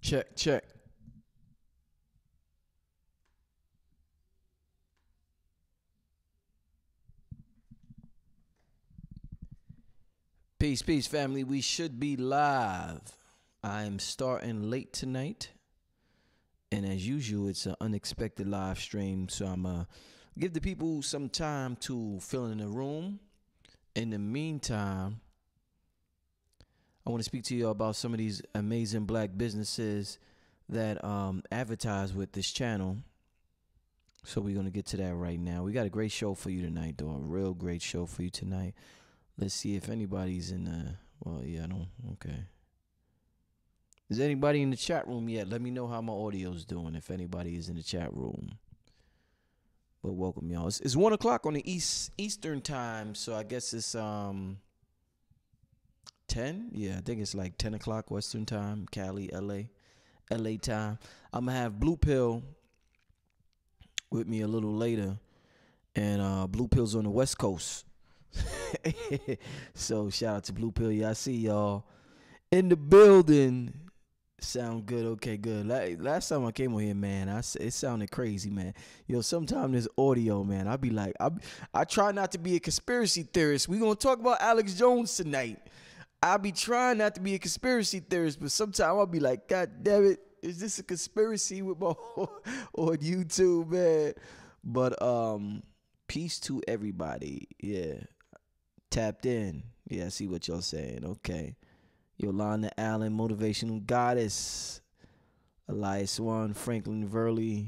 Check, check. Peace, peace, family. We should be live. I'm starting late tonight. And as usual, it's an unexpected live stream. So I'm going to give the people some time to fill in the room. In the meantime, I want to speak to you about some of these amazing black businesses that advertise with this channel. So we're going to get to that right now. We got a great show for you tonight, though. A real great show for you tonight. Let's see if anybody's in the... Well, yeah, I don't... Okay. Is anybody in the chat room yet? Let me know how my audio's doing if anybody is in the chat room. But welcome, y'all. It's 1 o'clock on the Eastern time, so I guess it's 10? Yeah, I think it's like 10 o'clock Western time, Cali, LA time. I'm going to have Blue Pill with me a little later, and Blue Pill's on the West Coast. So shout out to Blue Pill. Yeah, I see y'all in the building. Sound good? Okay, good. Last time I came on here, man, it sounded crazy, man. Yo, sometimes this audio, man, I be like, I try not to be a conspiracy theorist. We gonna talk about Alex Jones tonight. I be trying not to be a conspiracy theorist, but sometimes I'll be like, God damn it, is this a conspiracy with my on YouTube, man? But peace to everybody. Yeah, tapped in. Yeah, I see what y'all saying. Okay. Yolanda Allen, Motivational Goddess. Elias Swan, Franklin Verley.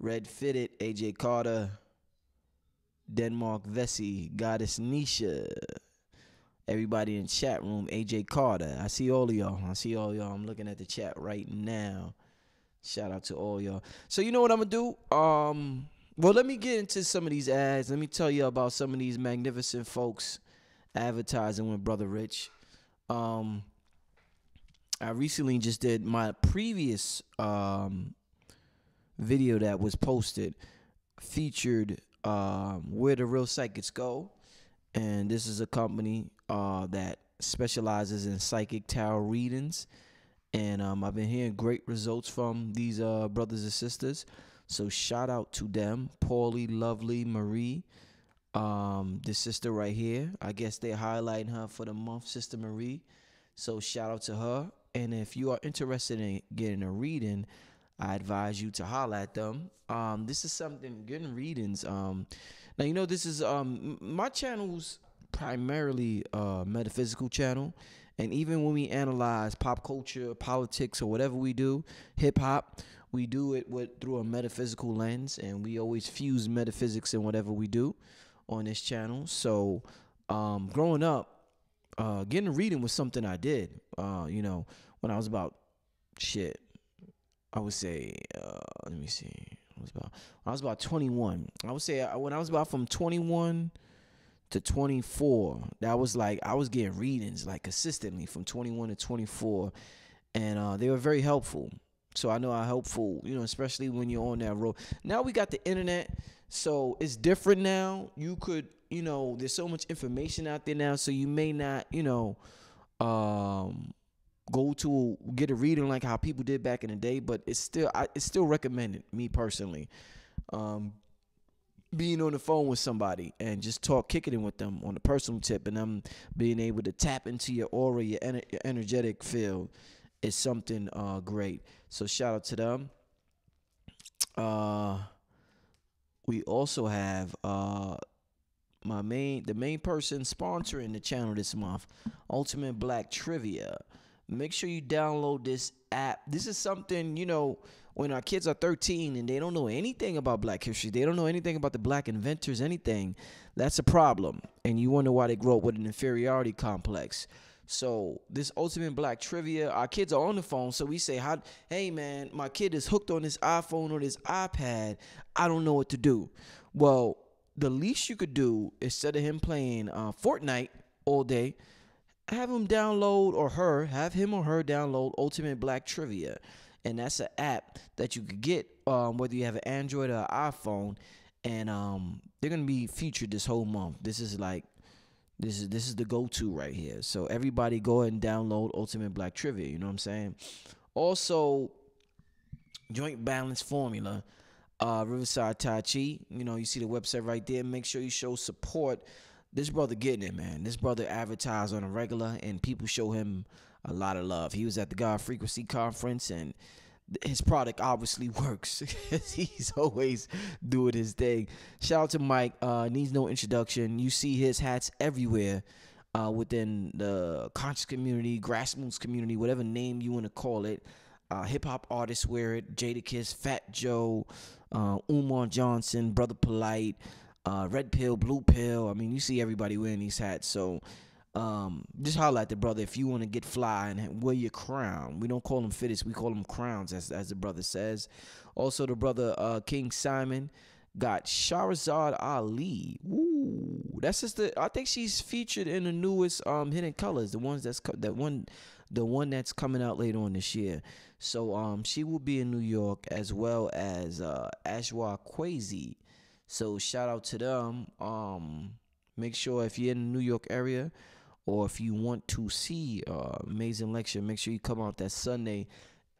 Red Fitted, AJ Carter. Denmark Vesey, Goddess Nisha. Everybody in chat room, AJ Carter. I see all of y'all. I'm looking at the chat right now. Shout out to all y'all. So you know what I'm going to do? Well, let me get into some of these ads. Let me tell you about some of these magnificent folks advertising with Brother Rich. I recently just did my previous video that was posted featured Where the Real Psychics Go, and this is a company that specializes in psychic tarot readings, and I've been hearing great results from these brothers and sisters. So shout out to them, Paulie, Lovely, Marie. This sister right here, I guess they're highlighting her for the month, Sister Marie. So shout out to her. And if you are interested in getting a reading, I advise you to holler at them. This is something, getting readings. Now, you know, this is my channel's primarily a metaphysical channel. And even when we analyze pop culture, politics, or whatever we do, hip hop, we do it through a metaphysical lens. And we always fuse metaphysics in whatever we do on this channel. So growing up, getting a reading was something I did. You know, when I was about I would say let me see, when I was about 21. I would say when I was about from 21 to 24, that was like I was getting readings like consistently from 21 to 24, and they were very helpful. So I know how helpful, you know, especially when you're on that road. Now we got the internet, so it's different now. You could, you know, there's so much information out there now, so you may not, you know, go to get a reading like how people did back in the day, but it's still recommended, me personally. Being on the phone with somebody and just kicking it with them on a personal tip, and them being able to tap into your aura, your energetic field is something great. So shout out to them. We also have the main person sponsoring the channel this month, Ultimate Black Trivia. Make sure you download this app. This is something, you know, when our kids are 13 and they don't know anything about black history, they don't know anything about the black inventors, anything, that's a problem. And you wonder why they grow up with an inferiority complex. So this Ultimate Black Trivia, our kids are on the phone, so we say, hey man, my kid is hooked on this iPhone or this iPad, I don't know what to do. Well, the least you could do, instead of him playing Fortnite all day, have him or her download Ultimate Black Trivia. And that's an app that you could get whether you have an Android or an iPhone, and they're gonna be featured this whole month. This is the go-to right here. So everybody go ahead and download Ultimate Black Trivia. You know what I'm saying? Also, Joint Balance Formula, Riverside Tai Chi. You know, you see the website right there. Make sure you show support. This brother getting it, man. This brother advertised on a regular, and people show him a lot of love. He was at the God Frequency Conference, and his product obviously works. He's always doing his thing. Shout out to Mike. Needs no introduction. You see his hats everywhere within the conscious community, grassroots community, whatever name you want to call it. Hip hop artists wear it. Jadakiss, Fat Joe, Umar Johnson, Brother Polite, Red Pill, Blue Pill. I mean, you see everybody wearing these hats. So just holler at the brother if you want to get fly and wear your crown. We don't call them fitteds, we call them crowns, as the brother says. Also, the brother King Simon got Shahrazad Ali. Ooh, that's just I think she's featured in the newest Hidden Colors, the one that's coming out later on this year. So she will be in New York, as well as Ashwa Kwesi. So shout out to them. Make sure if you're in the New York area, or if you want to see amazing lecture, make sure you come out that Sunday,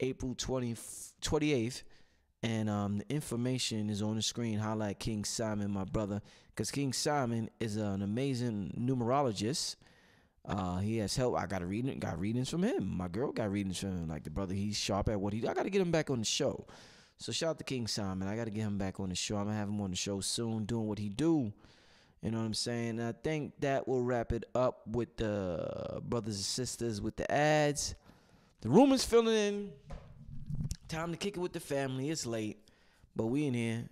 April 28th. And the information is on the screen. Highlight King Simon, my brother, because King Simon is an amazing numerologist. He has help. I got readings from him. My girl got readings from him. Like, the brother, he's sharp at what he do. I got to get him back on the show. So shout out to King Simon. I got to get him back on the show. I'm going to have him on the show soon, doing what he do. You know what I'm saying? I think that will wrap it up with the brothers and sisters with the ads. The room is filling in. Time to kick it with the family. It's late, but we in here.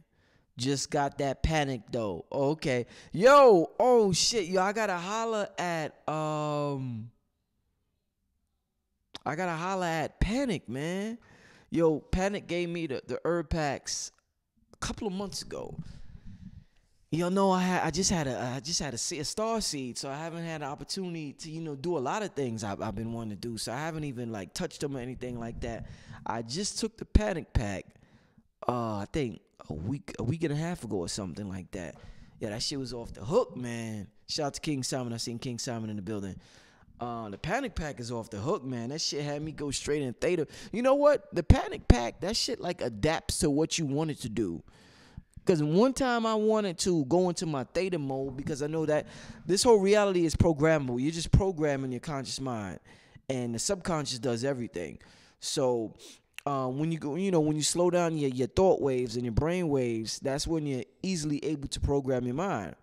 Just got that panic though. Okay. Yo, oh shit. Yo, I gotta holler at Panic, man. Yo, Panic gave me the herb packs a couple of months ago. You know, I just had a star seed, so I haven't had the opportunity to do a lot of things I've been wanting to do. So I haven't even like touched them or anything like that. I just took the Panic pack, I think a week and a half ago or something like that. Yeah, that shit was off the hook, man. Shout out to King Simon. I seen King Simon in the building. The Panic pack is off the hook, man. That shit had me go straight in theta. You know what? The Panic pack, that shit like adapts to what you want it to do. Because one time I wanted to go into my theta mode, because I know that this whole reality is programmable. You're just programming your conscious mind, and the subconscious does everything. So when you go, when you slow down your thought waves and your brain waves, that's when you're easily able to program your mind.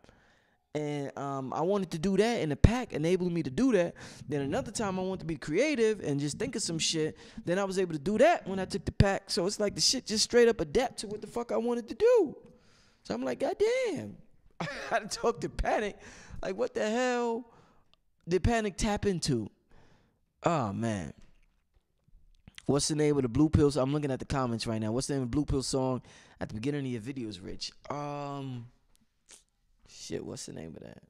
And I wanted to do that, and the pack enabled me to do that. Then another time I wanted to be creative and just think of some shit. Then I was able to do that when I took the pack. So it's like the shit just straight up adapt to what the fuck I wanted to do. So I'm like, God damn. I had to talk to Panic. Like, what the hell did Panic tap into? Oh, man. What's the name of the Blue Pill song? I'm looking at the comments right now. What's the name of the Blue Pill song at the beginning of your videos, Rich? Shit, what's the name of that?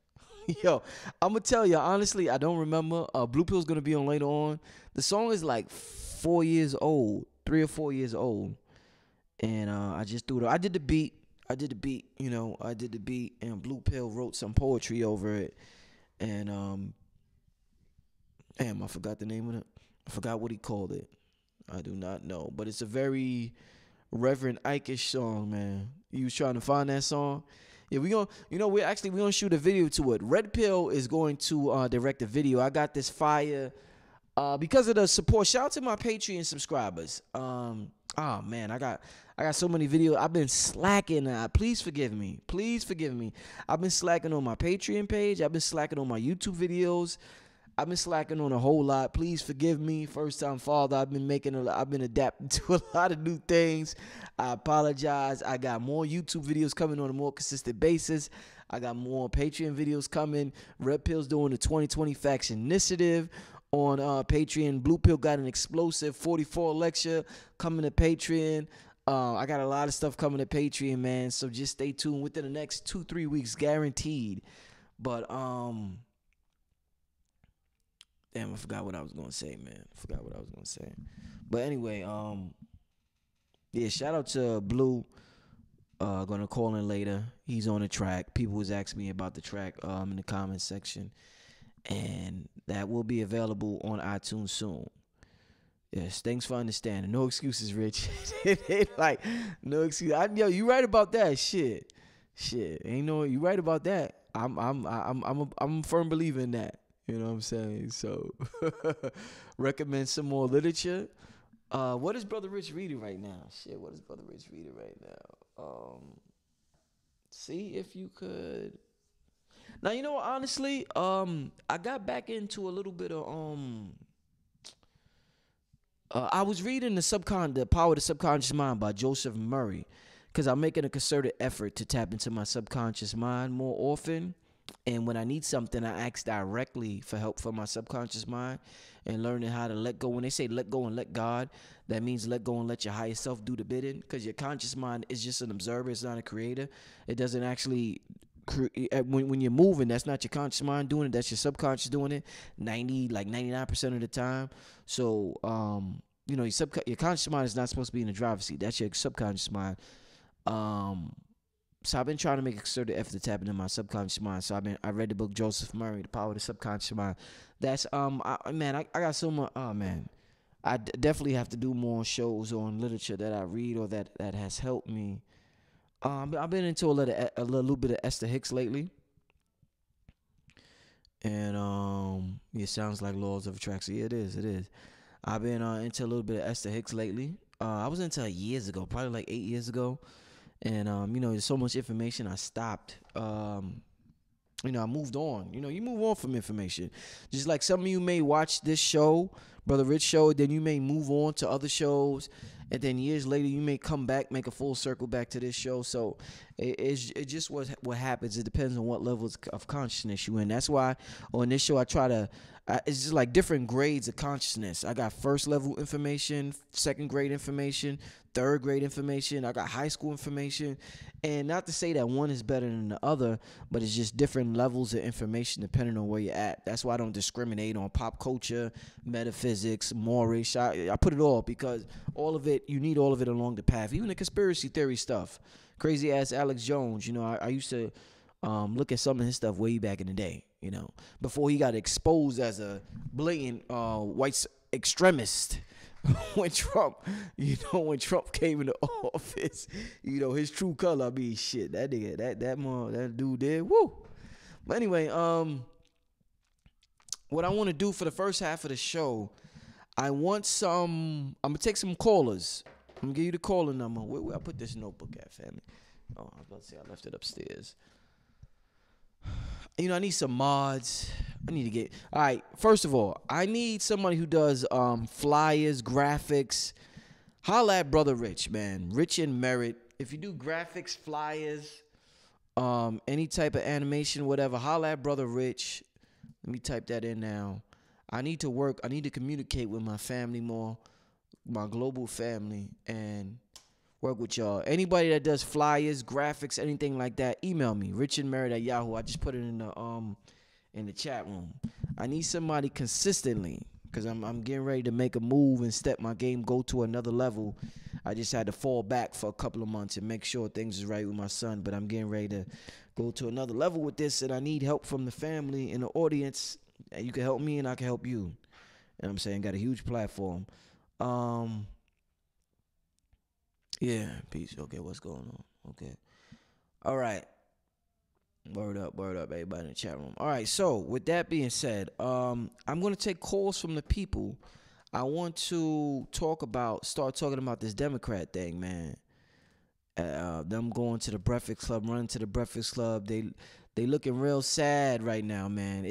Yo, I'm going to tell you, honestly, I don't remember. Blue Pill's going to be on later on. The song is like 4 years old, 3 or 4 years old. And I just threw it. I did the beat, and Blue Pill wrote some poetry over it. And, damn, I forgot the name of it. I forgot what he called it. I do not know. But it's a very Reverend Ike-ish song, man. You was trying to find that song? Yeah, we're gonna shoot a video to it. Red Pill is going to direct the video. I got this fire because of the support. Shout out to my Patreon subscribers. Oh man, I got so many videos. I've been slacking. Please forgive me. Please forgive me. I've been slacking on my Patreon page. I've been slacking on my YouTube videos. I've been slacking on a whole lot. Please forgive me. First time father. I've been adapting to a lot of new things. I apologize. I got more YouTube videos coming on a more consistent basis. I got more Patreon videos coming. Red Pill's doing the 2020 Facts Initiative on Patreon. Blue Pill got an explosive 44 lecture coming to Patreon. I got a lot of stuff coming to Patreon, man. So just stay tuned within the next 2-3 weeks, guaranteed. But damn, I forgot what I was gonna say, man. But anyway, yeah, shout out to Blue. Gonna call in later. He's on the track. People was asking me about the track in the comments section. And that will be available on iTunes soon. Yes, thanks for understanding. No excuses, Rich. It ain't like no excuse. Yo, you right about that. Shit. Ain't no. You right about that. I'm a firm believer in that. You know what I'm saying? So, recommend some more literature. What is Brother Rich reading right now? Shit, what is Brother Rich reading right now? See if you could. Now you know what, honestly, I got back into a little bit of I was reading the Power of the Subconscious Mind by Joseph Murray, because I'm making a concerted effort to tap into my subconscious mind more often. And when I need something, I ask directly for help from my subconscious mind and learning how to let go. When they say let go and let God, that means let go and let your higher self do the bidding, because your conscious mind is just an observer. It's not a creator. It doesn't actually when you're moving, that's not your conscious mind doing it, that's your subconscious doing it 99% of the time. So your conscious mind is not supposed to be in the driver's seat. That's your subconscious mind. So I've been trying to make a concerted effort to tap into my subconscious mind. So I read the book Joseph Murray, The Power of the Subconscious Mind. That's I got so much. Oh man, I definitely have to do more shows on literature that I read or that has helped me. I've been into a little bit of Esther Hicks lately, and it sounds like laws of attraction. Yeah, it is. I've been into a little bit of Esther Hicks lately. I was into it years ago, probably like 8 years ago, and there's so much information. I stopped. I moved on. You move on from information. Just like some of you may watch this show, Brother Rich show, then you may move on to other shows, and then years later you may come back, make a full circle back to this show. So it's just what happens. It depends on what levels of consciousness you in. That's why on this show I try to. It's just like different grades of consciousness. I got first level information, second grade information, third grade information. I got high school information. And not to say that one is better than the other, but it's just different levels of information depending on where you're at. That's why I don't discriminate on pop culture, metaphysics, mores. I put it all because all of it, you need all of it along the path. Even the conspiracy theory stuff. Crazy ass Alex Jones, I used to look at some of his stuff way back in the day, before he got exposed as a blatant white extremist. When Trump came into office, his true color. I mean, shit, that nigga, that dude did, woo. But anyway, what I want to do for the first half of the show, I'm gonna take some callers. I'm gonna give you the caller number. Where I put this notebook at, family? Oh, I was about to say I left it upstairs. I need some mods. I need to get. All right, first of all, I need somebody who does flyers, graphics. Holla at Brother Rich, man. Rich in Merit. If you do graphics, flyers, any type of animation, whatever, holla at Brother Rich. Let me type that in now. I need to communicate with my family more, my global family, and work with y'all. Anybody that does flyers, graphics, anything like that, email me, richandmerit@yahoo. I just put it in the chat room. I need somebody consistently, because I'm getting ready to make a move and step my game, go to another level. I just had to fall back for a couple of months and make sure things is right with my son, but I'm getting ready to go to another level with this, and I need help from the family and the audience. And you can help me and I can help you. You know what I'm saying? Got a huge platform. Yeah, peace. Okay, what's going on? Okay. All right. Word up, everybody in the chat room. All right, so with that being said, I'm going to take calls from the people. I want to start talking about this Democrat thing, man. Them going to the Breakfast Club, running to the Breakfast Club. They looking real sad right now, man.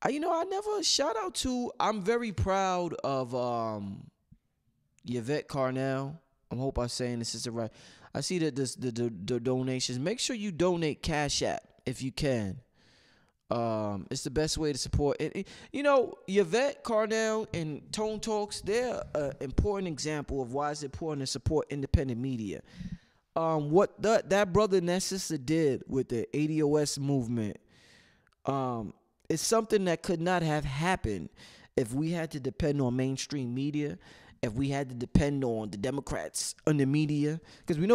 I'm very proud of Yvette Carnell. I hope I'm saying this is the right. I see that the donations. Make sure you donate Cash App if you can. It's the best way to support it. Yvette Carnell and Tone Talks, they're an important example of why it's important to support independent media. What that brother and that sister did with the ADOS movement, is something that could not have happened if we had to depend on mainstream media. If we had to depend on the Democrats and the media, because we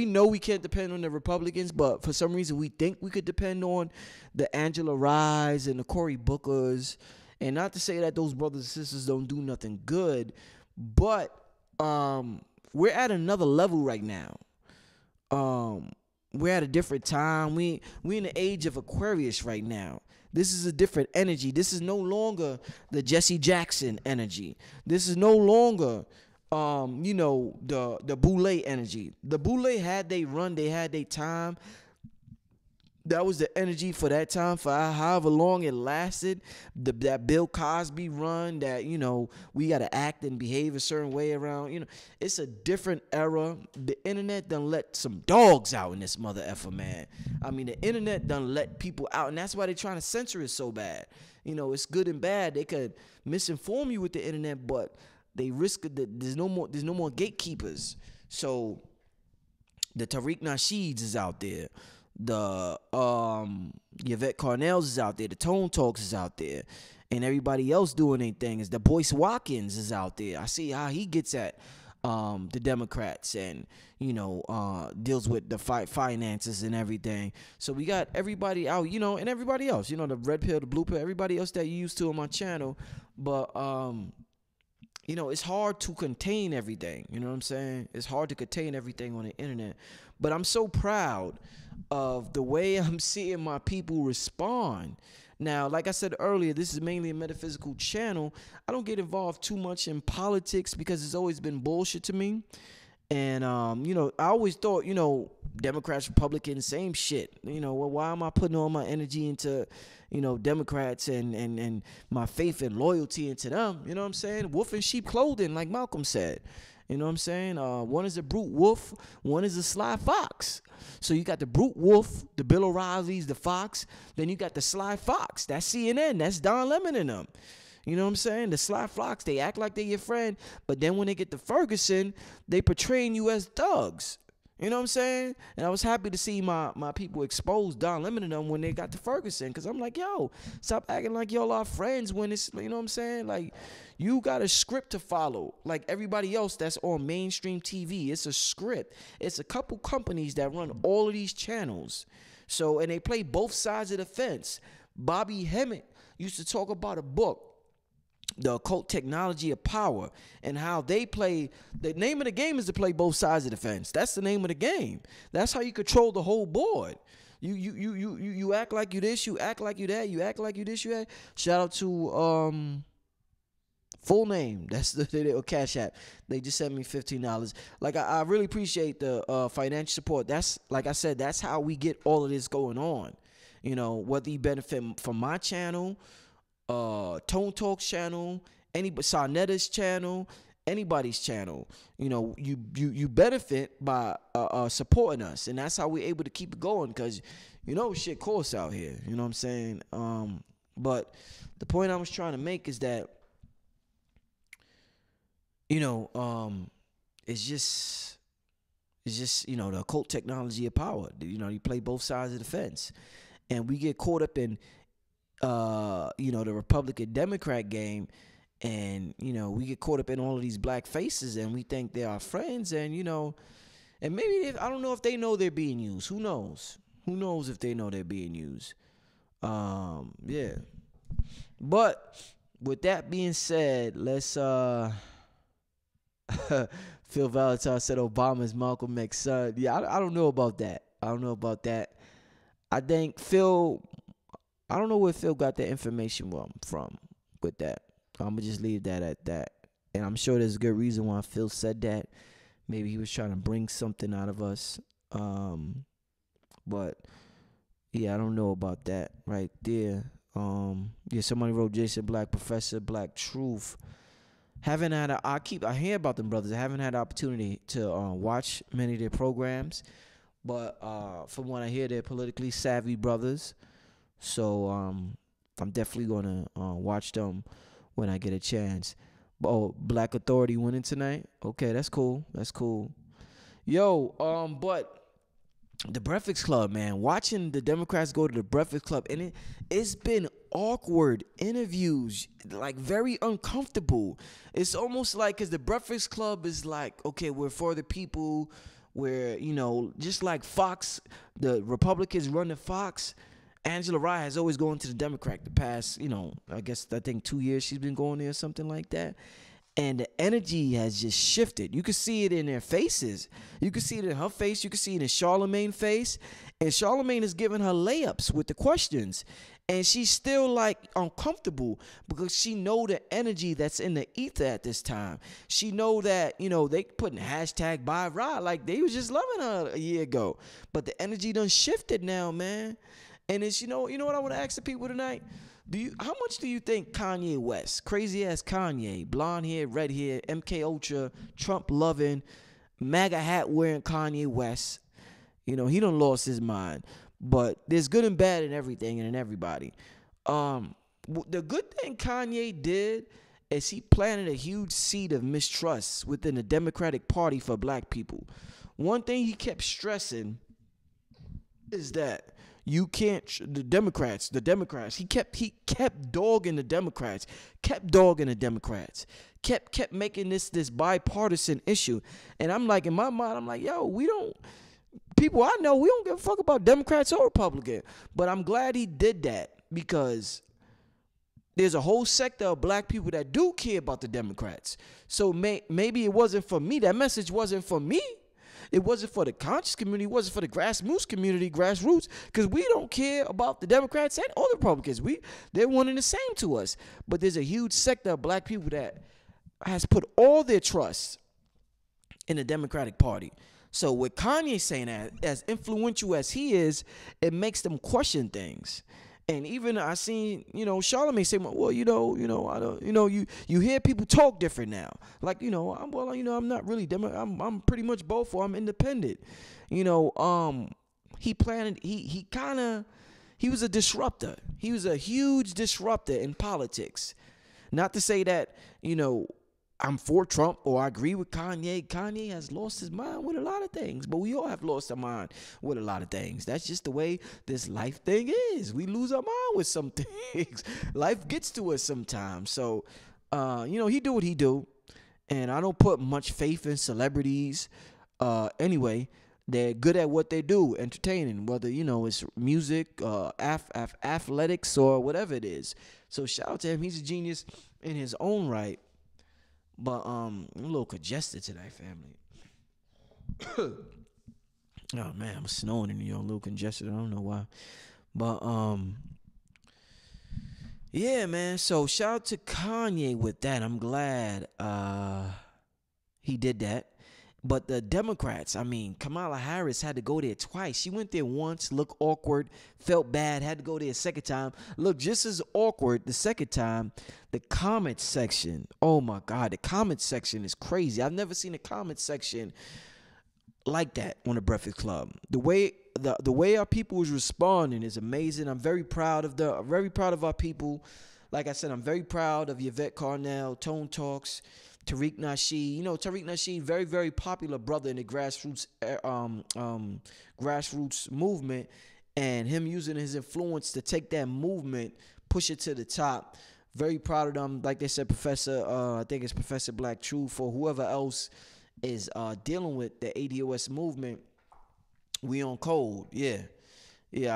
know we can't depend on the Republicans, but for some reason we think we could depend on the Angela Rye's and the Cory Bookers. And not to say that those brothers and sisters don't do nothing good, But we're at another level right now. We're at a different time. We in the age of Aquarius right now. This is a different energy. This is no longer the Jesse Jackson energy. This is no longer the Boule energy. The Boule had they run, they had their time. That was the energy for that time, for however long it lasted. That Bill Cosby run, that, we got to act and behave a certain way around. It's a different era. The internet done let some dogs out in this mother effer, man. I mean, the internet done let people out, and that's why they're trying to censor it so bad. It's good and bad. They could misinform you with the internet, but they risk that there's no more gatekeepers. So the Tariq Nasheeds is out there. The Yvette Carnell's is out there. The Tone Talks is out there. And everybody else doing their thing. Is the Boyce Watkins is out there. I see how he gets at the Democrats and, deals with the finances and everything. So we got everybody out, and everybody else, the red pill, the blue pill, everybody else that you used to on my channel. But, it's hard to contain everything. You know what I'm saying? It's hard to contain everything on the internet. But I'm so proud of the way I'm seeing my people respond. Now, like I said earlier, this is mainly a metaphysical channel. I don't get involved too much in politics because it's always been bullshit to me. And, I always thought, Democrats, Republicans, same shit. Well, why am I putting all my energy into, Democrats and my faith and loyalty into them? You know what I'm saying? Wolf in sheep clothing, like Malcolm said. You know what I'm saying? One is a brute wolf, one is a sly fox. So you got the brute wolf, the Bill O'Reillys, the fox. Then you got the sly fox. That's CNN. That's Don Lemon and them. You know what I'm saying? The sly fox, they act like they're your friend. But then when they get to Ferguson, they portraying you as thugs. You know what I'm saying? And I was happy to see my people expose Don Lemon and them when they got to Ferguson. Because I'm like, yo, stop acting like y'all are friends when it's, you know what I'm saying? Like, you got a script to follow. Like everybody else that's on mainstream TV. It's a script. It's a couple companies that run all of these channels. So, and they play both sides of the fence. Bobby Hemmett used to talk about a book, The Occult Technology of Power, and how they play. The name of the game is to play both sides of the fence. That's the name of the game. That's how you control the whole board. You act like you this, you act like you that, you act like you this, you that. Shout out to Full Name. That's the Cash App. They just sent me $15. Like I really appreciate the financial support. That's, like I said, that's how we get all of this going on. Whether you benefit from my channel, Tone Talks channel, Sarnetta's channel, anybody's channel, you benefit by supporting us, and that's how we're able to keep it going, because shit costs out here. You know what I'm saying? But the point I was trying to make is that it's just the occult technology of power. You play both sides of the fence, and we get caught up in the Republican Democrat game, and we get caught up in all of these black faces, and we think they're our friends, and and maybe I don't know if they know they're being used. Who knows if they know they're being used? Yeah. But with that being said, let's Phil Valentine said Obama's Malcolm X's son. Yeah, I don't know about that. I think Phil, I don't know where Phil got that information from with that. I'm going to just leave that at that. And I'm sure there's a good reason why Phil said that. Maybe he was trying to bring something out of us. But, yeah, I don't know about that right there. Yeah, somebody wrote Jason Black, Professor Black Truth. I hear about them brothers. I haven't had the opportunity to watch many of their programs. But from what I hear, they're politically savvy brothers. So I'm definitely going to watch them when I get a chance. Oh, Black Authority winning tonight? Okay, that's cool. Yo, but the Breakfast Club, man. Watching the Democrats go to the Breakfast Club, and it's been awkward interviews, like very uncomfortable. It's almost like, because the Breakfast Club is like, okay, we're for the people. Where, just like Fox, the Republicans run the Fox, Angela Rye has always gone to the Democrat the past, I think 2 years she's been going there or something like that. and the energy has just shifted. You can see it in their faces. You can see it in her face. You can see it in Charlemagne's face. And Charlemagne is giving her layups with the questions. And she's still like uncomfortable because she know the energy that's in the ether at this time. She know that, they putting hashtag buy ride like they was just loving her a year ago. But the energy done shifted now, man. And it's, you know what I want to ask the people tonight? How much do you think Kanye West, crazy ass Kanye, blonde hair, red hair, MK Ultra, Trump loving, MAGA hat wearing Kanye West, he done lost his mind. But there's good and bad in everything and in everybody. The good thing Kanye did is he planted a huge seed of mistrust within the Democratic Party for black people. One thing he kept stressing is that you can't, the Democrats, he kept dogging the Democrats, kept making this bipartisan issue. And I'm like, in my mind, I'm like, yo, people I know, we don't give a fuck about Democrats or Republicans. But I'm glad he did that because there's a whole sector of black people that do care about the Democrats. So maybe it wasn't for me. That message wasn't for me. It wasn't for the conscious community. It wasn't for the grassroots, because we don't care about the Democrats and or the Republicans. They're one and the same to us. But there's a huge sector of black people that has put all their trust in the Democratic Party. So with Kanye saying that, as influential as he is, it makes them question things. And even I seen, Charlemagne say, well, I don't, you hear people talk different now. Like, I'm not really I'm pretty much both, or I'm independent. He was a disruptor. He was a huge disruptor in politics. Not to say that, I'm for Trump or I agree with Kanye. Kanye has lost his mind with a lot of things, but we all have lost our mind with a lot of things. That's just the way this life thing is. We lose our mind with some things. Life gets to us sometimes. So, he do what he do, and I don't put much faith in celebrities. Anyway, they're good at what they do, entertaining, whether, it's music, athletics, or whatever it is. So shout out to him. He's a genius in his own right. But I'm a little congested today, family. Oh man, I'm snowing and a little congested. I don't know why. But yeah, man. So shout out to Kanye with that. I'm glad he did that. But the Democrats, Kamala Harris had to go there twice. She went there once, looked awkward, felt bad, had to go there a second time. Look, just as awkward the second time. The comment section, oh my God, the comment section is crazy. I've never seen a comment section like that on the Breakfast Club. The way our people was responding is amazing. I'm very proud of our people. Like I said, I'm very proud of Yvette Carnell, Tone Talks, Tariq Nasheed. Tariq Nasheed, very, very popular brother in the grassroots movement, and him using his influence to take that movement, push it to the top. Very proud of them. Like they said, I think it's Professor Black Truth, or whoever else is dealing with the ADOS movement. We on code. Yeah,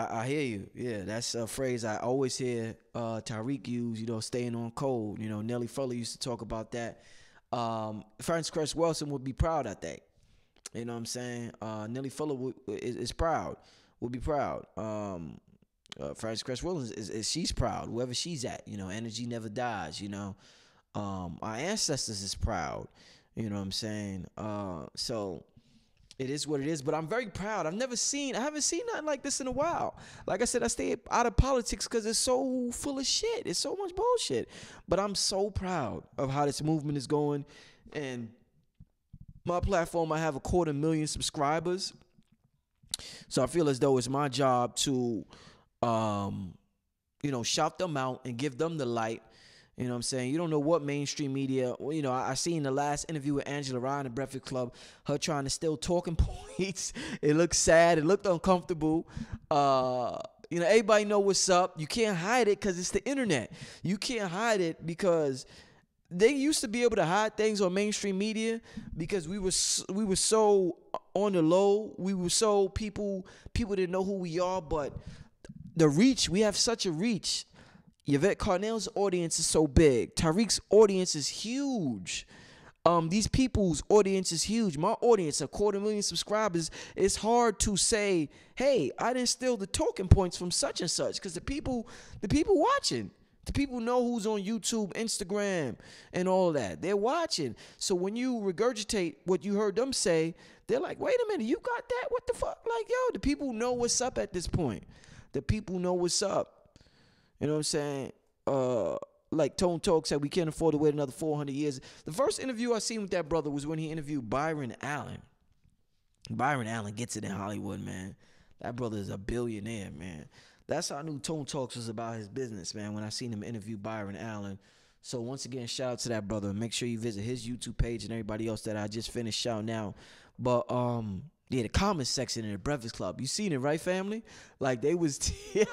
I hear you. Yeah, that's a phrase I always hear Tariq use, staying on code. Nelly Fuller used to talk about that. Francis Cress Wilson would be proud, I think. You know what I'm saying? Nelly Fuller is proud, would be proud. Francis Cress Wilson is she's proud, wherever she's at. Energy never dies. Our ancestors is proud. You know what I'm saying? So it is what it is. But I'm very proud. I haven't seen nothing like this in a while. Like I said, I stay out of politics because it's so full of shit. It's so much bullshit. But I'm so proud of how this movement is going. And my platform, I have 250,000 subscribers. So I feel as though it's my job to shout them out and give them the light. You know what I'm saying? You don't know what mainstream media, I seen the last interview with Angela Ryan at Breakfast Club, her trying to steal talking points. It looked sad. It looked uncomfortable. Everybody know what's up. You can't hide it because it's the internet. You can't hide it because they used to be able to hide things on mainstream media because we were so on the low. We were so people didn't know who we are, but the reach, we have such a reach. Yvette Carnell's audience is so big. Tariq's audience is huge. These people's audience is huge. My audience, 250,000 subscribers. It's hard to say, hey, I didn't steal the talking points from such and such, because the people watching. The people know who's on YouTube, Instagram, and all that. They're watching. So when you regurgitate what you heard them say, they're like, wait a minute, you got that? What the fuck? Like, yo, the people know what's up at this point. The people know what's up. You know what I'm saying? Like Tone Talk said, we can't afford to wait another 400 years. The first interview I seen with that brother was when he interviewed Byron Allen. Byron Allen gets it in Hollywood, man. That brother is a billionaire, man. That's how I knew Tone Talks was about his business, man, when I seen him interview Byron Allen. So once again, shout out to that brother. Make sure you visit his YouTube page and everybody else that I just finished shouting out. But yeah, the comment section in the Breakfast Club. You seen it, right, family? Like, they was, they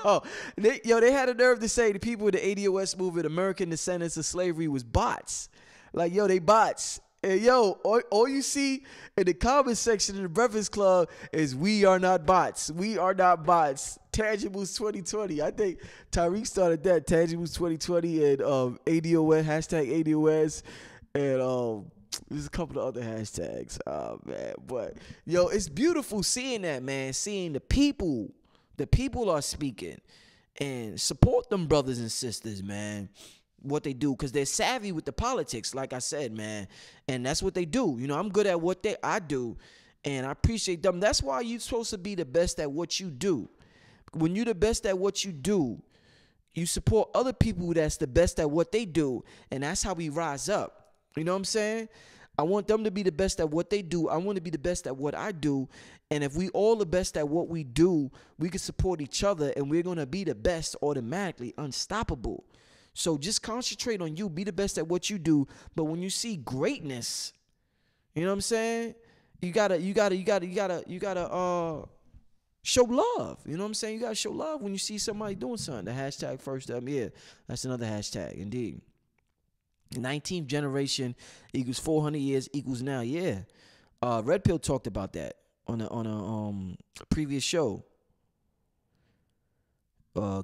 had a nerve to say the people in the ADOS movement, American Descendants of Slavery, was bots. Like, yo, they bots. And yo, all you see in the comment section in the Breakfast Club is we are not bots. We are not bots. Tangibles 2020. I think Tariq started that. Tangibles 2020 and ADOS, hashtag ADOS. And there's a couple of other hashtags. Oh, man. But, yo, it's beautiful seeing that, man. Seeing the people. The people are speaking. And support them brothers and sisters, man. What they do, because they're savvy with the politics, like I said, man. And that's what they do. You know, I'm good at what I do. And I appreciate them. That's why you're supposed to be the best at what you do. When you're the best at what you do, you support other people that's the best at what they do. And that's how we rise up. You know what I'm saying? I want them to be the best at what they do. I want to be the best at what I do. And if we all the best at what we do, we can support each other, and we're going to be the best automatically, unstoppable. So just concentrate on you. Be the best at what you do. But when you see greatness, you know what I'm saying? You gotta show love. You know what I'm saying? You gotta show love when you see somebody doing something. The hashtag first yeah, that's another hashtag, indeed. 19th generation equals 400 years equals now. Yeah. Red Pill talked about that on a previous show.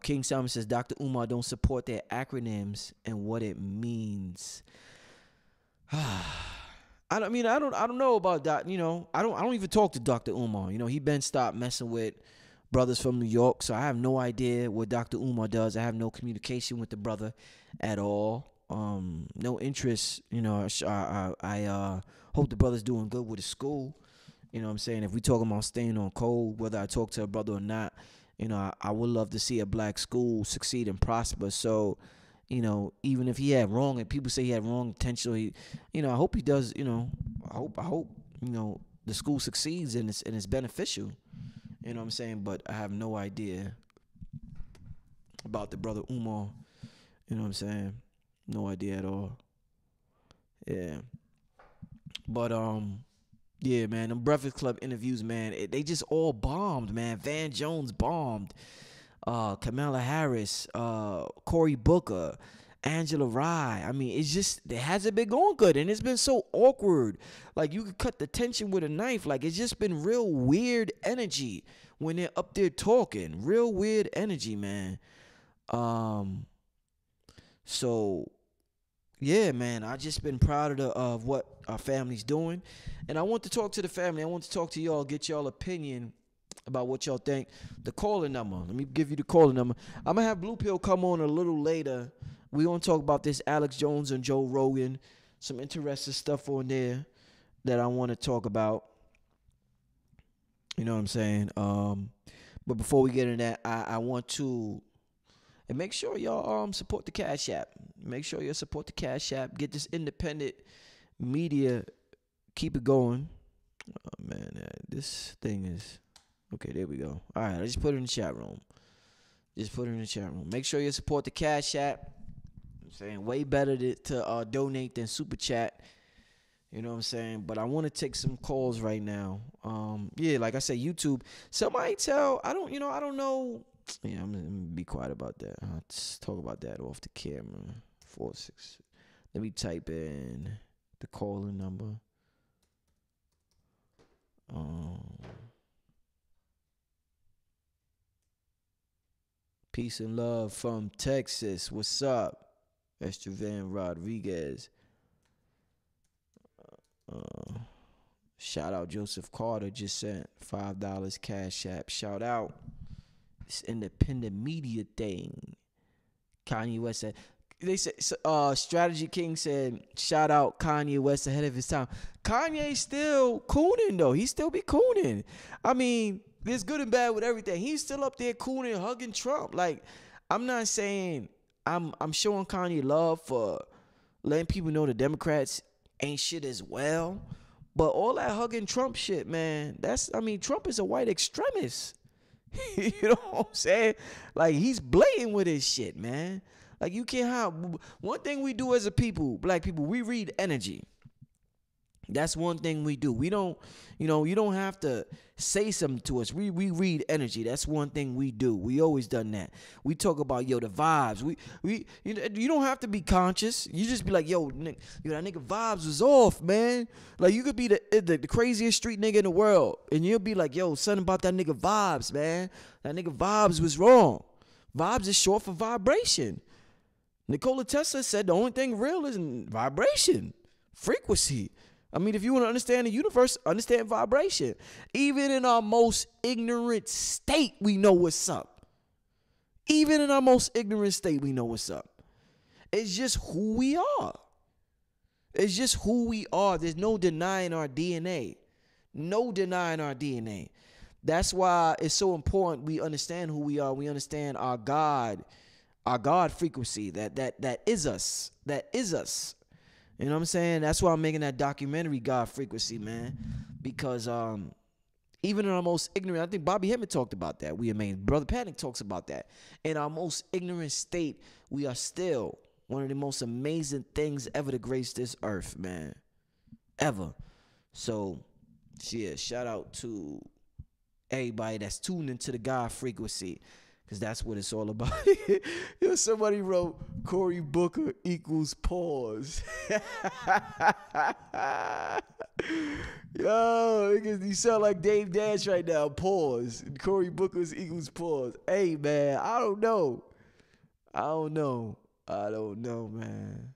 King Salmon says Dr. Umar don't support their acronyms and what it means. I don't know about that. You know, I don't even talk to Dr. Umar. You know, he been stopped messing with brothers from New York, so I have no idea what Dr. Umar does. I have no communication with the brother at all. No interest. You know, I hope the brother's doing good with his school. You know what I'm saying? If we talking about staying on code, whether I talk to a brother or not, you know, I would love to see a black school succeed and prosper. So, you know, even if he had wrong, and people say he had wrong intentionally, you know, I hope he does. You know, I hope you know the school succeeds and it's beneficial. You know what I'm saying? But I have no idea about the brother Umar. You know what I'm saying? No idea at all. Yeah. But yeah, man, them Breakfast Club interviews, man, they just all bombed, man. Van Jones bombed. Kamala Harris, Cory Booker, Angela Rye. I mean, it hasn't been going good, and it's been so awkward. Like, you could cut the tension with a knife. Like, it's just been real weird energy when they're up there talking. Real weird energy, man. So yeah, man, I just been proud of what our family's doing. And I want to talk to the family. I want to talk to y'all, get y'all opinion about what y'all think. The calling number. Let me give you the calling number. I'm going to have Blue Pill come on a little later. We're going to talk about this Alex Jones and Joe Rogan. Some interesting stuff on there that I want to talk about. You know what I'm saying? But before we get into that, I want to... And make sure y'all support the Cash App. Make sure you support the Cash App. Get this independent media. Keep it going. Oh, man. This thing is... Okay, there we go. All right, I just put it in the chat room. Make sure you support the Cash App. I'm saying way better to donate than Super Chat. You know what I'm saying? But I want to take some calls right now. Yeah, like I said, YouTube. Somebody I don't know... Yeah, I'm gonna be quiet about that. I'll just talk about that off the camera. 46. Let me type in the calling number. Peace and love from Texas. What's up? Estevan Rodriguez. Uh, Shout out Joseph Carter just sent $5 Cash App. Shout out. It's independent media thing. Kanye West said, they said, Strategy King said, shout out Kanye West ahead of his time. Kanye still cooning though. He still be cooning. I mean, there's good and bad with everything. He's still up there cooning, hugging Trump. Like, I'm not saying I'm showing Kanye love for letting people know the Democrats ain't shit as well. But all that hugging Trump shit, man, Trump is a white extremist. You know what I'm saying? Like, he's blatant with his shit, man. Like, you can't have one thing we do as a people, black people, we read energy. That's one thing we do. We don't, you don't have to say something to us. We read energy. That's one thing we do. We always done that. We talk about, the vibes. You don't have to be conscious. You just be like, that nigga vibes was off, man. Like, you could be the craziest street nigga in the world, and you'll be like, something about that nigga vibes, man. That nigga vibes was wrong. Vibes is short for vibration. Nikola Tesla said the only thing real is vibration, frequency. I mean, if you want to understand the universe, understand vibration. Even in our most ignorant state, we know what's up. Even in our most ignorant state, we know what's up. It's just who we are. It's just who we are. There's no denying our DNA. No denying our DNA. That's why it's so important we understand who we are. We understand our God frequency. That is us. That is us. You know what I'm saying? That's why I'm making that documentary, God Frequency, man. Because even in our most ignorant, I think Bobby Hemmett talked about that. Brother Panic talks about that. In our most ignorant state, we are still one of the most amazing things ever to grace this earth, man. Ever. So, yeah, shout out to everybody that's tuned into the God Frequency. Because that's what it's all about. Somebody wrote Cory Booker equals pause. You sound like Dave Dash right now. Pause. Cory Booker equals pause. Hey, man, I don't know, man.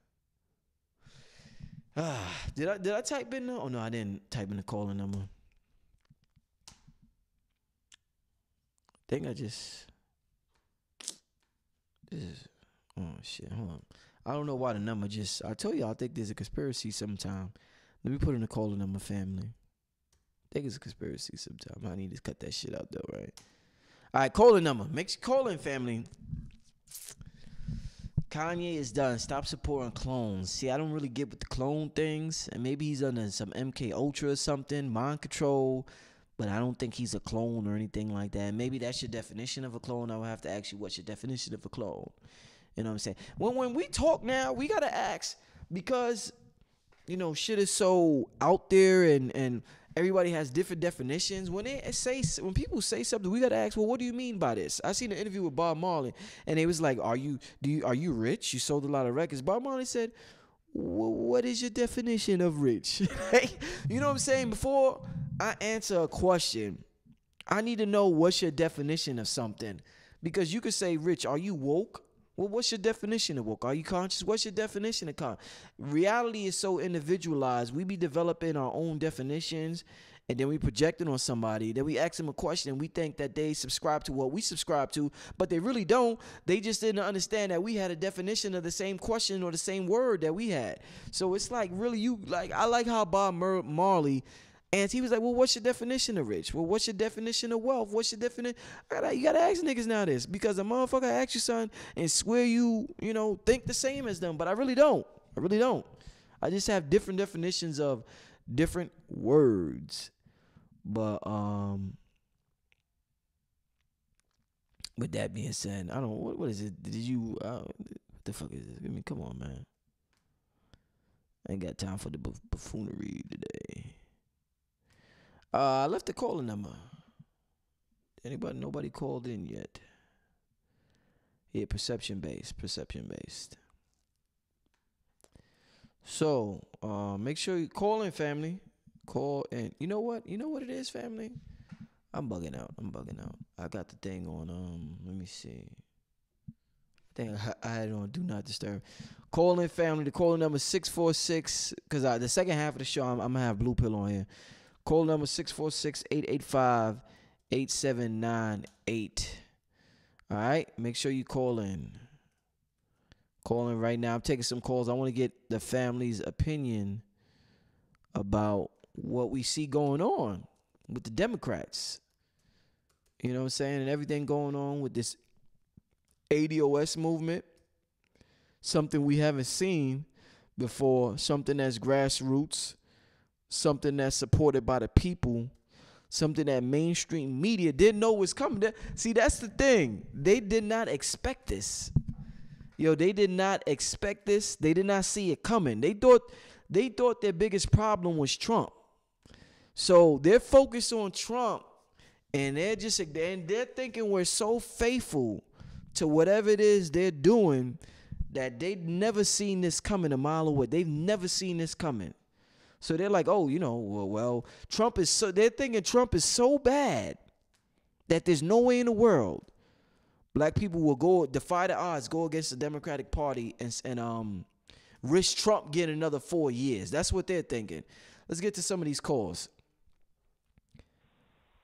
Did I type in? Oh, no, I didn't type in the calling number. I think I just... Oh shit, hold on. I don't know why the number I told you I think there's a conspiracy sometime. Let me put in the caller number, family. I think it's a conspiracy sometime. I need to cut that shit out though, right? Alright, caller number. Make sure call in, family. Kanye is done. Stop supporting clones. See, I don't really get with the clone things. And maybe he's under some MK Ultra or something, mind control. But I don't think he's a clone or anything like that. Maybe that's your definition of a clone. I would have to ask you, what's your definition of a clone? You know what I'm saying? When we talk now, we got to ask because, shit is so out there and everybody has different definitions. When people say something, we got to ask, well, what do you mean by this? I seen an interview with Bob Marley and they was like, are you rich? You sold a lot of records. Bob Marley said, what is your definition of rich? You know what I'm saying? Before I answer a question, I need to know what's your definition of something. Because you could say, Rich, are you woke? Well, what's your definition of woke? Are you conscious? What's your definition of conscious? Reality is so individualized. We be developing our own definitions, and then we project it on somebody. Then we ask them a question, and we think that they subscribe to what we subscribe to, but they really don't. They just didn't understand that we had a definition of the same question or the same word that we had. So it's like, really, I like how Bob Marley... And he was like, well, what's your definition of rich? Well, what's your definition of wealth? What's your definition? You got to ask niggas now this. Because a motherfucker asks you something and swear you think the same as them. But I really don't. I just have different definitions of different words. But with that being said, I don't know. What is it? Did you... what the fuck is this? I mean, come on, man. I ain't got time for the buffoonery today. I left the calling number. Nobody called in yet. Yeah, perception based. So, make sure you call in, family. Call in. You know what it is, family? I'm bugging out. I got the thing on, let me see. think I had it on Do Not Disturb. Call in family. The call number 646. Because the second half of the show, I'm gonna have Blue Pill on here. Call number 646-885-8798. All right, make sure you call in. Call in right now. I'm taking some calls. I want to get the family's opinion about what we see going on with the Democrats. You know what I'm saying? And everything going on with this ADOS movement. Something we haven't seen before. Something that's grassroots. Something that's supported by the people. Something that mainstream media didn't know was coming. See, that's the thing. They did not expect this. They did not expect this. They did not see it coming. They thought their biggest problem was Trump. So they're focused on Trump, and they're thinking we're so faithful to whatever it is they're doing that they've never seen this coming a mile away. They've never seen this coming. So they're like, oh, well, Trump is so. They're thinking Trump is so bad that there's no way in the world black people will defy the odds, go against the Democratic Party and risk Trump getting another 4 years. That's what they're thinking. Let's get to some of these calls.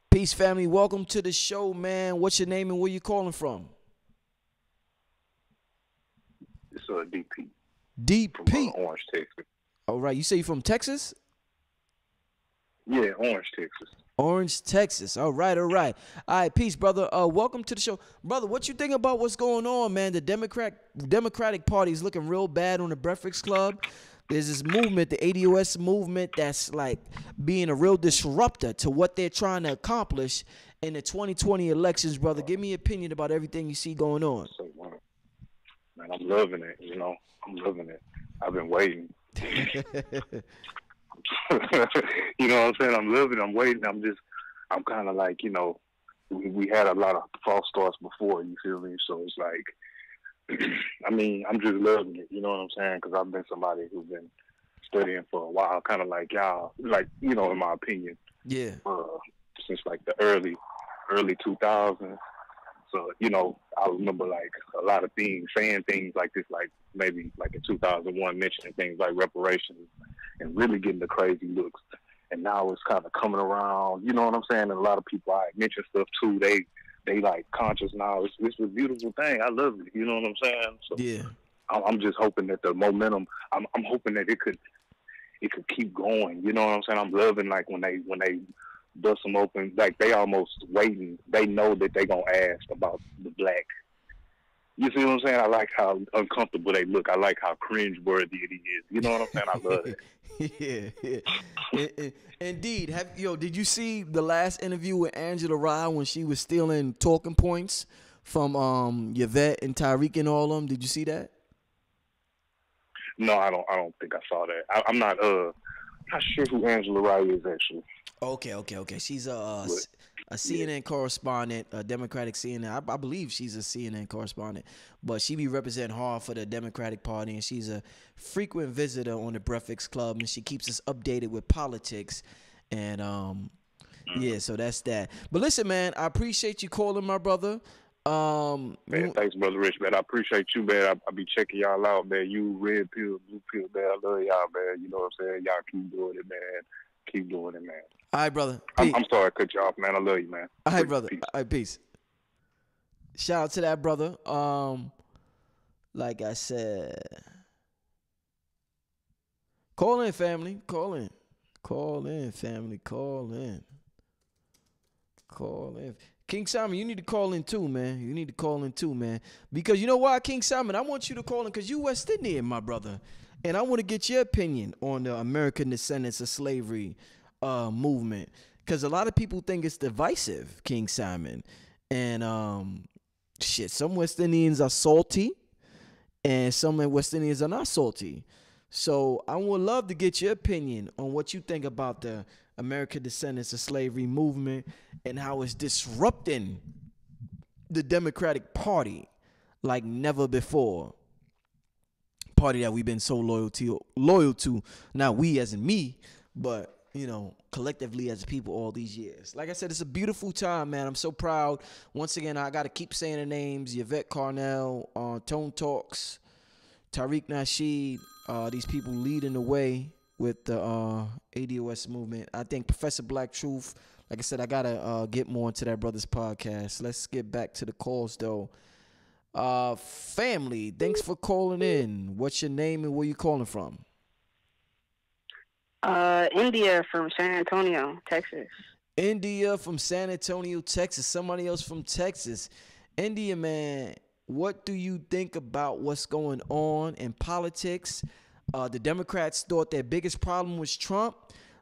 Peace, family. Welcome to the show, man. What's your name and where you calling from? It's DP. DP. From Orange, Texas. All right. You say you're from Texas? Yeah, Orange, Texas. Orange, Texas. All right. All right, peace, brother. Welcome to the show. Brother, what you think about what's going on, man? The Democratic Party is looking real bad on the Breakfast Club. There's this movement, the ADOS movement, that's like being a real disruptor to what they're trying to accomplish in the 2020 elections, brother. Give me your opinion about everything you see going on. So, man, I'm loving it, I'm loving it. I've been waiting. You know what I'm saying? I'm loving it. I'm waiting. I'm kind of like, we had a lot of false starts before, you feel me? So it's like, I mean, I'm just loving it, you know what I'm saying? Because I've been somebody who's been studying for a while, kind of like y'all, like, in my opinion. Yeah. Since like the early 2000s. So, I remember like a lot of things, saying things like this, like maybe like in 2001, mentioning things like reparations and really getting the crazy looks. And now it's kind of coming around, you know what I'm saying? And a lot of people I mention stuff too, they like conscious now. It's a beautiful thing. I love it. You know what I'm saying? So yeah. I'm just hoping that the momentum, I'm hoping that it could keep going. You know what I'm saying? I'm loving like when they bust them open, like they almost waiting. They know that they gonna ask about the black. You see what I'm saying? I like how uncomfortable they look. I like how cringe-worthy it is. You know what I'm saying? I love it. Yeah. Indeed. Did you see the last interview with Angela Rye when she was stealing talking points from Yvette and Tyreek and all of them? Did you see that? No, I don't think I saw that. I'm not sure who Angela Rye is actually. Okay. She's a CNN correspondent, a Democratic CNN. I believe she's a CNN correspondent, but she be representing hard for the Democratic Party, and she's a frequent visitor on the Breakfast Club, and she keeps us updated with politics. And yeah, so that's that. But listen, man, I appreciate you calling, my brother. Man, thanks, Brother Rich, man. I appreciate you, man. I be checking y'all out, man. You, Red Pill, Blue Pill, man. I love y'all, man. You know what I'm saying? Y'all keep doing it, man. Keep doing it, man. All right, brother. I'm sorry I cut you off, man. I love you, man. All right, brother. Peace. All right, peace. Shout out to that brother. Like I said, call in, family. Call in. Call in, family. Call in. Call in. King Simon, you need to call in too, man. You need to call in too, man. Because you know why, King Simon? I want you to call in because you West Indian, my brother. And I want to get your opinion on the American descendants of slavery movement. Because a lot of people think it's divisive, King Simon. And some West Indians are salty. And some West Indians are not salty. So I would love to get your opinion on what you think about the American descendants of slavery movement and how it's disrupting the Democratic Party like never before. Party that we've been so loyal to, not we as in me, but collectively as a people all these years. Like I said, it's a beautiful time, man. I'm so proud. Once again, I got to keep saying the names: Yvette Carnell, Tone Talks, Tariq Nasheed, these people leading the way with the ADOS movement. I think Professor Black Truth, like I said, I got to get more into that brother's podcast. Let's get back to the calls, though. Family, thanks for calling in. What's your name and where you calling from? India from San Antonio, Texas. India from San Antonio, Texas. Somebody else from Texas. India, man, what do you think about what's going on in politics? The Democrats thought their biggest problem was Trump.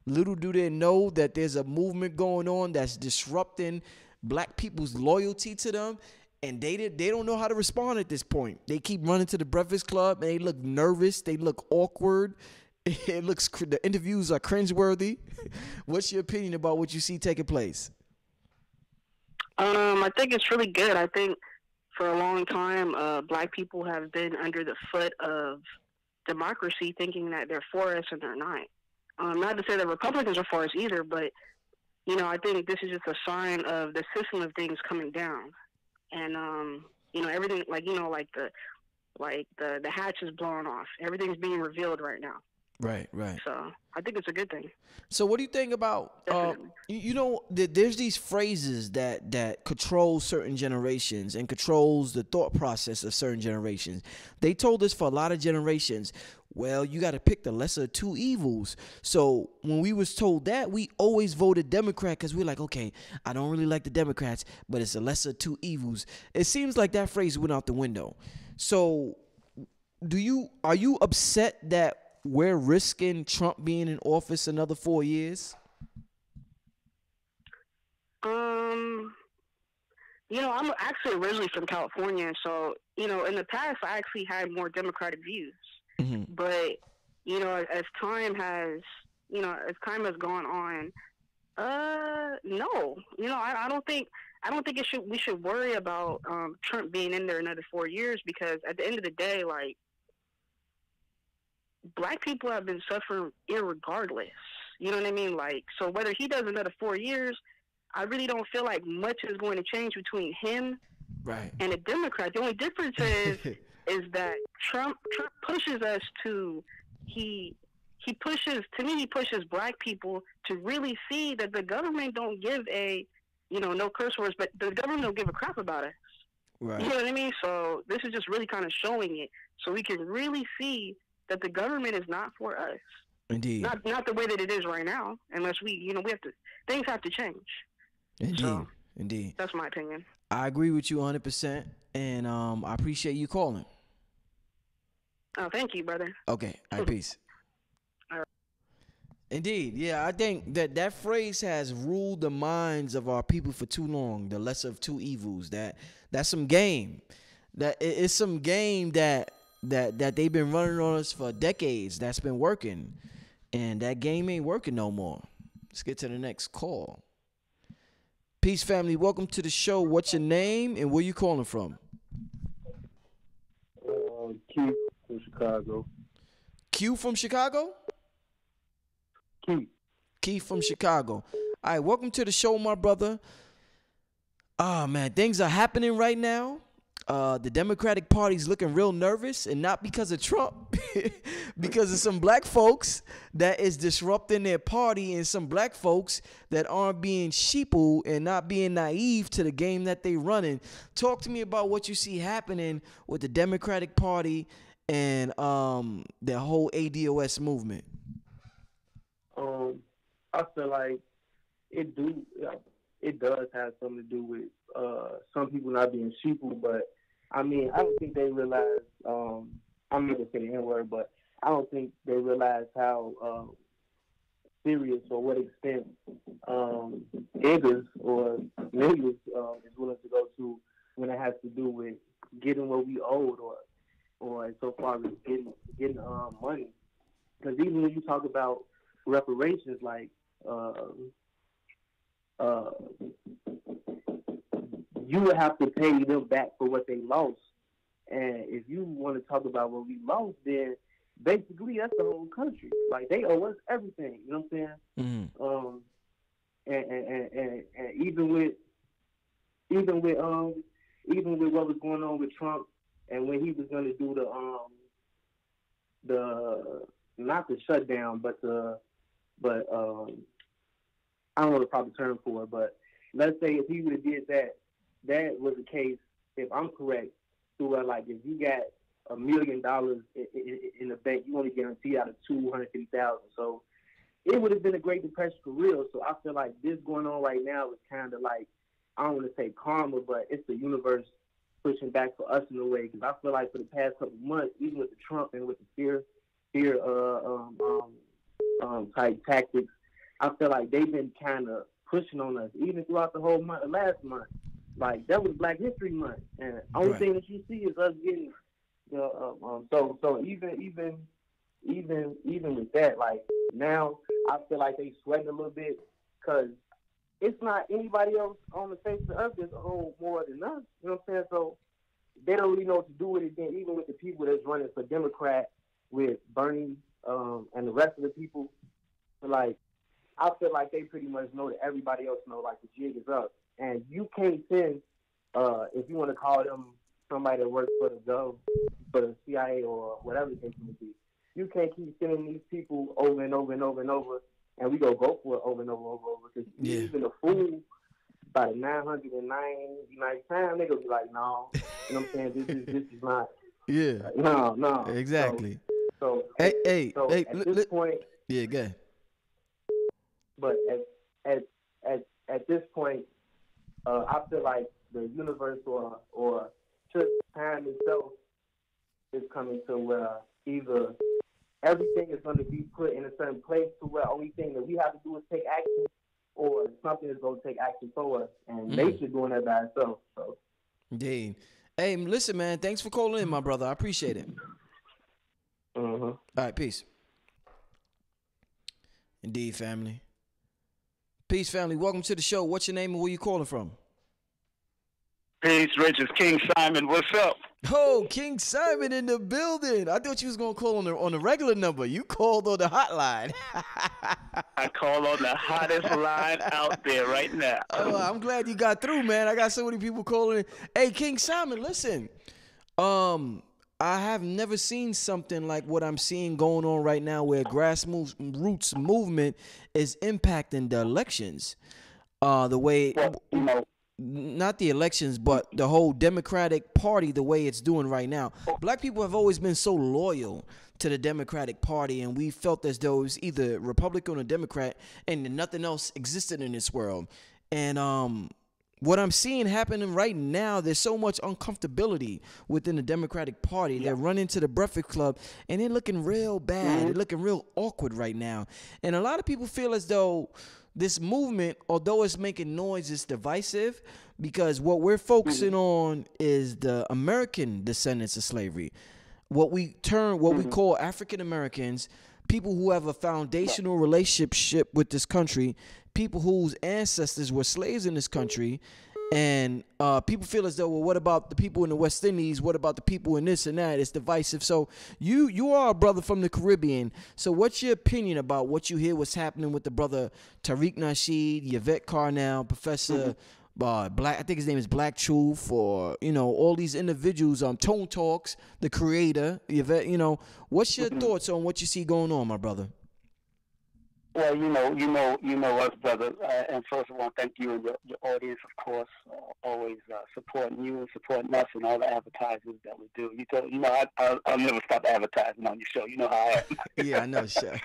Little do they know that there's a movement going on that's disrupting black people's loyalty to them. And they don't know how to respond at this point. They keep running to the Breakfast Club, and they look nervous. They look awkward. The interviews are cringeworthy. What's your opinion about what you see taking place? I think it's really good. I think for a long time, black people have been under the foot of democracy, thinking that they're for us and they're not. Not to say that Republicans are for us either, but I think this is just a sign of the system of things coming down. And everything, like the hatch is blowing off. Everything's being revealed right now. Right. So I think it's a good thing. So what do you think about there's these phrases that control certain generations and controls the thought process of certain generations. They told us for a lot of generations, well, you got to pick the lesser of two evils. So when we was told that, we always voted Democrat because we're like, okay, I don't really like the Democrats, but it's a lesser of two evils. It seems like that phrase went out the window. So are you upset that we're risking Trump being in office another 4 years? I'm actually originally from California, so in the past I actually had more Democratic views. Mm-hmm. But as time has gone on, no, I don't think we should worry about Trump being in there another 4 years, because at the end of the day, like, black people have been suffering irregardless. You know what I mean? Like, so whether he does another 4 years, I really don't feel like much is going to change between him and a Democrat. The only difference is that Trump pushes us to he pushes black people to really see that the government don't give no curse words, but the government don't give a crap about us. Right. You know what I mean? So this is just really kind of showing it, so we can really see that the government is not for us. Indeed. Not the way that it is right now, unless we have to, things have to change. Indeed. So, Indeed. That's my opinion. I agree with you 100%, and I appreciate you calling. Oh, thank you, brother. Okay. All right, peace. All right. Indeed. Yeah, I think that phrase has ruled the minds of our people for too long. The lesser of two evils. That's some game. It's some game that they've been running on us for decades. That's been working, and that game ain't working no more. Let's get to the next call. Peace, family. Welcome to the show. What's your name and where you calling from? Keith from Chicago. Q from Chicago? Keith from Chicago. All right, welcome to the show, my brother. Man, things are happening right now. The Democratic Party's looking real nervous, and not because of Trump, because of some black folks that is disrupting their party, and some black folks that aren't being sheeple and not being naive to the game that they running. Talk to me about what you see happening with the Democratic Party and the whole ADOS movement. I feel like it does have something to do with some people not being sheeple, but I mean, I don't think they realize, I'm not going to say the N-word, but I don't think they realize how serious or what extent niggas or niggas is willing to go to when it has to do with getting what we owed or so far as getting money. Because even when you talk about reparations, like you would have to pay them back for what they lost. And if you want to talk about what we lost, then basically that's the whole country. Like they owe us everything. You know what I'm saying? And even with what was going on with Trump, and when he was going to do the not the shutdown, but I don't know the proper term for it, but let's say if he would have did that, that was the case. If I'm correct, to where like if you got $1 million in the bank, you only guaranteed out of 250,000. So it would have been a Great Depression for real. So I feel like this going on right now is kind of like, I don't want to say karma, but it's the universe pushing back for us in a way. Because I feel like for the past couple of months, even with the Trump and with the fear type tactics, I feel like they've been kind of pushing on us, even throughout the whole month, last month. Like that was Black History Month, and the only thing that you see is us getting the so even with that, like now I feel like they sweating a little bit because it's not anybody else on the face of the earth that's own more than us. You know what I'm saying? So they don't really know what to do with it. Then even with the people that's running for Democrat, with Bernie and the rest of the people, like I feel like they pretty much know that everybody else know like the jig is up, and you can't send if you want to call them somebody that works for the CIA or whatever the case may be. You can't keep sending these people over and over and over and over, and we go for it over and over and over. Because even a fool, by the 999th time, they gonna be like, no, you know what I'm saying? This is not. Yeah. No. Exactly. So at this point. Yeah, go ahead. But at this point, I feel like the universe or just time itself is coming to where either everything is going to be put in a certain place to where only thing that we have to do is take action, or something is going to take action for us, and nature doing that by itself. So. Indeed. Hey, listen, man. Thanks for calling in, my brother. I appreciate it. All right, peace. Indeed, family. Peace, family. Welcome to the show. What's your name and where you calling from? Peace, Rich. It's King Simon. What's up? Oh, King Simon in the building. I thought you was going to call on the regular number. You called on the hotline. I call on the hottest line out there right now. Oh, I'm glad you got through, man. I got so many people calling. Hey, King Simon, listen. I have never seen something like what I'm seeing going on right now, where grassroots movement is impacting the elections. The way, not the elections, but the whole Democratic Party, the way it's doing right now. Black people have always been so loyal to the Democratic Party, and we felt as though it was either Republican or Democrat, and nothing else existed in this world. And what I'm seeing happening right now, there's so much uncomfortability within the Democratic Party. They're running to the Breakfast Club, and they're looking real bad. They're looking real awkward right now. And a lot of people feel as though this movement, although it's making noise, is divisive, because what we're focusing on is the American descendants of slavery. What we call African Americans, people who have a foundational relationship with this country, people whose ancestors were slaves in this country, and people feel as though, well, what about the people in the West Indies? What about the people in this and that? It's divisive. So you are a brother from the Caribbean. So what's your opinion about what you hear, what's happening with the brother Tariq Nasheed, Yvette Carnell, Professor Black, I think his name is Black Truth, or, all these individuals, Tone Talks, the creator, Yvette, what's your thoughts on what you see going on, my brother? Well, you know us, brother. And first of all, thank you and your audience, of course, always supporting you and supporting us and all the advertisers that we do. I'll never stop advertising on your show. You know how I am. Yeah, I know, sure.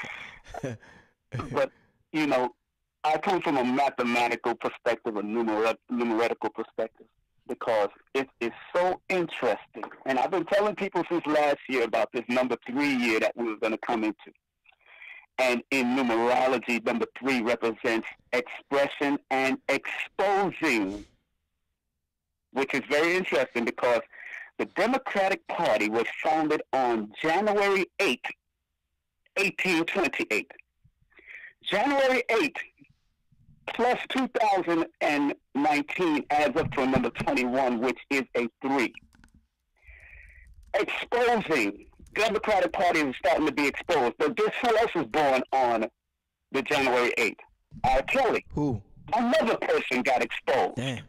But I come from a mathematical perspective, a numerical perspective, because it is so interesting. And I've been telling people since last year about this number 3 year that we were going to come into. And in numerology, number 3 represents expression and exposing, which is very interesting because the Democratic Party was founded on January 8th, 1828. January 8th plus 2019 adds up to a number 21, which is a 3. Exposing Democratic Party is starting to be exposed. But guess who else was born on the January 8th? R. Kelly. Who? Another person got exposed. Damn.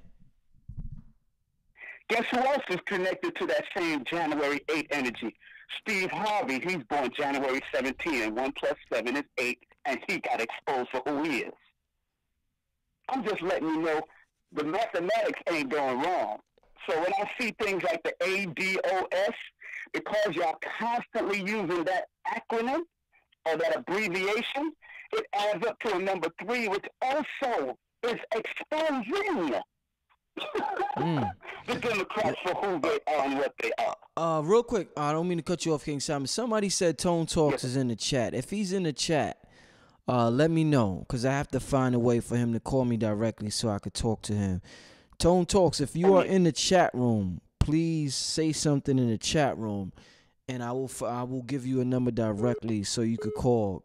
Guess who else is connected to that same January 8th energy? Steve Harvey. He's born January 17, and 1 plus 7 is 8, and he got exposed for who he is. I'm just letting you know the mathematics ain't going wrong. So when I see things like the ADOS, because y'all constantly using that acronym or that abbreviation, it adds up to a number 3, which also is exposing the Democrats for who they are and what they are. Real quick, I don't mean to cut you off, King Simon. Somebody said Tone Talks is in the chat. If he's in the chat, let me know, because I have to find a way for him to call me directly so I could talk to him. Tone Talks, if you are in the chat room, please say something in the chat room, and I will give you a number directly so you could call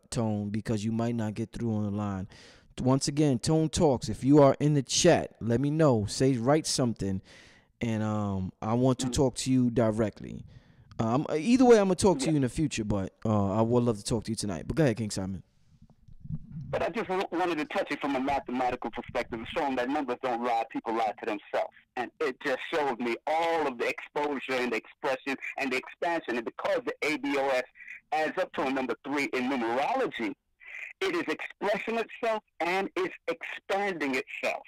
Tone, because you might not get through on the line. Once again, Tone Talks, if you are in the chat, let me know. Write something, and I want to talk to you directly. Either way, I'm going to talk to you in the future, but I would love to talk to you tonight. But go ahead, King Simon. But I just wanted to touch it from a mathematical perspective and show them that numbers don't lie, people lie to themselves. And it just shows me all of the exposure and the expression and the expansion. And because the ADOS adds up to a number 3 in numerology, it is expressing itself and it's expanding itself.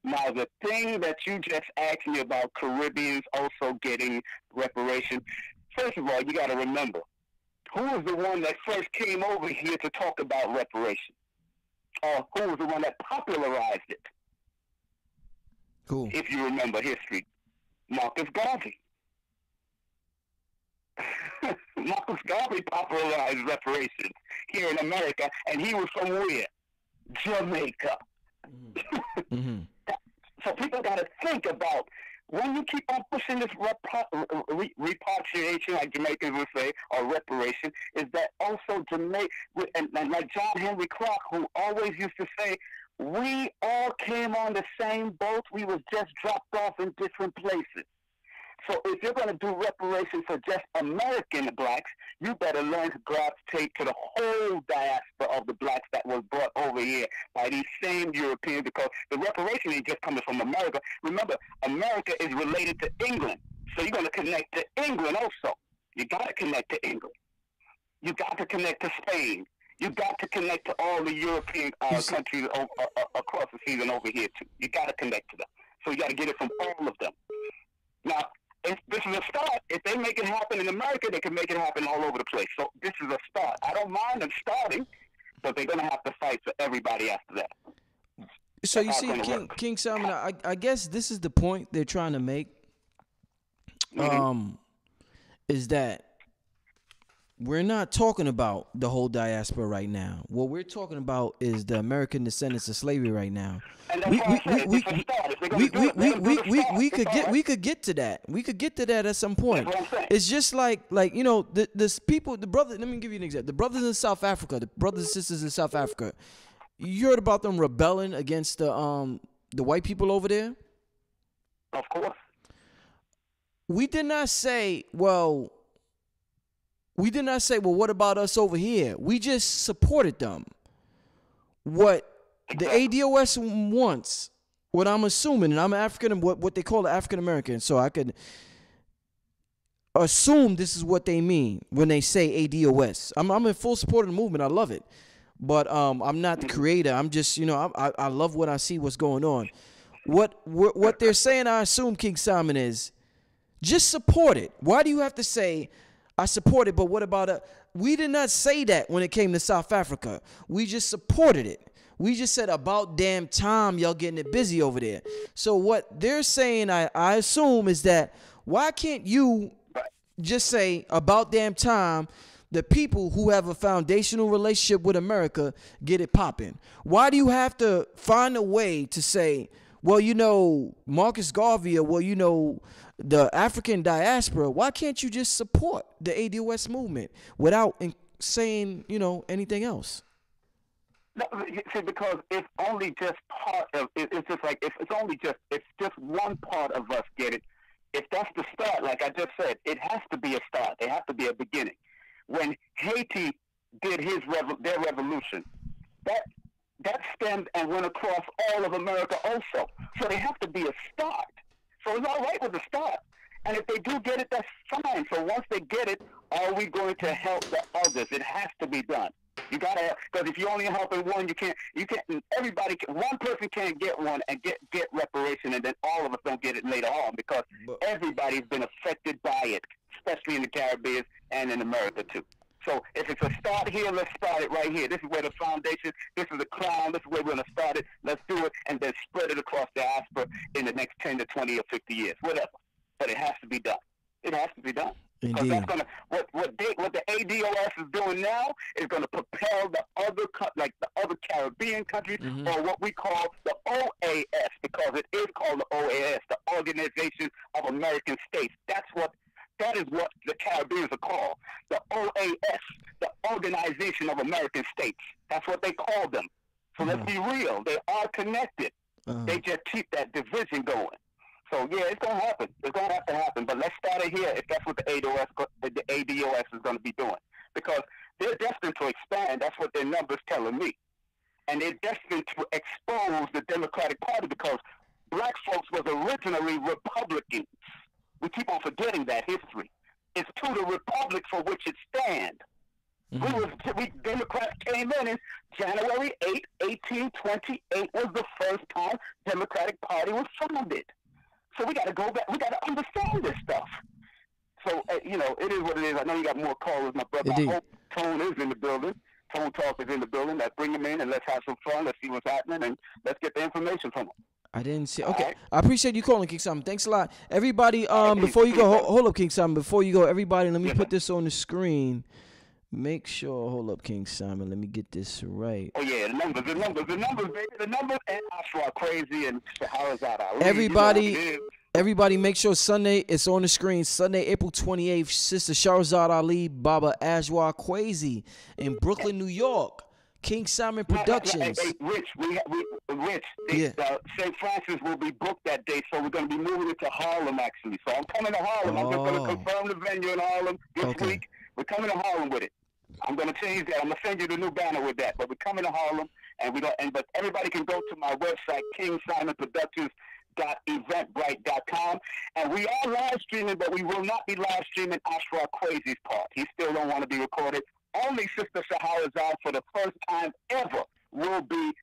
Now, the thing that you just asked me about Caribbeans also getting reparation, first of all, you got to remember, who was the one that first came over here to talk about reparation? Or who was the one that popularized it? Cool. If you remember history, Marcus Garvey. Marcus Garvey popularized reparations here in America, and he was from where? Jamaica. Mm-hmm. So people got to think about, when you keep on pushing this repatriation, like Jamaicans would say, or reparation, is that also Jamaica, and like John Henry Clark, who always used to say, we all came on the same boat, we was just dropped off in different places. So if you're going to do reparations for just American blacks, you better learn to gravitate to the whole diaspora of the blacks that was brought over here by these same Europeans, because the reparation ain't just coming from America. Remember, America is related to England. So you're going to connect to England also. You got to connect to England. You got to connect to Spain. You got to connect to all the European countries across the season over here too. You got to connect to them. So you got to get it from all of them. Now, this is a start. If they make it happen in America, they can make it happen all over the place. So this is a start. I don't mind them starting, but they're going to have to fight for everybody after that. So you see, King Simon, I guess this is the point they're trying to make, is that we're not talking about the whole diaspora right now. What we're talking about is the American descendants of slavery right now. We could get to that. We could get to that at some point. It's just like you know, the people, the brothers. Let me give you an example. The brothers in South Africa, the brothers and sisters in South Africa. You heard about them rebelling against the white people over there? Of course. We did not say, well, what about us over here? We just supported them. What the ADOS wants, what I'm assuming, and I'm African, what they call the African American, so I could assume this is what they mean when they say ADOS. I'm in full support of the movement. I love it. But I'm not the creator. I'm just, you know, I love what I see, what's going on. What they're saying, I assume, King Simon, is just support it. Why do you have to say, I support it, but what about it? We did not say that when it came to South Africa. We just supported it. We just said, about damn time y'all getting it busy over there. So what they're saying, I assume, is that why can't you just say, about damn time, the people who have a foundational relationship with America get it popping? Why do you have to find a way to say, well, you know, Marcus Garvey, or, well, you know, the African diaspora? Why can't you just support the ADOS movement without saying, you know, anything else? No, see, because it's only just part of it. It's just like if it's just one part of us get it, if that's the start, like I just said, it has to be a start. There has to be a beginning. When Haiti did their revolution, that stemmed and went across all of America also. So they have to be a start. So it's all right with the start. And if they do get it, that's fine. So once they get it, are we going to help the others? It has to be done. You gotta, because if you're only helping one, you can't. Everybody, one person can't get one and get reparation, and then all of us don't get it later on because everybody's been affected by it, especially in the Caribbean and in America too. So if it's a start here, let's start it right here. This is where the foundation, this is the crown, this is where we're going to start it. Let's do it, and then spread it across diaspora in the next 10 to 20 or 50 years, whatever. But it has to be done. It has to be done. Because that's gonna what the ADOS is doing now is gonna propel the other Caribbean countries, or what we call the OAS, because it is called the OAS, the Organization of American States. That is what the Caribbeans are called. The OAS, the Organization of American States. That's what they call them. So let's be real. They are connected. They just keep that division going. So yeah, it's gonna happen. It's gonna have to happen. But let's start it here if that's what the ADOS is gonna be doing, because they're destined to expand. That's what their numbers telling me, and they're destined to expose the Democratic Party because black folks was originally Republicans. We keep on forgetting that history. It's to the republic for which it stands. We Democrats came in January 8, 1828 was the first time Democratic Party was founded. So we got to go back. We got to understand this stuff. So, it is what it is. I know you got more callers, my brother. Indeed. I hope Tone is in the building. Tone Talk is in the building. Let's bring him in and let's have some fun. Let's see what's happening and let's get the information from him. I didn't see. Okay, right. I appreciate you calling, King Simon. Thanks a lot, everybody. Before you go, hold up, King Simon. Before you go, everybody, let me put this on the screen. Make sure. Hold up, King Simon. Let me get this right. Oh yeah, the numbers, baby, the numbers, and Ashwa Crazy and Shahrazad. Everybody, make sure Sunday it's on the screen. Sunday, April 28th, Sister Shahrazad Ali, Baba Ashwa Crazy in Brooklyn, New York. King Simon Productions. Hey, Rich, St. Francis will be booked that day, so we're going to be moving it to Harlem, actually. So I'm coming to Harlem. I'm just going to confirm the venue in Harlem this week. We're coming to Harlem with it. I'm going to change that. I'm going to send you the new banner with that. But we're coming to Harlem, but everybody can go to my website, KingSimonProductions.eventbrite.com, and we are live streaming, but we will not be live streaming Ashra Crazy's part. He still don't want to be recorded. Only Sister Shahrazad, for the first time ever, will be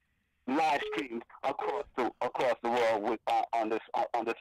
live streamed across the world with on this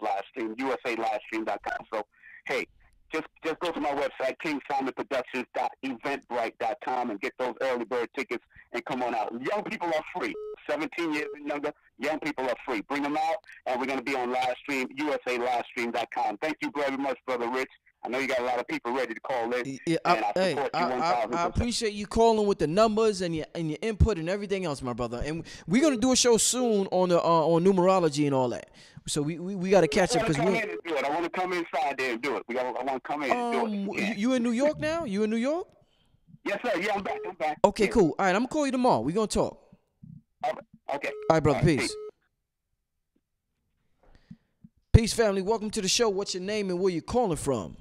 live stream, USALivestream.com. So hey, just go to my website, KingSimonProductions.eventbrite.com, and get those early bird tickets and come on out. Young people are free. 17 years and younger, young people are free. Bring them out, and we're going to be on live stream, USALivestream.com. Thank you very much, Brother Rich. I know you got a lot of people ready to call in. Yeah, I appreciate you calling with the numbers and your input and everything else, my brother. And we're gonna do a show soon on the on numerology and all that. So we got to catch up because I want to come inside there and do it. I want to come in and do it. You in New York now? You in New York? Yes, sir. Yeah, I'm back. Okay, yeah. Cool. All right, I'm gonna call you tomorrow. We're gonna talk. Okay. All right, brother. Peace. Peace, family. Welcome to the show. What's your name and where you calling from?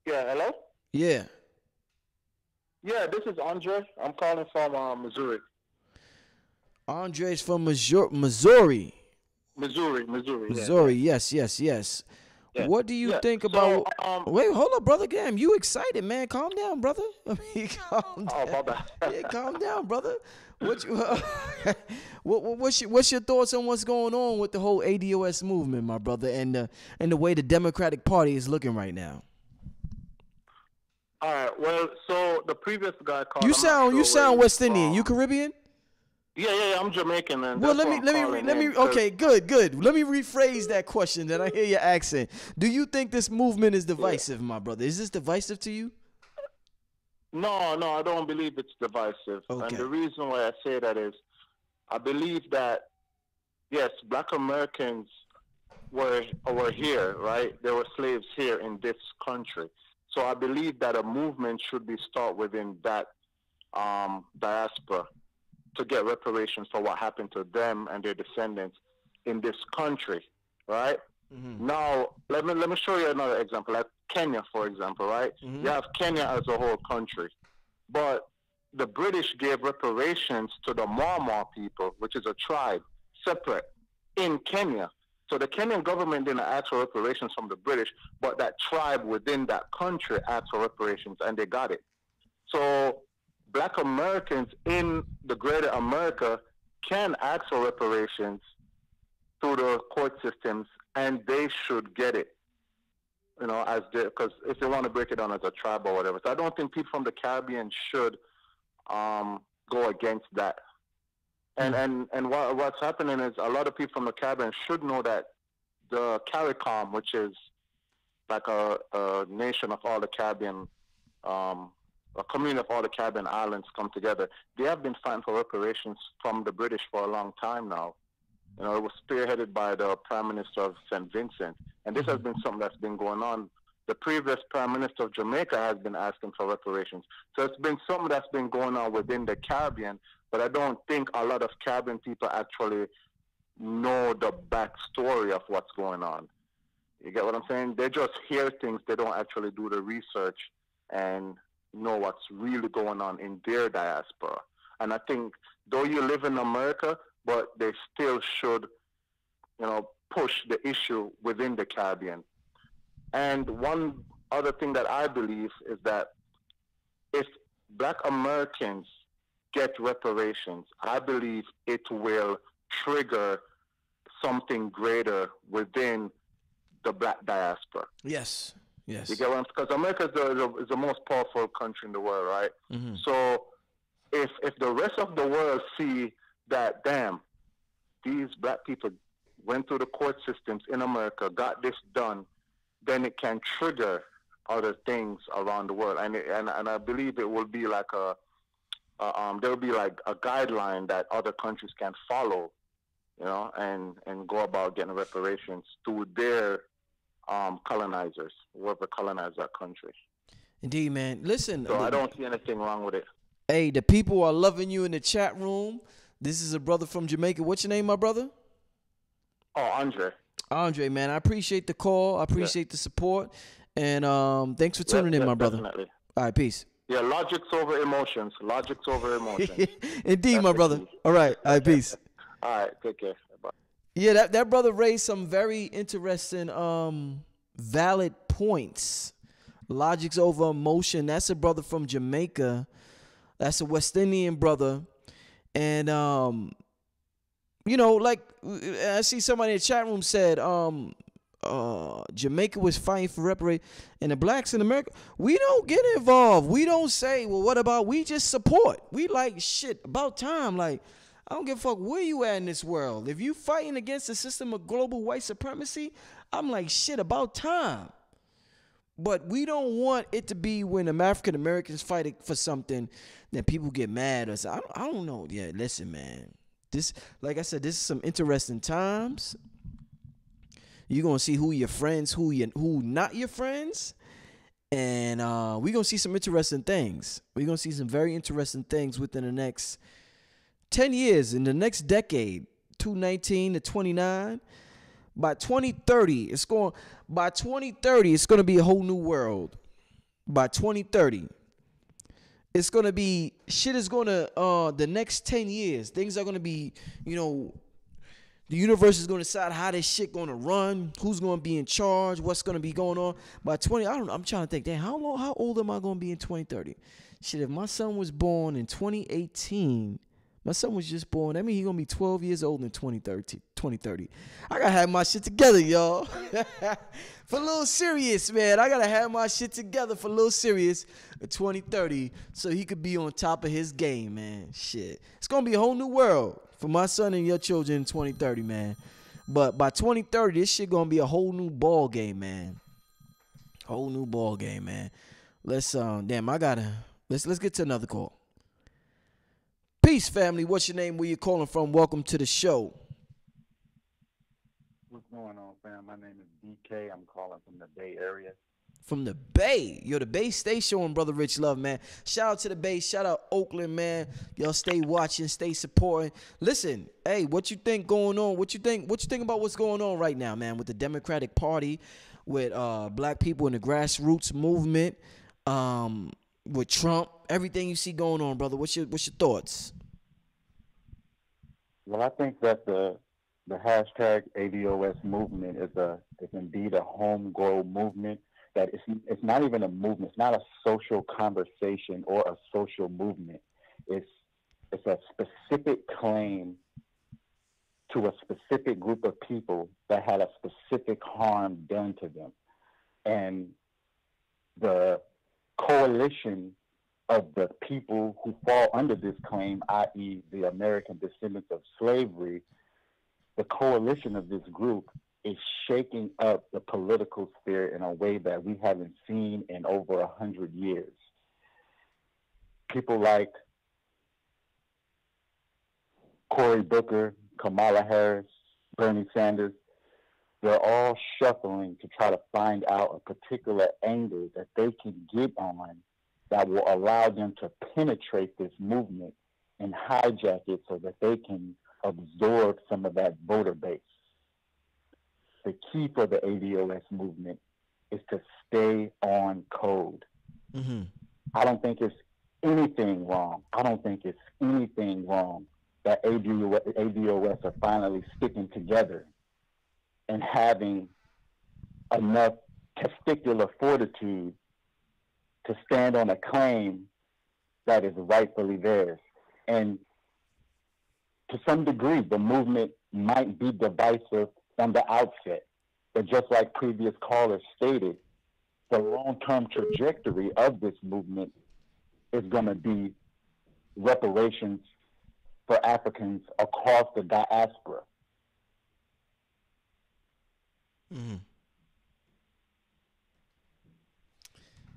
Yeah, hello? Yeah. Yeah, this is Andre. I'm calling from Missouri. Andre's from Missouri. Missouri. Yes. Yeah. What do you think about? Wait, hold up, brother. Damn, you excited, man? Calm down, brother. Calm down. Oh, my bad. Yeah, calm down, brother. What's your thoughts on what's going on with the whole ADOS movement, my brother, and the way the Democratic Party is looking right now? All right. Well, so the previous guy called. You sound West Indian. You Caribbean? Yeah. I'm Jamaican, man. Well, let me. Okay, good. Let me rephrase that question. That I hear your accent. Do you think this movement is divisive, my brother? Is this divisive to you? No, I don't believe it's divisive. Okay. And the reason why I say that is, I believe that yes, Black Americans were here, right? They were slaves here in this country. So I believe that a movement should be start within that diaspora to get reparations for what happened to them and their descendants in this country, right? Now, let me show you another example. Like Kenya, for example, right? You have Kenya as a whole country, but the British gave reparations to the Marmar people, which is a tribe, separate in Kenya. So the Kenyan government didn't ask for reparations from the British, but that tribe within that country asked for reparations, and they got it. So Black Americans in the greater America can ask for reparations through the court systems, and they should get it. You know, because if they want to break it down as a tribe or whatever. So I don't think people from the Caribbean should go against that. And what's happening is a lot of people from the Caribbean should know that the CARICOM, which is like a nation of all the Caribbean, a community of all the Caribbean islands come together. They have been fighting for reparations from the British for a long time now. You know, it was spearheaded by the Prime Minister of St. Vincent. And this has been something that's been going on. The previous Prime Minister of Jamaica has been asking for reparations. So it's been something that's been going on within the Caribbean, but I don't think a lot of Caribbean people actually know the backstory of what's going on. You get what I'm saying? They just hear things. They don't actually do the research and know what's really going on in their diaspora. And I think, though you live in America, but they still should, you know, push the issue within the Caribbean. And one other thing that I believe is that if Black Americans get reparations, I believe it will trigger something greater within the Black diaspora. Yes. Yes. You get what I'm saying? Because America is the most powerful country in the world, right? So if the rest of the world see that, damn, these Black people went through the court systems in America, got this done, then it can trigger other things around the world. And I believe it will be like there will be like a guideline that other countries can follow, you know, and go about getting reparations to their colonizers, whoever colonized that country. Indeed, man. Listen. So I don't see anything wrong with it. Hey, the people are loving you in the chat room. This is a brother from Jamaica. What's your name, my brother? Oh, Andre. Andre, man, I appreciate the call. I appreciate the support. And thanks for tuning in, my brother. Definitely. All right, peace. Yeah, logics over emotions. Logics over emotions. Indeed, That's my brother. key. All right, peace. All right, take care. Bye. Yeah, that brother raised some very interesting, valid points. Logics over emotion. That's a brother from Jamaica. That's a West Indian brother. And, you know, like I see somebody in the chat room said, Jamaica was fighting for reparations, and the blacks in America, we don't get involved. We don't say, well, what about, we just support. We like, shit, about time. Like, I don't give a fuck where you at in this world. If you fighting against the system of global white supremacy, I'm like, shit, about time. But we don't want it to be when African Americans fight for something that people get mad. Or so I don't know. Yeah, listen, man. This, like I said, this is some interesting times. You're gonna see who your friends, who not your friends, and we're gonna see some interesting things. We're gonna see some very interesting things within the next 10 years, in the next decade, 2019 to 29. By 2030, it's going to be a whole new world. By 2030, it's going to be, shit is going to, the next 10 years, things are going to be, you know, the universe is going to decide how this shit going to run, who's going to be in charge, what's going to be going on. By 20, I don't know, I'm trying to think, damn, how old am I going to be in 2030? Shit, if my son was born in 2018, my son was just born. That means he's going to be 12 years old in 2030. I got to have my shit together, y'all. For a little serious, man. I got to have my shit together for a little serious in 2030 so he could be on top of his game, man. Shit. It's going to be a whole new world for my son and your children in 2030, man. But by 2030, this shit going to be a whole new ball game, man. Whole new ball game, man. Let's let's get to another call. Peace, family. What's your name? Where you calling from? Welcome to the show. What's going on, fam? My name is DK. I'm calling from the Bay Area. from the Bay. Yo, the Bay, stay showing Brother Rich love, man. Shout out to the Bay. Shout out Oakland, man. Y'all stay watching, stay supporting. Listen, hey, what you think going on? What you think about what's going on right now, man, with the Democratic Party, with black people in the grassroots movement, with Trump, everything you see going on, brother? What's your thoughts? Well, I think that the hashtag ADOS movement is indeed a homegrown movement. That it's not even a movement. It's not a social conversation or a social movement. It's a specific claim to a specific group of people that had a specific harm done to them. And the coalition of the people who fall under this claim, i.e. the American descendants of slavery, the coalition of this group is shaking up the political sphere in a way that we haven't seen in over 100 years. People like Cory Booker, Kamala Harris, Bernie Sanders, they're all shuffling to try to find out a particular angle that they can get on that will allow them to penetrate this movement and hijack it so that they can absorb some of that voter base. The key for the ADOS movement is to stay on code. Mm-hmm. I don't think it's anything wrong. That ADOS are finally sticking together and having enough testicular fortitude to stand on a claim that is rightfully theirs. And to some degree, the movement might be divisive from the outset, but just like previous callers stated, the long-term trajectory of this movement is going to be reparations for Africans across the diaspora. Mm-hmm.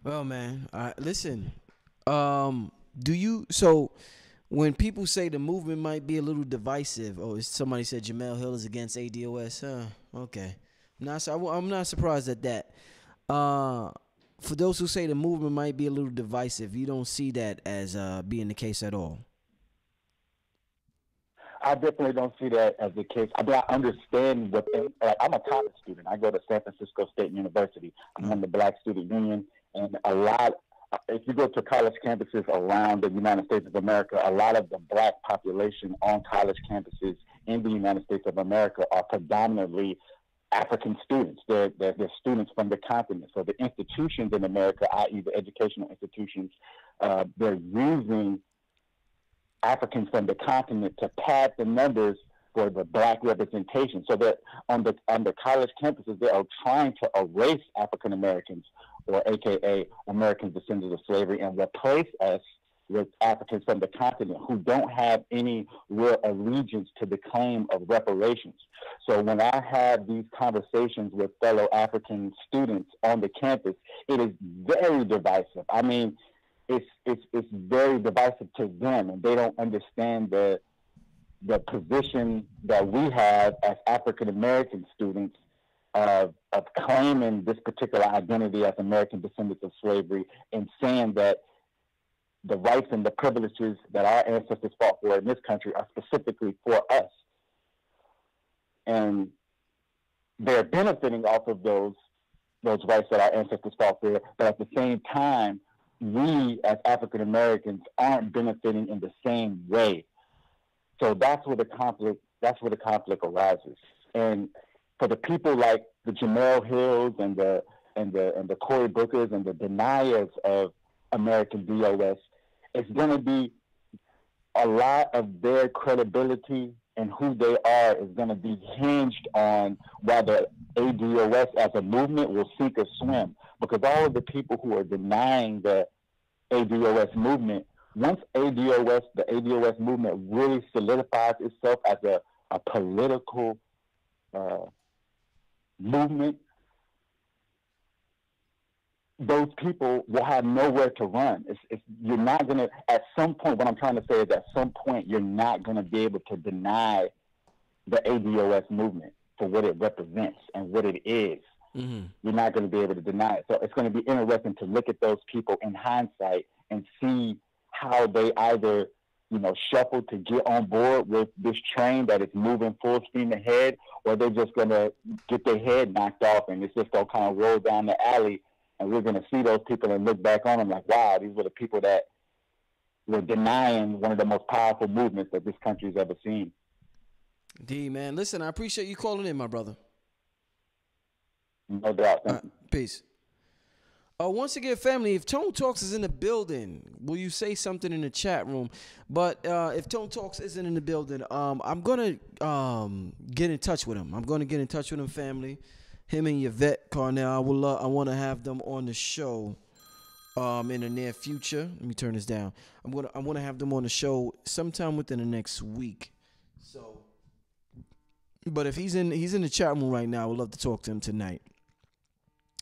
Well, man, listen, so when people say the movement might be a little divisive, somebody said Jamel Hill is against ADOS, okay. I'm not surprised at that. For those who say the movement might be a little divisive, you don't see that as being the case at all. I definitely don't see that as the case. I mean, I understand I'm a college student. I go to San Francisco State University. I'm on the Black Student Union, and if you go to college campuses around the United States of America, a lot of the black population on college campuses in the United States of America are predominantly African students. They're students from the continent. So the institutions in America, i.e. the educational institutions, they're using Africans from the continent to pad the numbers for the black representation. So that on the college campuses, they are trying to erase African Americans, or AKA American descendants of slavery, and replace us with Africans from the continent who don't have any real allegiance to the claim of reparations. So when I have these conversations with fellow African students on the campus, it is very divisive. I mean, it's very divisive to them, and they don't understand the position that we have as African American students of claiming this particular identity as American descendants of slavery, and saying that the rights and the privileges that our ancestors fought for in this country are specifically for us. And they're benefiting off of those rights that our ancestors fought for, but at the same time, we as African Americans aren't benefiting in the same way. So that's where the conflict arises. And for the people like the Jamel Hills and the Cory Bookers and the deniers of American DOS, it's going to be a lot of their credibility and who they are is going to be hinged on whether ADOS as a movement will sink or swim. Because all of the people who are denying the ADOS movement, once the ADOS movement really solidifies itself as a political movement, those people will have nowhere to run. You're not going to, at some point, what I'm trying to say is at some point, you're not going to be able to deny the ADOS movement for what it represents and what it is. You're not going to be able to deny it. So it's going to be interesting to look at those people in hindsight and see how they either, shuffle to get on board with this train that is moving full steam ahead, or they're just going to get their head knocked off and it's just going to kind of roll down the alley, and we're going to see those people and look back on them like, wow, these were the people that were denying one of the most powerful movements that this country's ever seen. D, man. Listen, I appreciate you calling in, my brother. No doubt. Peace. Once again, family, if Tone Talks is in the building, will you say something in the chat room? But if Tone Talks isn't in the building, I'm going to get in touch with him. I'm going to get in touch with him, family. Him and Yvette Carnell. I want to have them on the show in the near future. Let me turn this down. I want to have them on the show sometime within the next week. So, but if he's in the chat room right now, I would love to talk to him tonight.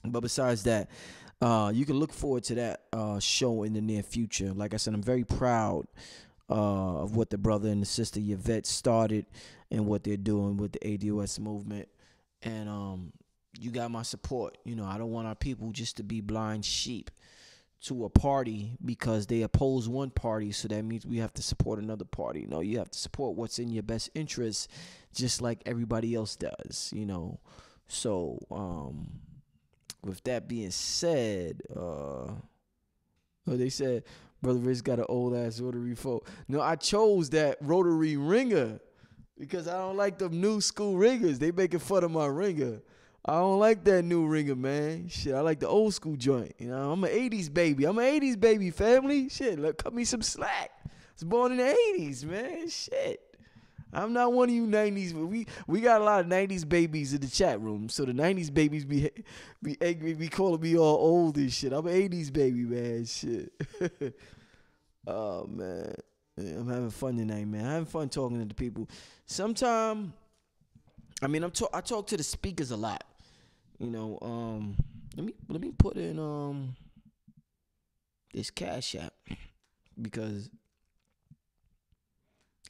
But besides that, you can look forward to that show in the near future. Like I said, I'm very proud of what the brother and the sister Yvette started and what they're doing with the ADOS movement. And you got my support. I don't want our people just to be blind sheep to a party because they oppose one party, so that means we have to support another party. No, you have to support what's in your best interest, just like everybody else does, So, with that being said, they said Brother Rich got an old ass rotary phone. No, I chose that rotary ringer because I don't like them new school ringers. They making fun of my ringer. I don't like that new ringer, man. Shit, I like the old school joint. I'm an 80s baby. I'm an 80s baby, family. Shit, cut me some slack. I was born in the 80s, man. Shit. I'm not one of you 90s, but we got a lot of 90s babies in the chat room. So the 90s babies be angry, be calling me all old and shit. I'm an 80s baby, man. Shit. Oh, man. I'm having fun tonight, man. I'm having fun talking to the people. Sometimes, I talk to the speakers a lot. Let me put in this Cash App because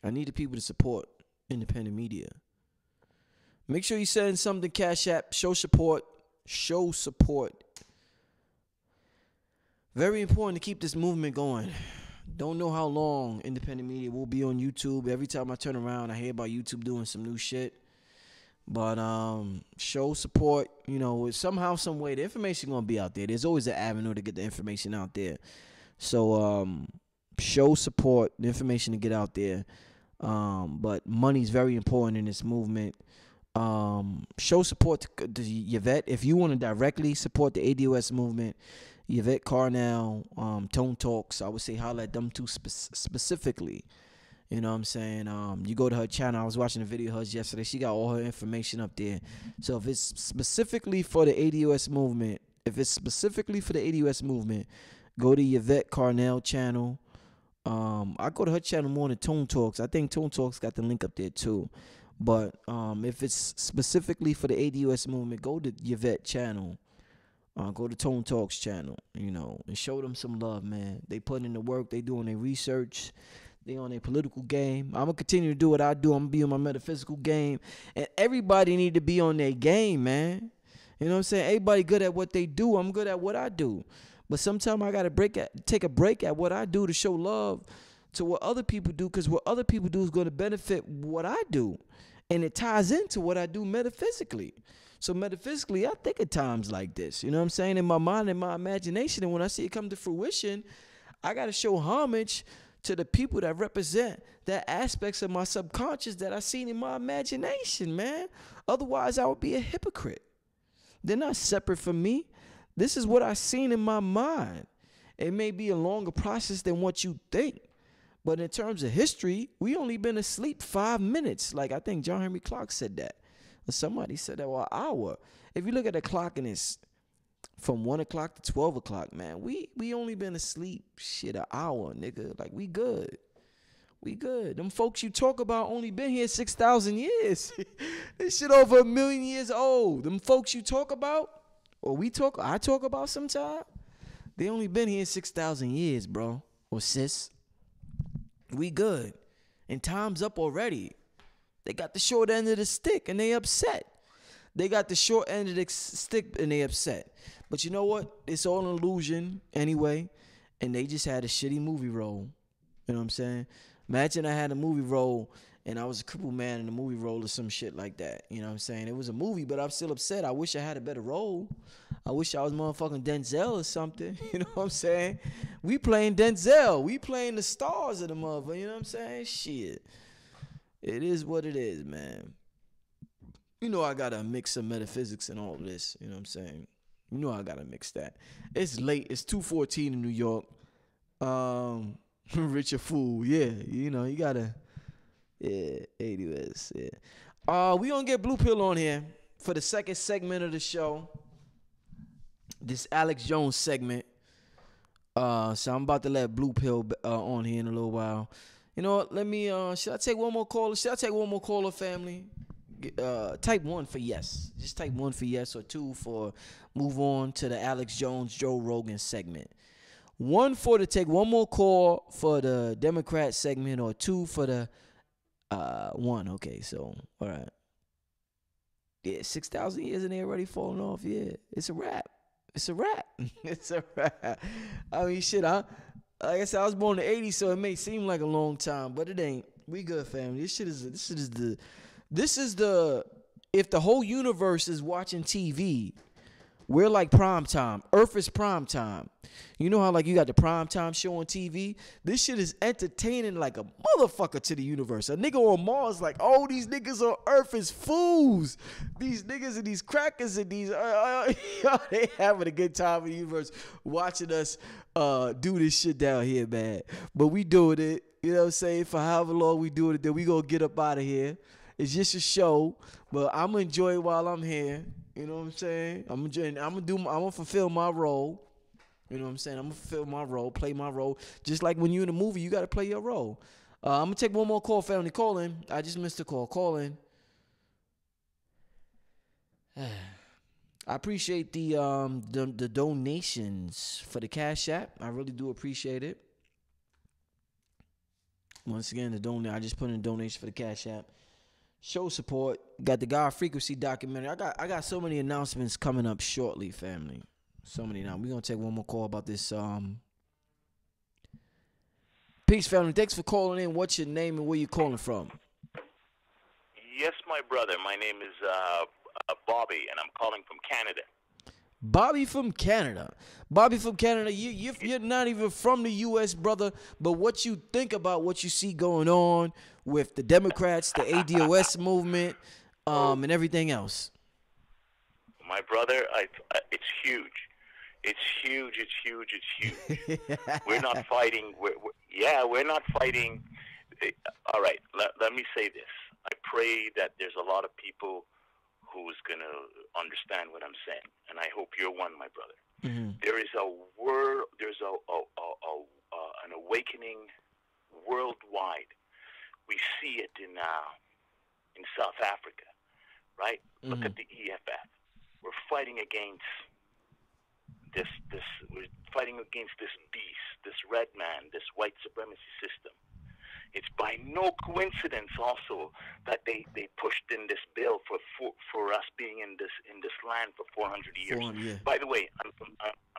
I need the people to support independent media. Make sure you send something Cash App. Show support. Show support. Very important to keep this movement going. Don't know how long independent media will be on YouTube. Every time I turn around, I hear about YouTube doing some new shit. But show support. Somehow, some way, the information gonna be out there. There's always an avenue to get the information out there. So show support. The information to get out there. But money's very important in this movement. Show support to Yvette. If you want to directly support the ADOS movement, Yvette Carnell, Tone Talks, I would say holla at them two specifically. You know what I'm saying? You go to her channel. I was watching a video of hers yesterday. She got all her information up there. So if it's specifically for the ADOS movement, go to Yvette Carnell channel. I go to her channel more than Tone Talks. I think Tone Talks got the link up there too. But if it's specifically for the ADOS movement, go to Yvette channel. Go to Tone Talks channel, and show them some love, man. They put in the work. They doing their research. They on their political game. I'm going to continue to do what I do. I'm going to be on my metaphysical game. And everybody need to be on their game, man. You know what I'm saying? Everybody good at what they do. I'm good at what I do. But sometimes I got to take a break at what I do to show love to what other people do, because what other people do is going to benefit what I do. And it ties into what I do metaphysically. So metaphysically, I think at times like this. You know what I'm saying? In my mind and my imagination. And when I see it come to fruition, I got to show homage to the people that represent that aspects of my subconscious that I seen in my imagination, man. Otherwise, I would be a hypocrite. They're not separate from me. This is what I seen in my mind. It may be a longer process than what you think. But in terms of history, we only been asleep 5 minutes. Like I think John Henry Clark said that. Or somebody said that, or an hour. If you look at the clock and it's from 1 o'clock to 12 o'clock, man, we only been asleep, an hour, nigga. Like, we good. We good. Them folks you talk about only been here 6,000 years. This shit over 1 million years old. Them folks you talk about, or I talk about sometime, they only been here 6,000 years, bro. Or sis. We good. And time's up already. They got the short end of the stick and they upset. They got the short end of the stick and they upset. But you know what? It's all an illusion anyway. And they just had a shitty movie role. You know what I'm saying? Imagine I had a movie role and I was a crippled man in a movie role or some shit like that. You know what I'm saying? It was a movie, but I'm still upset. I wish I had a better role. I wish I was motherfucking Denzel or something. You know what I'm saying? We playing Denzel. We playing the stars of the motherfucker. You know what I'm saying? Shit. It is what it is, man. You know I gotta mix some metaphysics and all of this. You know what I'm saying? You know I gotta mix that. It's late. It's 2:14 in New York. Rich or fool. Yeah, you know, you gotta. Yeah, anyways, yeah. We gonna get Blue Pill on here for the second segment of the show. This Alex Jones segment. So I'm about to let Blue Pill on here in a little while. You know what? Let me. Should I take one more caller? Should I take one more caller, family? Type 1 for yes. Just type 1 for yes or 2 for move on to the Alex Jones Joe Rogan segment. 1 for to take one more call for the Democrat segment, or 2 for the 1. Okay, so all right. Yeah, 6,000 years and they already falling off. Yeah, it's a wrap. It's a wrap. It's a wrap. I mean, shit. Like I said, I was born in the 80s, so it may seem like a long time, but it ain't. We good, family. This is the. If the whole universe is watching TV, we're like prime time. Earth is prime time. You know how like you got the prime time show on TV? This shit is entertaining like a motherfucker to the universe. A nigga on Mars like, oh, these niggas on Earth is fools. These niggas and these crackers and these, they having a good time in the universe watching us do this shit down here, man. But we doing it, you know what I'm saying? For however long we doing it, then we gonna get up out of here. It's just a show, but I'm gonna enjoy it while I'm here. You know what I'm saying? I'm gonna fulfill my role. You know what I'm saying? I'm gonna fulfill my role, play my role. Just like when you're in a movie, you gotta play your role. I'm gonna take one more call, family. Call in. I just missed a call. Call in. I appreciate the donations for the Cash App. I really do appreciate it. Once again, I just put in a donation for the Cash App. Show support. Got the God Frequency documentary. I got so many announcements coming up shortly, family. So many now. We're gonna take one more call about this. Peace, family. Thanks for calling in. What's your name and where you calling from? Yes, my brother. My name is Bobby, and I'm calling from Canada. Bobby from Canada. Bobby from Canada. You're not even from the U.S., brother. But what you think about what you see going on with the Democrats, the ADOS movement, and everything else? My brother, it's huge. It's huge. It's huge. It's huge. We're not fighting. We're not fighting. All right. Let me say this. I pray that there's a lot of people who's going to understand what I'm saying, and I hope you're one, my brother. Mm-hmm. There is an awakening worldwide. We see it in South Africa, right? Mm-hmm. Look at the EFF. We're fighting against this. We're fighting against this beast, this red man, this white supremacy system. It's by no coincidence also that they pushed in this bill for us being in this land for 400 years. Yeah. By the way, I'm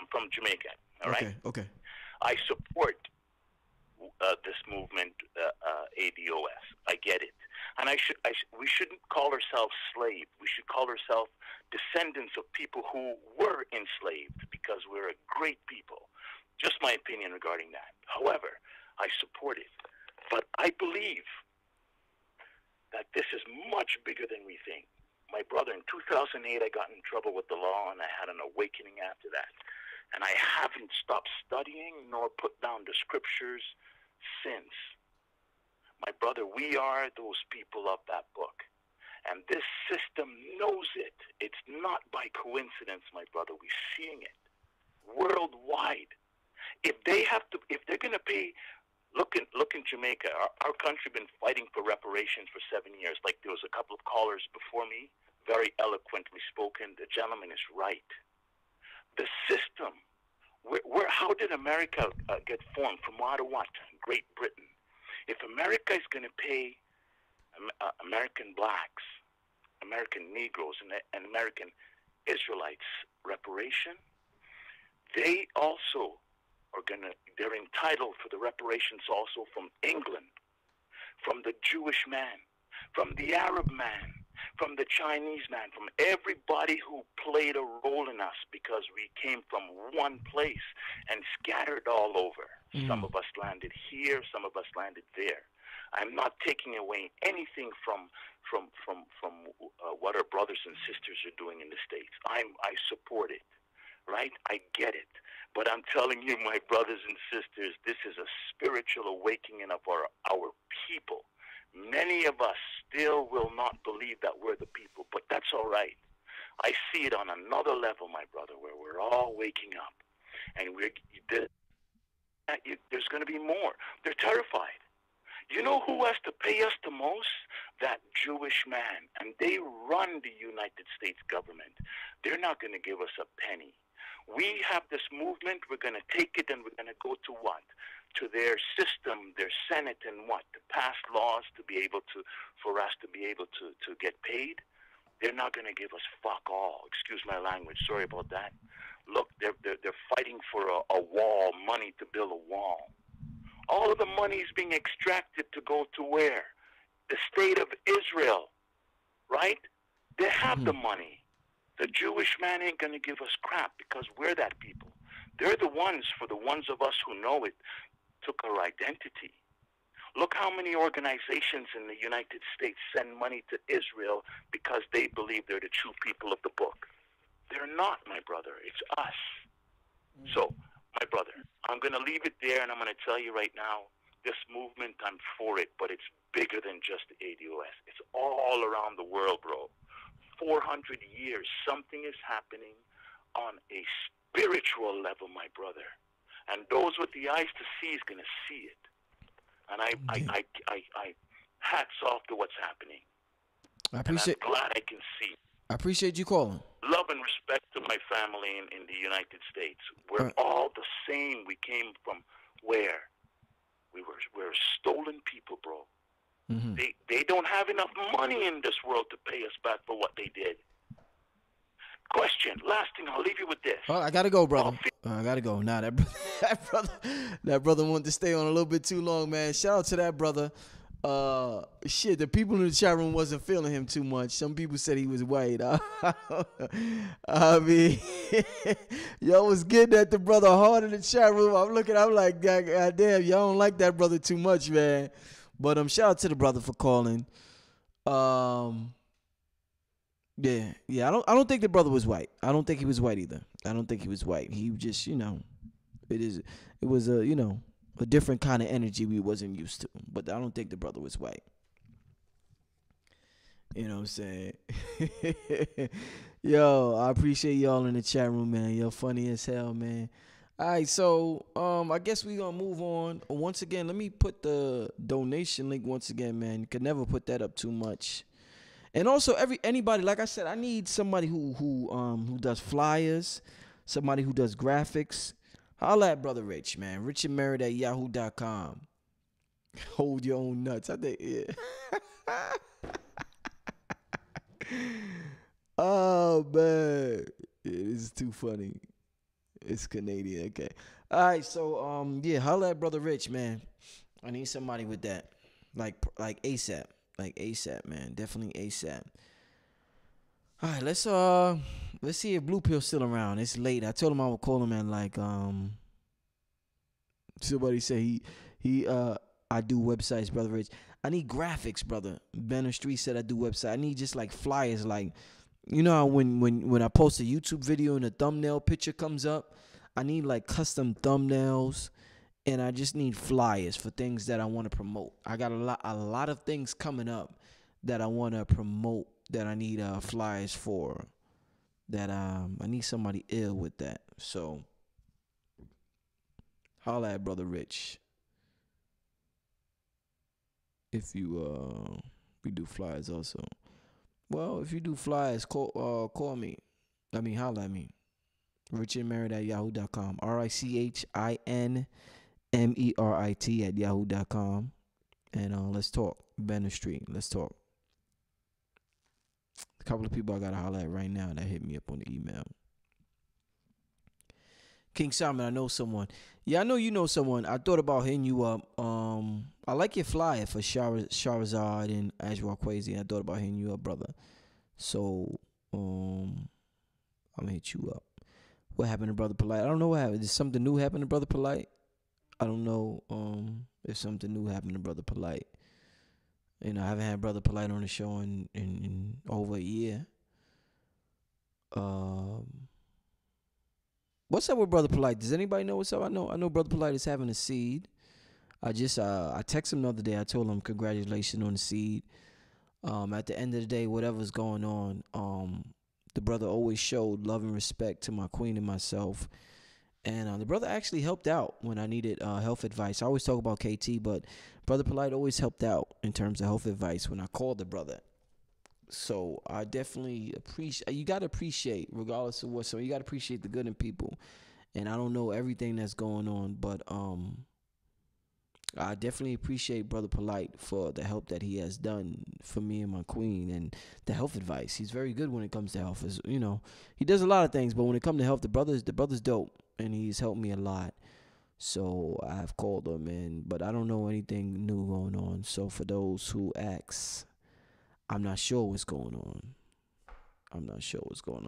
from Jamaica. All right. Okay. I support this movement, ADOS. I get it, and we shouldn't call ourselves slaves. We should call ourselves descendants of people who were enslaved, because we're a great people. Just my opinion regarding that. However, I support it. But I believe that this is much bigger than we think. My brother, in 2008, I got in trouble with the law, and I had an awakening after that. And I haven't stopped studying nor put down the scriptures since. My brother, we are those people of that book. And this system knows it. It's not by coincidence, my brother. We're seeing it worldwide. If they're going to pay... Look in Jamaica. Our country been fighting for reparations for 7 years. Like, there was a couple of callers before me, very eloquently spoken. The gentleman is right. The system. How did America get formed? From what? Great Britain. If America is going to pay American blacks American Negroes and American Israelites reparation, they also they're entitled for the reparations also from England, from the Jewish man, from the Arab man, from the Chinese man, from everybody who played a role in us, because we came from one place and scattered all over. Some of us landed here, some of us landed there. I'm not taking away anything from what our brothers and sisters are doing in the States. I support it, right? I get it. But I'm telling you, my brothers and sisters, this is a spiritual awakening of our people. Many of us still will not believe that we're the people, but that's all right. I see it on another level, my brother, where we're all waking up, and there's going to be more. They're terrified. You know who has to pay us the most? That Jewish man, and they run the United States government. They're not going to give us a penny. We have this movement. We're going to take it, and we're going to go to what? To their system, their Senate, and what? To pass laws to be able to, for us to be able to get paid. They're not going to give us fuck all. Excuse my language. Sorry about that. Look, they're fighting for a wall, money to build a wall. All of the money is being extracted to go to where? The state of Israel, right? They have the money. The Jewish man ain't going to give us crap because we're that people. They're the ones, for the ones of us who know it, took our identity. Look how many organizations in the United States send money to Israel because they believe they're the true people of the book. They're not, my brother. It's us. So, my brother, I'm going to leave it there, and I'm going to tell you right now, this movement, I'm for it, but it's bigger than just the ADOS. It's all around the world, bro. 400 years, something is happening on a spiritual level, my brother. And those with the eyes to see is going to see it. And I hats off to what's happening. I appreciate. And I'm glad I can see. I appreciate you calling. Love and respect to my family in the United States. We're all the same. We came from where? We're stolen people, bro. Mm-hmm. They don't have enough money in this world to pay us back for what they did. Question, last thing, I'll leave you with this. Oh, I gotta go, brother. I gotta go. Nah, that brother wanted to stay on a little bit too long, man. Shout out to that brother. Shit, the people in the chat room wasn't feeling him too much. Some people said he was white. I mean, y'all was getting at the brother hard in the chat room. I'm like, God damn, y'all don't like that brother too much, man. But shout out to the brother for calling. Yeah. I don't think the brother was white. I don't think he was white either. I don't think he was white. He just, it was a different kind of energy we wasn't used to. But I don't think the brother was white. You know what I'm saying? Yo, I appreciate y'all in the chat room, man. You're funny as hell, man. All right, so I guess we gonna move on. Once again, let me put the donation link once again, man. You can never put that up too much. And also, anybody, like I said, I need somebody who does flyers, somebody who does graphics. Holla at Brother Rich, man. richandmarried@yahoo.com. Hold your own nuts. I think, yeah. Oh, man. It is too funny. It's Canadian, okay. All right, so, yeah, holla at Brother Rich, man. I need somebody with that. Like ASAP. Like ASAP, man. Definitely ASAP. All right, let's see if Blue Pill's still around. It's late. I told him I would call him at somebody say I do websites, Brother Rich. I need graphics, brother. Banner Street said I do website. I need just like flyers, like how when I post a YouTube video and a thumbnail picture comes up, I need like custom thumbnails. And I just need flyers for things that I want to promote. I got a lot of things coming up that I want to promote that I need flyers for. That I need somebody ill with that. So holla at Brother Rich. If you we do flyers also. Well, if you do flyers, call me. Holla at me. richandmarried@yahoo.com. RICHINMERIT@yahoo.com. And let's talk. Banner Street. Let's talk. couple of people I gotta holler at right now that hit me up on the email. King Simon, I know someone. Yeah, I know you know someone. I thought about hitting you up. I like your flyer for Charizard and Ajwa-Quazy. I thought about hitting you up, brother. So, I'm gonna hit you up. What happened to Brother Polite? I don't know what happened. Did something new happen to Brother Polite? I don't know if something new happened to Brother Polite. You know, I haven't had Brother Polite on the show in over a year. What's up with Brother Polite? Does anybody know what's up? I know Brother Polite is having a seed. I texted him the other day. I told him congratulations on the seed. At the end of the day, whatever's going on, the brother always showed love and respect to my queen and myself. And the brother actually helped out when I needed health advice. I always talk about KT, but Brother Polite always helped out in terms of health advice when I called the brother. So I definitely appreciate. You got to appreciate, regardless of what. So you got to appreciate the good in people. And I don't know everything that's going on, but I definitely appreciate Brother Polite for the help that he has done for me and my queen, and the health advice. He's very good when it comes to health. As you know, he does a lot of things, but when it comes to health, the brother's dope, and he's helped me a lot. So I have called him, but I don't know anything new going on. So for those who ask, I'm not sure what's going on.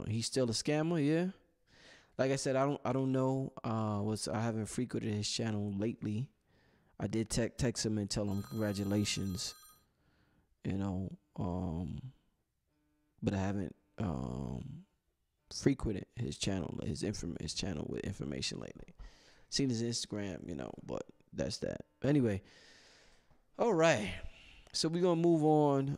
He's still a scammer, yeah. Like I said, I don't know. I haven't frequented his channel lately. I did text him and tell him congratulations, you know. But I haven't frequented his channel, his channel with information lately. Seen his Instagram, you know, but that's that. Anyway, all right. So we're gonna move on.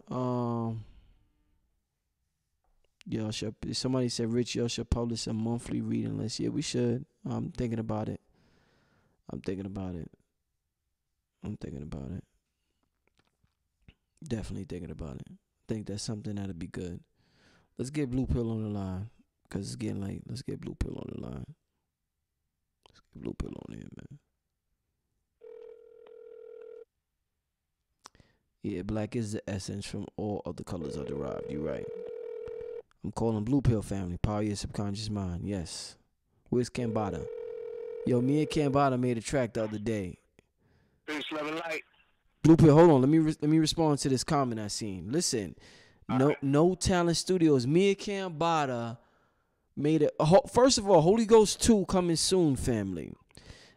Somebody said, Rich, y'all should publish a monthly reading list. Yeah, we should. I'm thinking about it. Definitely thinking about it. Think that's something that'd be good. Let's get Blue Pill on the line, because it's getting late. Let's get Blue Pill on the line. Let's get Blue Pill on here, man. Yeah, black is the essence from all other colors are derived. You're right. I'm calling Blue Pill family. Power your subconscious mind. Yes. Where's Cambada? Yo, me and Cambada made a track the other day. Peace, love, and light. Blue Pill, hold on. Let me respond to this comment I seen. Listen, no Talent Studios. Me and Cambada made it. First of all, Holy Ghost 2 coming soon, family.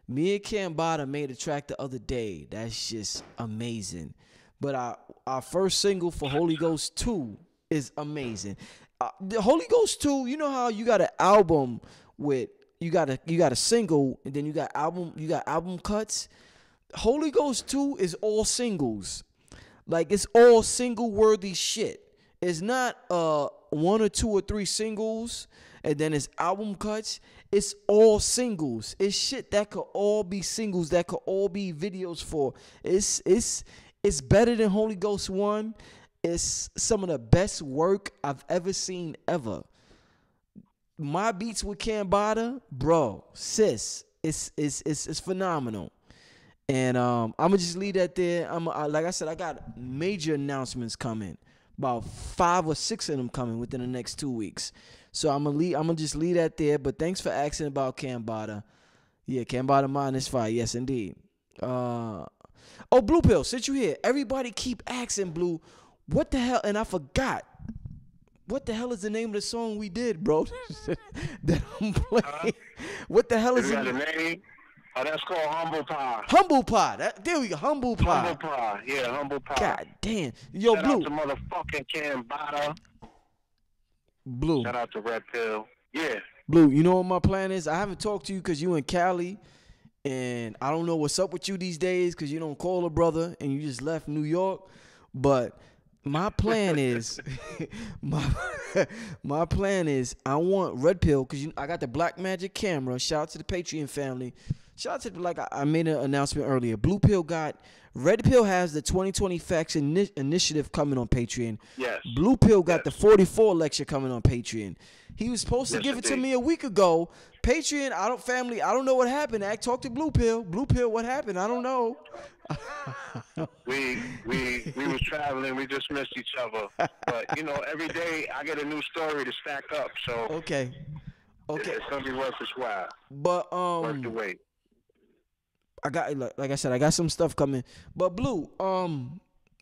Me and Cambada made a track the other day. That's just amazing. But our first single for Holy Ghost 2 is amazing. The Holy Ghost 2, you know how you got an album with you got a single, and then you got album cuts. Holy Ghost 2 is all singles. Like, it's all single worthy shit. It's not 1 or 2 or 3 singles and then it's album cuts. It's all singles. It's shit that could all be singles, that could all be videos for. It's better than Holy Ghost 1. It's some of the best work I've ever seen ever. My beats with Cambada, bro, sis, it's phenomenal. And I'm gonna just leave that there. Like I said, I got major announcements coming, about 5 or 6 of them coming within the next 2 weeks. So I'm gonna just leave that there. But thanks for asking about Cambada. Yeah, Cambada Mind is fire. Yes, indeed. Oh, Blue Pill, since you here, everybody keep asking, Blue, what the hell? And I forgot. What the hell is the name of the song we did, bro? That I'm playing. What the hell is the name? Oh, that's called Humble Pie. Humble Pie. There we go. Humble Pie. Humble Pie. Yeah, Humble Pie. God damn. Yo, Shout Blue. Shout out to motherfucking Cambada. Blue. Shout out to Red Pill. Yeah. Blue, you know what my plan is? I haven't talked to you because you in Cali. And I don't know what's up with you these days because you don't call a brother and you just left New York. But my plan is, my plan is I want Red Pill because I got the Black Magic camera. Shout out to the Patreon family Shout out to, like I made an announcement earlier. Blue Pill Red Pill has the 2020 Facts Initiative coming on Patreon. Yes. Blue Pill got the 44 lecture coming on Patreon. He was supposed to give it to me a week ago. Patreon, I don't know what happened. I talked to Blue Pill. Blue Pill, what happened? I don't know. we was traveling. We just missed each other. But you know, every day I get a new story to stack up. So okay, it's gonna be worth its while. But worth the wait. I got, like I said, I got some stuff coming. But Blue,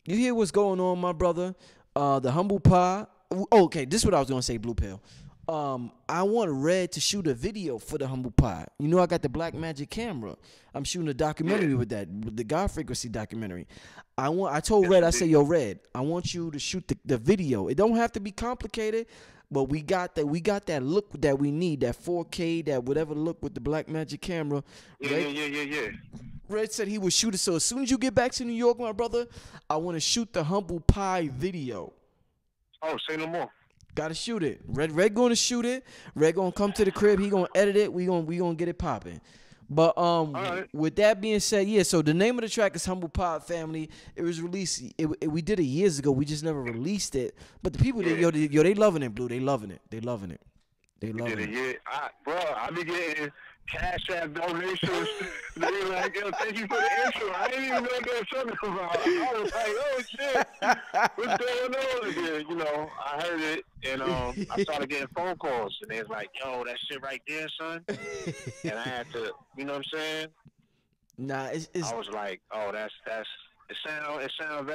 you hear what's going on, my brother? The Humble Pie. Okay, this is what I was gonna say, Blue Pill. I want Red to shoot a video for the Humble Pie. You know, I got the Black Magic camera. I'm shooting a documentary with that, with the God Frequency documentary. I told Red, I said, yo, Red, I want you to shoot the video. It don't have to be complicated, but we got that look that we need, that 4K, that whatever look with the Black Magic camera. Yeah. Red said he would shoot it. So as soon as you get back to New York, my brother, I want to shoot the Humble Pie video. Oh, say no more. Gotta shoot it. Red gonna shoot it. Red gonna come to the crib. He gonna edit it. We gonna get it popping. But right. With that being said, yeah. So the name of the track is Humble Pie Family. It was released. We did it years ago. We just never released it. But the people, they loving it, Blue. They loving it. They loving it. Yeah, bro, I be getting Cash App donations. They were like, yo, thank you for the intro. I didn't even know what they were talking about. I was like, oh shit, what's going on? And then, you know, I heard it, and I started getting phone calls, and they was like, yo, that shit right there, son. And I had to, you know what I'm saying? Nah, it's I was like, oh, it sound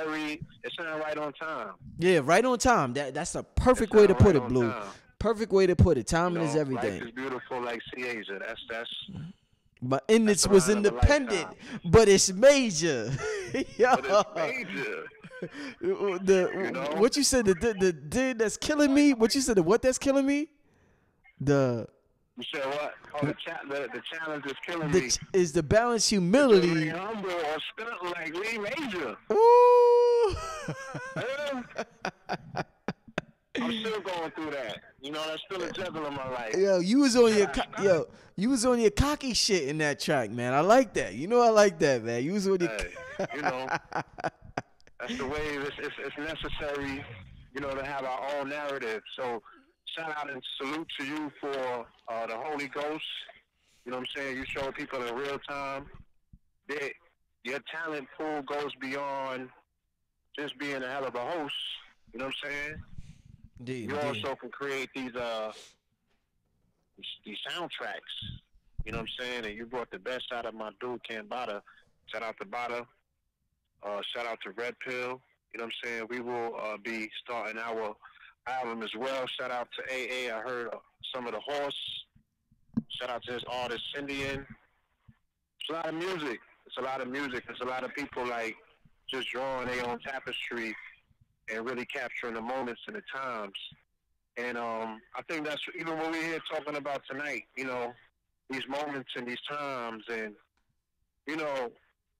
right on time. Yeah, right on time. That's a perfect way to put it, Blue. Time. Perfect way to put it. Timing is everything. Life is beautiful like Cieza. That's. But Innocence was independent, but it's major. Yo. But it's major. What you said, the dude that's killing me? What you said, the what that's killing me? You said what? Oh, the challenge is killing me. Is the balance humility. Humble or stunt like Lee Major. Ooh. I'm still going through that. You know, that's still a juggle in my life. Yo, you was on your cocky shit in that track, man. I like that. You know, I like that, man. You was on your. You know, that's the way. It's necessary. You know, to have our own narrative. So, shout out and salute to you for the Holy Ghost. You know what I'm saying? You show people in real time that your talent pool goes beyond just being a hell of a host. You know what I'm saying? Indeed, also can create these soundtracks. You know what I'm saying? And you brought the best out of my dude, Cambada. Shout out to Bada. Shout out to Red Pill. You know what I'm saying? We will be starting our album as well. Shout out to AA. I heard some of the Horse. Shout out to his artist, Indian. It's a lot of music. It's a lot of music. It's a lot of people like just drawing their own tapestry and really capturing the moments and the times. And I think that's even what we're here talking about tonight, you know, these moments and these times. And, you know,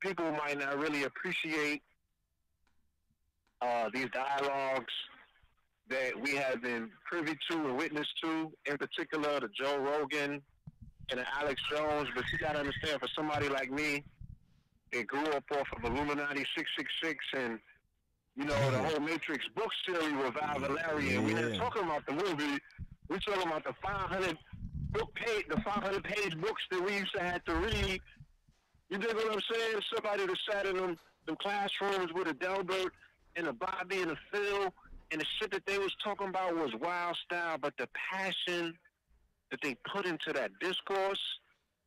people might not really appreciate these dialogues that we have been privy to and witness to, in particular the Joe Rogan and the Alex Jones. But you got to understand, for somebody like me, that grew up off of Illuminati 666 and, you know, the whole Matrix book series with Val Valerian. We're not talking about the movie. We're talking about the 500-page books that we used to have to read. You dig what I'm saying? Somebody that sat in them classrooms with a Delbert and a Bobby and a Phil, and the shit that they was talking about was wild style, but the passion that they put into that discourse,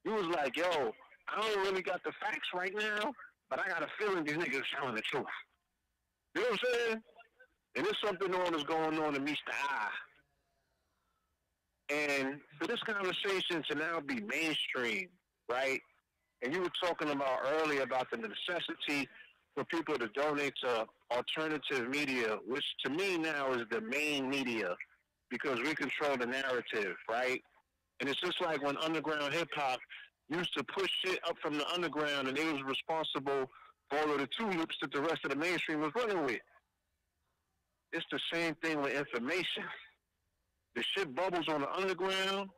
you was like, yo, I don't really got the facts right now, but I got a feeling these niggas telling the truth. You know what I'm saying? And there's something on that's going on that meets the eye. And for this conversation to now be mainstream, right? And you were talking about earlier about the necessity for people to donate to alternative media, which to me now is the main media, because we control the narrative, right? And it's just like when underground hip-hop used to push shit up from the underground, and they was responsible for all of the tulips that the rest of the mainstream was running with. It's the same thing with information. The shit bubbles on the underground,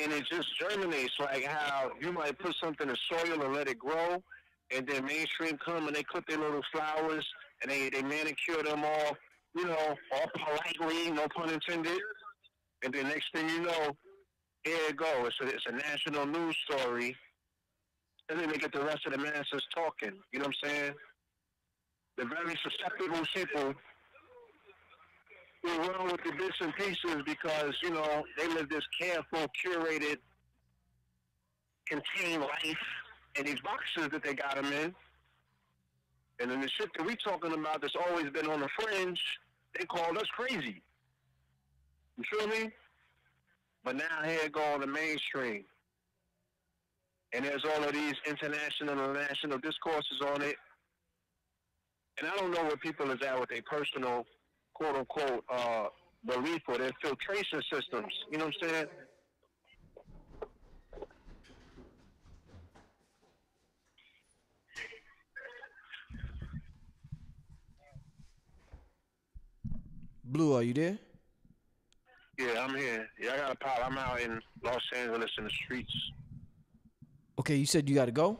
and it just germinates, like how you might put something in soil and let it grow, and then mainstream come and they clip their little flowers and they manicure them all, all politely, no pun intended. And then next thing you know, here it goes. It's a national news story, and then they get the rest of the masses talking. You know what I'm saying? The very susceptible people will run with the bits and pieces because, they live this careful, curated, contained life in these boxes that they got them in. And then the shit that we talking about that's always been on the fringe, they called us crazy. You feel me? But now here it go on the mainstream. And there's all of these international and national discourses on it. And I don't know where people is at with their personal, quote-unquote, belief or their filtration systems. You know what I'm saying? Blue, are you there? Yeah, I'm here. Yeah, I got a pop. I'm out in Los Angeles in the streets. Okay, you said you got to go?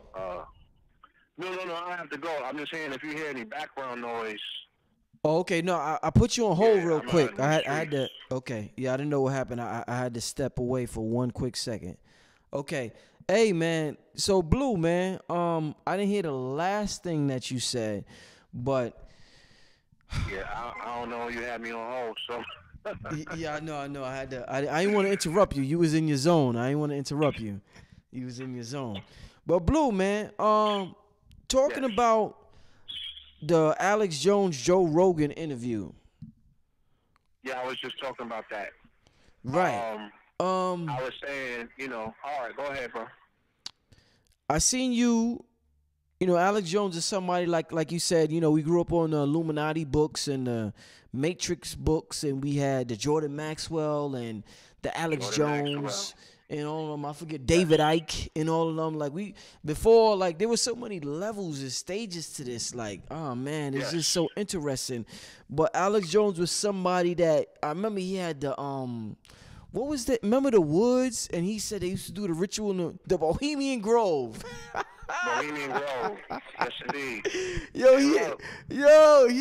No, I have to go. I'm just saying if you hear any background noise. Oh, okay. No, I put you on hold real I'm quick. I I had to. Okay, yeah, I didn't know what happened. I had to step away for one quick second. Okay, hey man. So Blue, man, I didn't hear the last thing that you said, but yeah, I don't know. You had me on hold, so. Yeah, I know. I had to. I didn't want to interrupt you. You was in your zone. I didn't want to interrupt you. You was in your zone. But Blue, man, talking about the Alex Jones Joe Rogan interview. Yeah, I was just talking about that. Right. I was saying, all right, go ahead, bro. I seen you. Alex Jones is somebody like you said. We grew up on the Illuminati books and the Matrix books, and we had the Jordan Maxwell and the Alex Jones and all of them. I forget David Icke and all of them. There was so many levels and stages to this. Oh man, it's just so interesting. But Alex Jones was somebody that I remember. He had the what was that? Remember the Woods? And he said they used to do the ritual in the Bohemian Grove. Bohemian Grove. Yes, indeed. He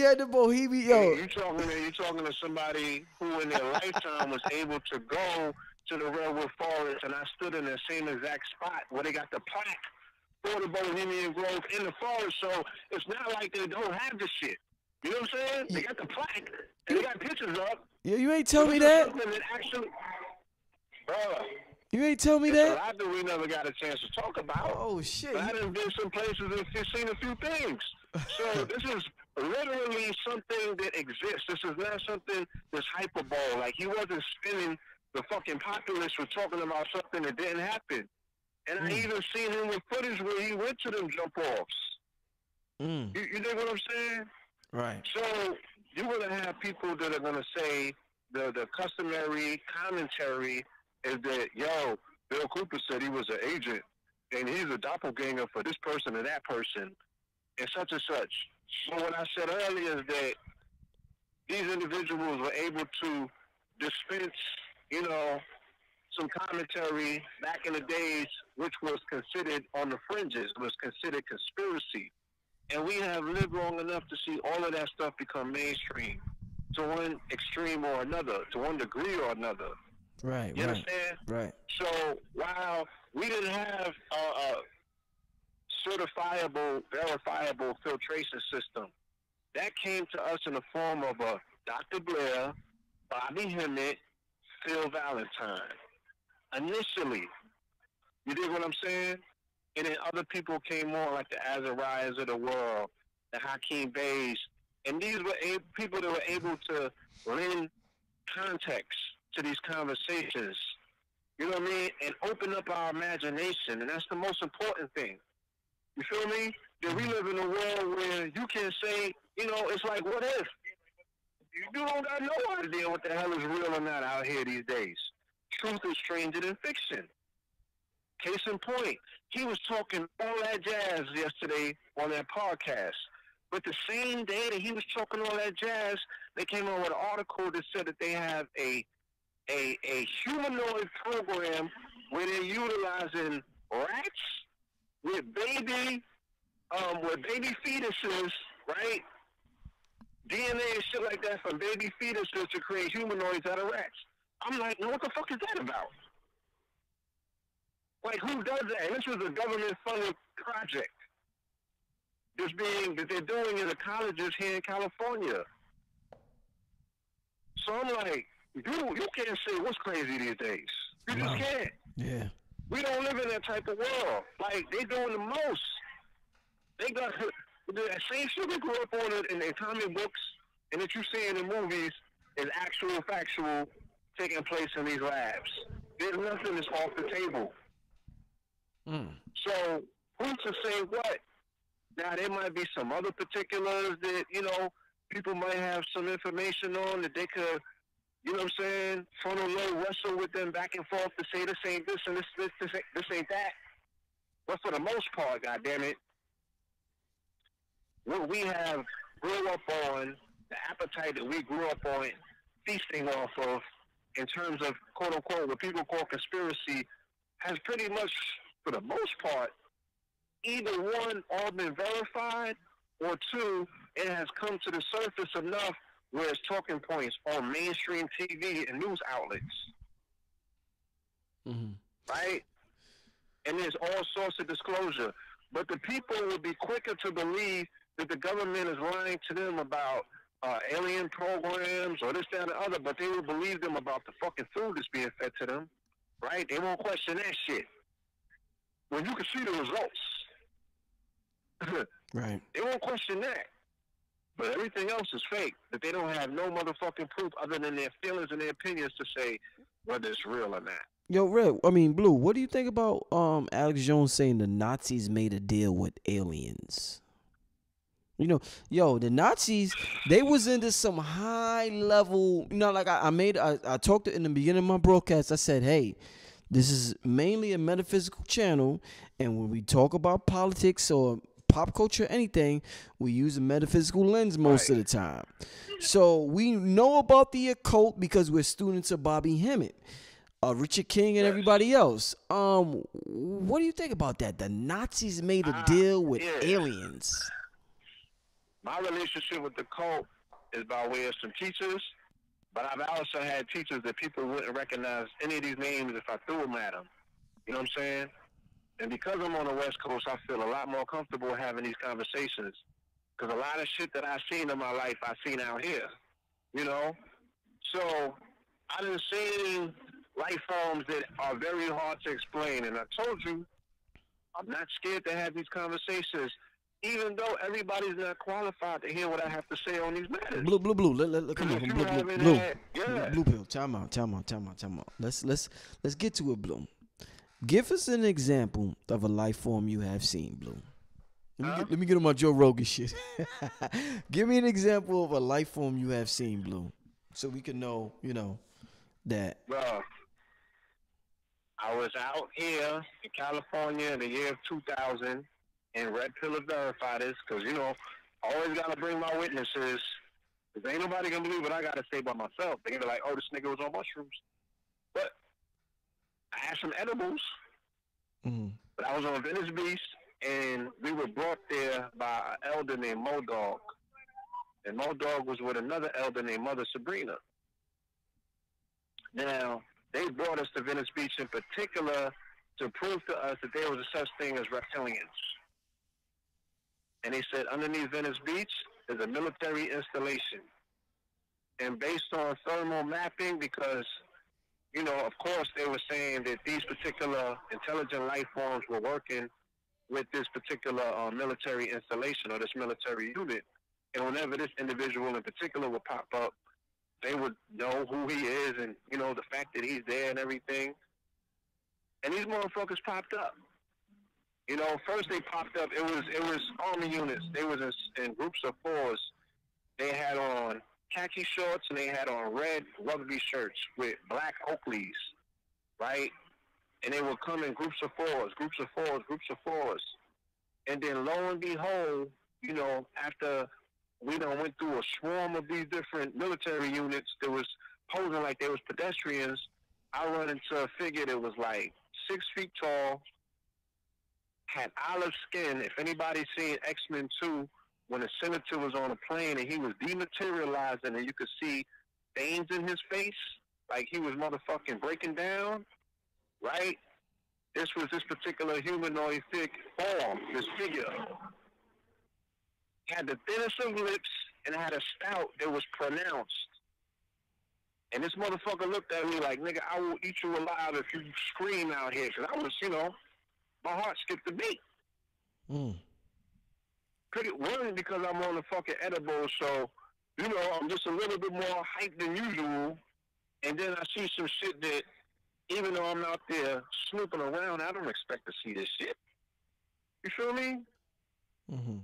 had the Bohemian. You talking to somebody who in their lifetime was able to go to the Redwood Forest, and I stood in the same exact spot where they got the plaque for the Bohemian Grove in the forest. So it's not like they don't have the shit. You know what I'm saying? They got the plaque, and they got pictures up. Yeah, you ain't tell me that. You ain't tell me that? A lot that we never got a chance to talk about. Oh, shit. But I done been some places and seen a few things. So this is literally something that exists. This is not something that's hyperbole. Like, he wasn't spinning the fucking populace for talking about something that didn't happen. And I even seen him with footage where he went to them jump-offs. You dig what I'm saying? Right. So you're going to have people that are going to say the customary commentary is that, Bill Cooper said he was an agent, and he's a doppelganger for this person and that person, and such. So what I said earlier is that these individuals were able to dispense, some commentary back in the days, which was considered on the fringes, was considered conspiracy. And we have lived long enough to see all of that stuff become mainstream to one extreme or another, to one degree or another. Right. You understand? Right. So while we didn't have a certifiable, verifiable filtration system, that came to us in the form of a Dr. Blair, Bobby Hemmett, Phil Valentine. Initially, you dig what I'm saying? And then other people came on, like the Azariahs of the world, the Hakeem Bays, and these were people that were able to lend context to these conversations, you know what I mean, and open up our imagination, and that's the most important thing. You feel me? That we live in a world where you can say, it's like, what if? You don't got no idea what the hell is real or not out here these days. Truth is stranger than fiction. Case in point, he was talking all that jazz yesterday on that podcast. But the same day that he was talking all that jazz, they came out with an article that said that they have a humanoid program where they're utilizing rats with baby fetuses, right? DNA and shit like that from baby fetuses to create humanoids out of rats. I'm like, what the fuck is that about? Like, who does that? And this was a government-funded project. That they're doing in the colleges here in California. So I'm like, dude, you can't say what's crazy these days. You just can't. Yeah. We don't live in that type of world. Like, they doing the most. They got the same shit we grew up on in comic books and that you see in the movies is actual, factual, taking place in these labs. There's nothing that's off the table. So, who's to say what? Now, there might be some other particulars that, you know, people might have some information on that they could, you know what I'm saying, funnel low, wrestle with them back and forth to say this ain't this and this ain't that. But for the most part, goddammit, what we have grew up on, the appetite that we grew up on, feasting off of, in terms of quote unquote what people call conspiracy, has pretty much, for the most part, either one, all been verified, or two, it has come to the surface enough where it's talking points on mainstream TV and news outlets. Right? And there's all sorts of disclosure. But the people would be quicker to believe that the government is lying to them about alien programs or this, that, and the other, but they will believe them about the fucking food that's being fed to them. Right? They won't question that shit. When you can see the results. Right. They won't question that. But everything else is fake. That they don't have no motherfucking proof other than their feelings and their opinions to say whether it's real or not. Yo, Red, I mean, Blue, what do you think about Alex Jones saying the Nazis made a deal with aliens? You know, yo, the Nazis, they was into some high level, you know, like I talked in the beginning of my broadcast, I said, hey, this is mainly a metaphysical channel, and when we talk about politics or pop culture, anything, we use a metaphysical lens most of the time. So we know about the occult because we're students of Bobby Hemmett, Richard King, and everybody else. What do you think about that? The Nazis made a deal with aliens. My relationship with the cult is by way of some teachers, but I've also had teachers that people wouldn't recognize any of these names if I threw them at them. You know what I'm saying? And because I'm on the West Coast, I feel a lot more comfortable having these conversations. Because a lot of shit that I've seen in my life, I've seen out here. You know? So, I done seen life forms that are very hard to explain. And I told you, I'm not scared to have these conversations, even though everybody's not qualified to hear what I have to say on these matters. Blue. Come on, Blue pill. Time out. Let's get to it, Blue. Give us an example of a life form you have seen, Blue. Let me get on my Joe Rogan shit. Give me an example of a life form you have seen, Blue, so we can know, you know, that. Bro, I was out here in California in the year of 2000, and Red Pill verified this, because, you know, I always got to bring my witnesses, because ain't nobody going to believe what I got to say by myself. They're going to be like, oh, this nigga was on mushrooms. But I had some edibles, but I was on Venice Beach, and we were brought there by an elder named Mo Dog. And Mo Dog was with another elder named Mother Sabrina. Now, they brought us to Venice Beach in particular to prove to us that there was a such thing as reptilians. And they said underneath Venice Beach is a military installation. And based on thermal mapping, because, you know, of course, they were saying that these particular intelligent life forms were working with this particular military installation or this military unit. And whenever this individual in particular would pop up, they would know who he is and, you know, the fact that he's there and everything. And these motherfuckers popped up. You know, first they popped up, it was army units. They was in groups of fours. They had on khaki shorts and they had on red rugby shirts with black Oakleys, right? And they would come in groups of fours. And then lo and behold, you know, after we done went through a swarm of these different military units that was posing like they was pedestrians, I run into a figure that was like 6 feet tall, had olive skin. If anybody's seen X-Men 2, when the senator was on a plane and he was dematerializing and you could see veins in his face, like he was motherfucking breaking down, right? This was this particular humanoid form, this figure. Had the thinnest of lips and had a snout that was pronounced. And this motherfucker looked at me like, nigga, I will eat you alive if you scream out here. Because I was, my heart skipped a beat. One, because I'm on the fucking edible, so, I'm just a little bit more hyped than usual. And then I see some shit that, even though I'm out there snooping around, I don't expect to see this shit. You feel me? Mm-hmm.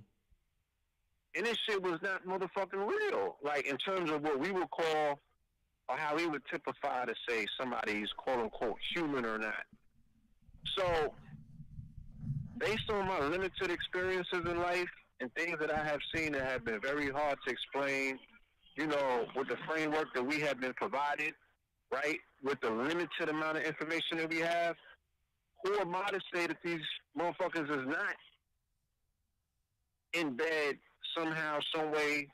And this shit was not motherfucking real. Like, in terms of what we would call, or how we would typify to say somebody's quote-unquote human or not. So, based on my limited experiences in life and things that I have seen that have been very hard to explain, with the framework that we have been provided, right, with the limited amount of information that we have, who am I to say that these motherfuckers is not in bed somehow, some way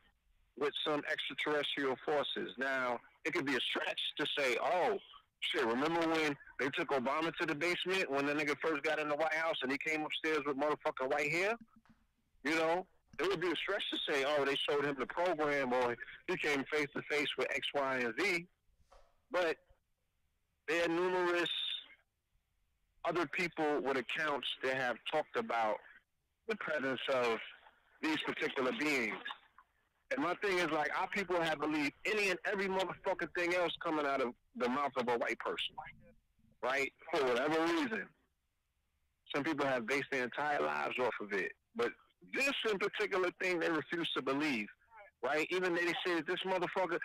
with some extraterrestrial forces? Now, it could be a stretch to say, oh, shit, remember when they took Obama to the basement when the nigga first got in the White House and he came upstairs with motherfucking white hair? It would be a stretch to say, oh, they showed him the program or he came face to face with X, Y, and Z. But there are numerous other people with accounts that have talked about the presence of these particular beings. And my thing is, like, our people have believed any and every motherfucking thing else coming out of the mouth of a white person, right? For whatever reason. Some people have based their entire lives off of it. But this in particular thing, they refuse to believe, right? Even though they say that this motherfucker,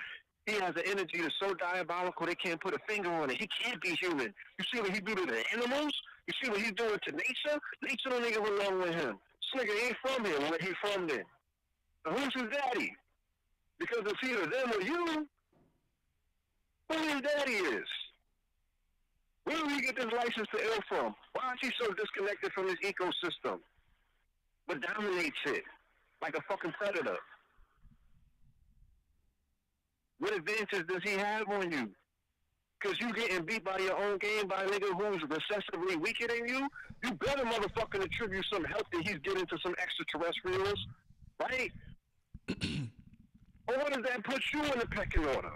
he has an energy that's so diabolical they can't put a finger on it. He can't be human. You see what he do to the animals? You see what he's doing to nature? Nature don't even belong with him. This nigga ain't from here. Where he from then? So who's his daddy? Because it's either them or you. Who his daddy is? Where do we get this license to ill from? Why is he so disconnected from his ecosystem? But dominates it like a fucking predator. What advantage does he have on you? Because you getting beat by your own game by a nigga who's recessively weaker than you? You better motherfucking attribute some help that he's getting to some extraterrestrials, right? Or what does that put you in the pecking order?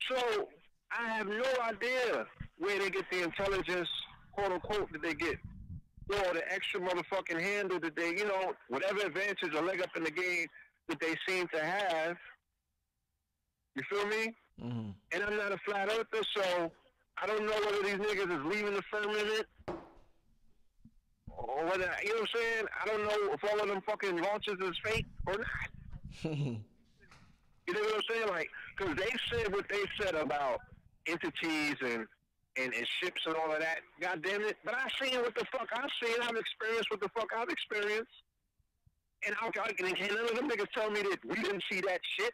So, I have no idea where they get the intelligence, quote unquote, that they get. Or the extra motherfucking handle that they, whatever advantage or leg up in the game that they seem to have. You feel me? Mm-hmm. And I'm not a flat earther, so I don't know whether these niggas is leaving the firmament or whether, you know what I'm saying? I don't know if all of them fucking launches is fake or not. You know what I'm saying? Like, because they said what they said about entities and ships and all of that. God damn it. But I seen what the fuck I seen. I've experienced what the fuck I've experienced. And can't none of them niggas tell me that we didn't see that shit.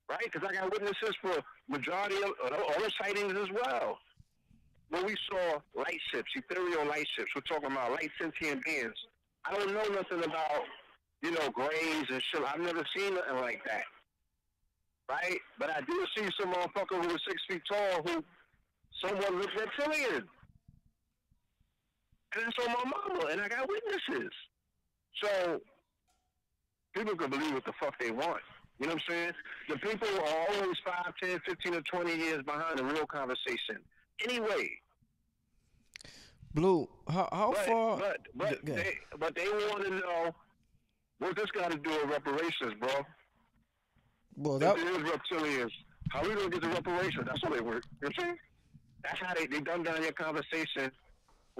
Right? Because I got witnesses for majority of other sightings as well. Where we saw light ships, ethereal light ships. We're talking about light sentient beings. I don't know nothing about, grays and shit. I've never seen nothing like that. Right? But I do see some motherfucker who was 6 feet tall who somewhat looked reptilian. And that's on my mama, and I got witnesses. So, people can believe what the fuck they want. You know what I'm saying? The people are always 5, 10, 15, or 20 years behind the real conversation. Anyway. Blue, how far? But they want to know, what this got to do with reparations, bro? Well, if it is reptilians, how are we going to get the reparations? That's how they work. You know what I'm saying? That's how they dumb down your conversation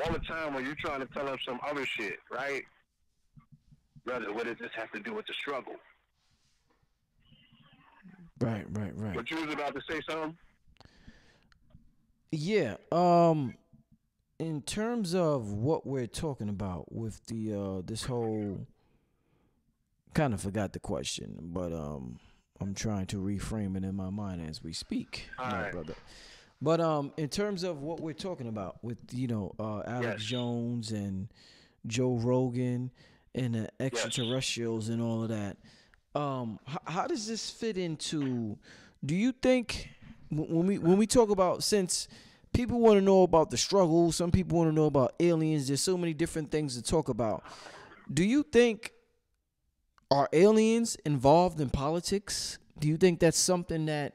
all the time when you're trying to tell them some other shit, right? Brother, what does this have to do with the struggle? Right. But you was about to say something? Yeah. In terms of what we're talking about with the this whole, kind of forgot the question, but I'm trying to reframe it in my mind as we speak, my brother. But in terms of what we're talking about with Alex Jones and Joe Rogan and the extraterrestrials and all of that, how does this fit into? Do you think when we talk about, since people want to know about the struggle, some people want to know about aliens. There's so many different things to talk about. Do you think are aliens involved in politics? Do you think that's something that,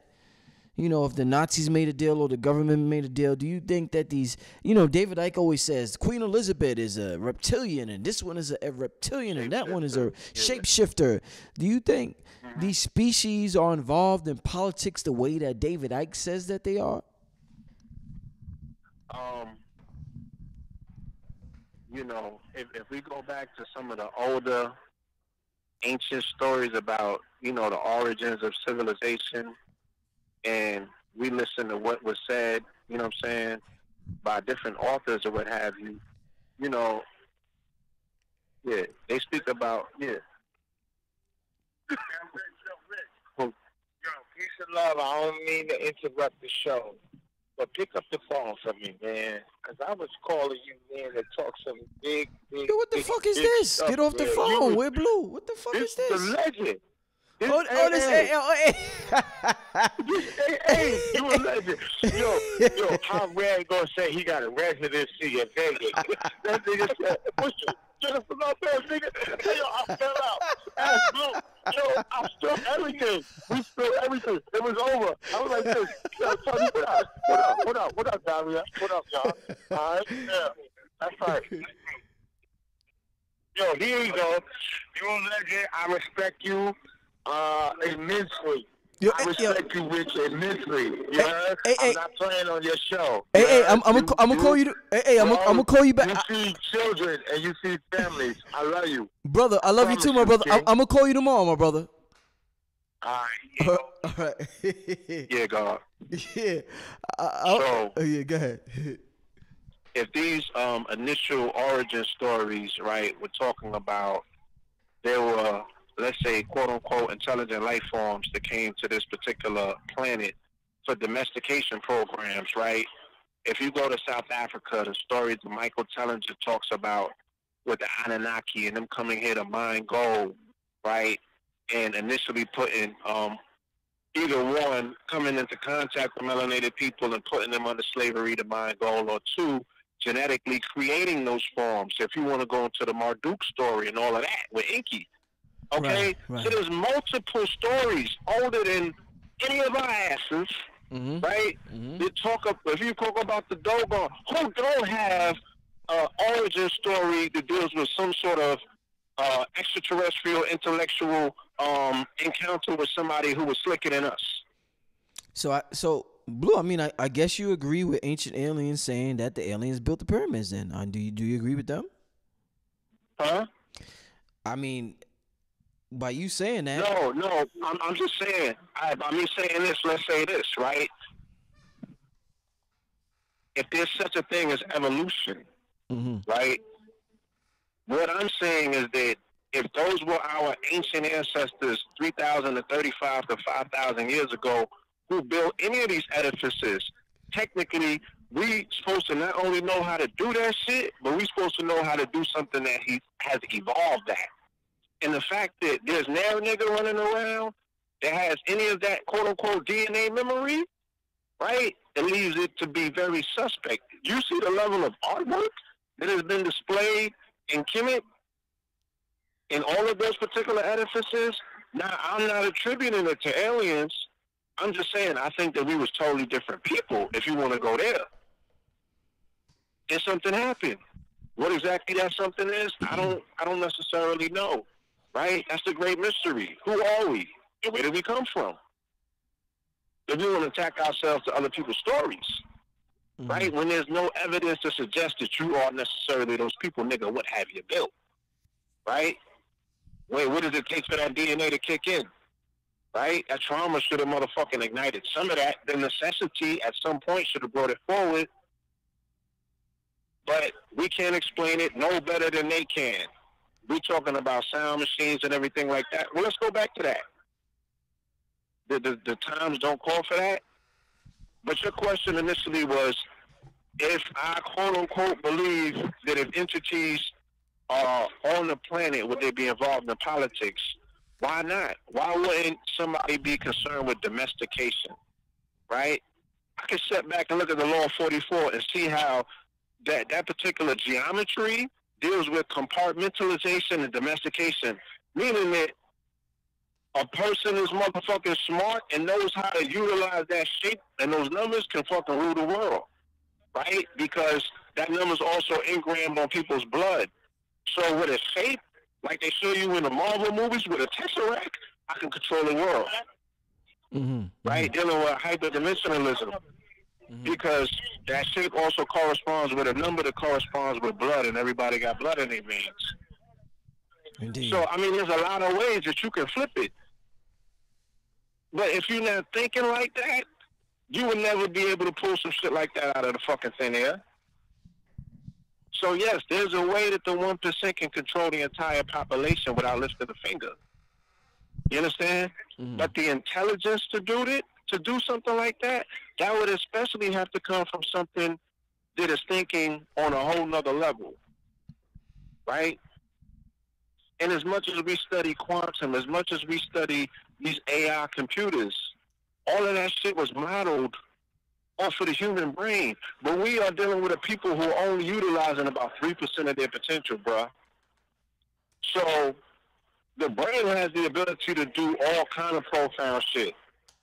if the Nazis made a deal or the government made a deal, do you think that these, David Icke always says Queen Elizabeth is a reptilian and this one is a reptilian and that one is a shapeshifter. Do you think these species are involved in politics the way that David Icke says that they are? If we go back to some of the older ancient stories about, the origins of civilization, and we listen to what was said, by different authors or what have you, they speak about, Yo, peace and love. I don't mean to interrupt the show, but pick up the phone for me, man, because I was calling you, man, to talk some big. Yo, what the fuck is this? Stuff, get off the phone. We're Blue. What the fuck is this? The legend. Hey, you a legend. Yo, how Red gonna say he got a residency in Vegas? That nigga said, "What's your Jennifer Lopez, nigga?" Hey, yo, I fell out. Ask Blue. Yo, I spilled everything. We spilled everything. It was over. I was like this. Yo, Tony, what up, Daria? What up, y'all? All right, yeah, that's right. Yo, here you go. You're a legend. I respect you. Immensely. I respect you, Rich, immensely. You heard? I'm not playing on your show. I'm gonna call you. I'm gonna call you back. You see children and you see families. I love you, brother. I love you too, my brother. I'm gonna call you tomorrow, my brother. All right. All right. Yeah, God. Yeah. Yeah. Go ahead. If these initial origin stories, right, we're talking about, there were, let's say, quote-unquote, intelligent life forms that came to this particular planet for domestication programs, right? If you go to South Africa, the stories that Michael Tellinger talks about with the Anunnaki and them coming here to mine gold, right? And initially putting either one, coming into contact with melanated people and putting them under slavery to mine gold, or two, genetically creating those forms. If you want to go into the Marduk story and all of that with Inky. Okay, right. So there's multiple stories older than any of our asses, right? They talk up. If you talk about the Dogon, who don't have an origin story that deals with some sort of extraterrestrial intellectual encounter with somebody who was slicker than us? So Blue, I mean, I guess you agree with ancient aliens saying that the aliens built the pyramids. Then, do you agree with them? Huh? I mean, by you saying that. No, I'm just saying. By me saying this, let's say this, right? If there's such a thing as evolution, right? What I'm saying is that if those were our ancient ancestors 3,000 to 35 to 5,000 years ago who built any of these edifices, technically, we supposed to not only know how to do that shit, but we supposed to know how to do something that he has evolved at. And the fact that there's now a nigga running around that has any of that quote-unquote DNA memory, right, it leaves it to be very suspect. You see the level of artwork that has been displayed in Kemet in all of those particular edifices? Now, I'm not attributing it to aliens. I'm just saying I think that we was totally different people, if you want to go there. And something happened. What exactly that something is, I don't necessarily know. Right? That's the great mystery. Who are we? And where did we come from? If we want to attack ourselves to other people's stories, right? When there's no evidence to suggest that you are necessarily those people, nigga, what have you built? Right? Wait, what does it take for that DNA to kick in? Right? That trauma should have motherfucking ignited some of that. The necessity at some point should have brought it forward. But we can't explain it no better than they can. We're talking about sound machines and everything like that. Well, let's go back to that. The times don't call for that. But your question initially was, if I quote unquote believe that if entities are on the planet, would they be involved in politics? Why not? Why wouldn't somebody be concerned with domestication, right? I can sit back and look at the Law 44 and see how that particular geometry deals with compartmentalization and domestication, meaning that a person is motherfucking smart and knows how to utilize that shape, and those numbers can fucking rule the world, right? Because that number's also engraved on people's blood. So with a shape, like they show you in the Marvel movies with a tesseract, I can control the world, right? Dealing with hyperdimensionalism. Because that shape also corresponds with a number that corresponds with blood, and everybody got blood in their veins. Indeed. So, I mean, there's a lot of ways that you can flip it. But if you're not thinking like that, you will never be able to pull some shit like that out of the fucking thin air. So, yes, there's a way that the 1% can control the entire population without lifting a finger. You understand? But the intelligence to do something like that, that would especially have to come from something that is thinking on a whole nother level, right? And as much as we study quantum, as much as we study these AI computers, all of that shit was modeled off of the human brain. But we are dealing with a people who are only utilizing about 3% of their potential, bruh. So the brain has the ability to do all kind of profound shit,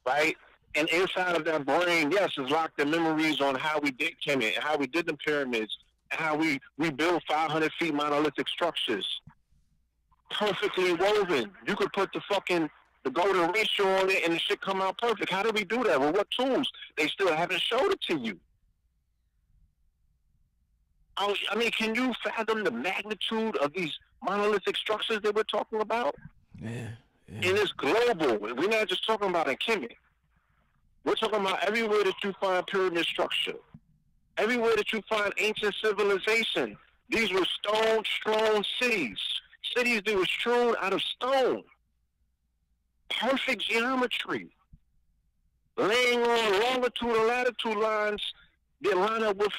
right? And inside of that brain, yes, is locked in memories on how we did Kemet, and how we did the pyramids, and how we built 500 feet monolithic structures. Perfectly woven. You could put the golden ratio on it and the shit come out perfect. How did we do that? With what tools? They still haven't showed it to you. I mean, can you fathom the magnitude of these monolithic structures that we're talking about? Yeah. And it's global. We're not just talking about in Kemet. We're talking about everywhere that you find pyramid structure. Everywhere that you find ancient civilization. These were stone-strewn cities. Cities that were strewn out of stone. Perfect geometry. Laying on longitude and latitude lines that line up with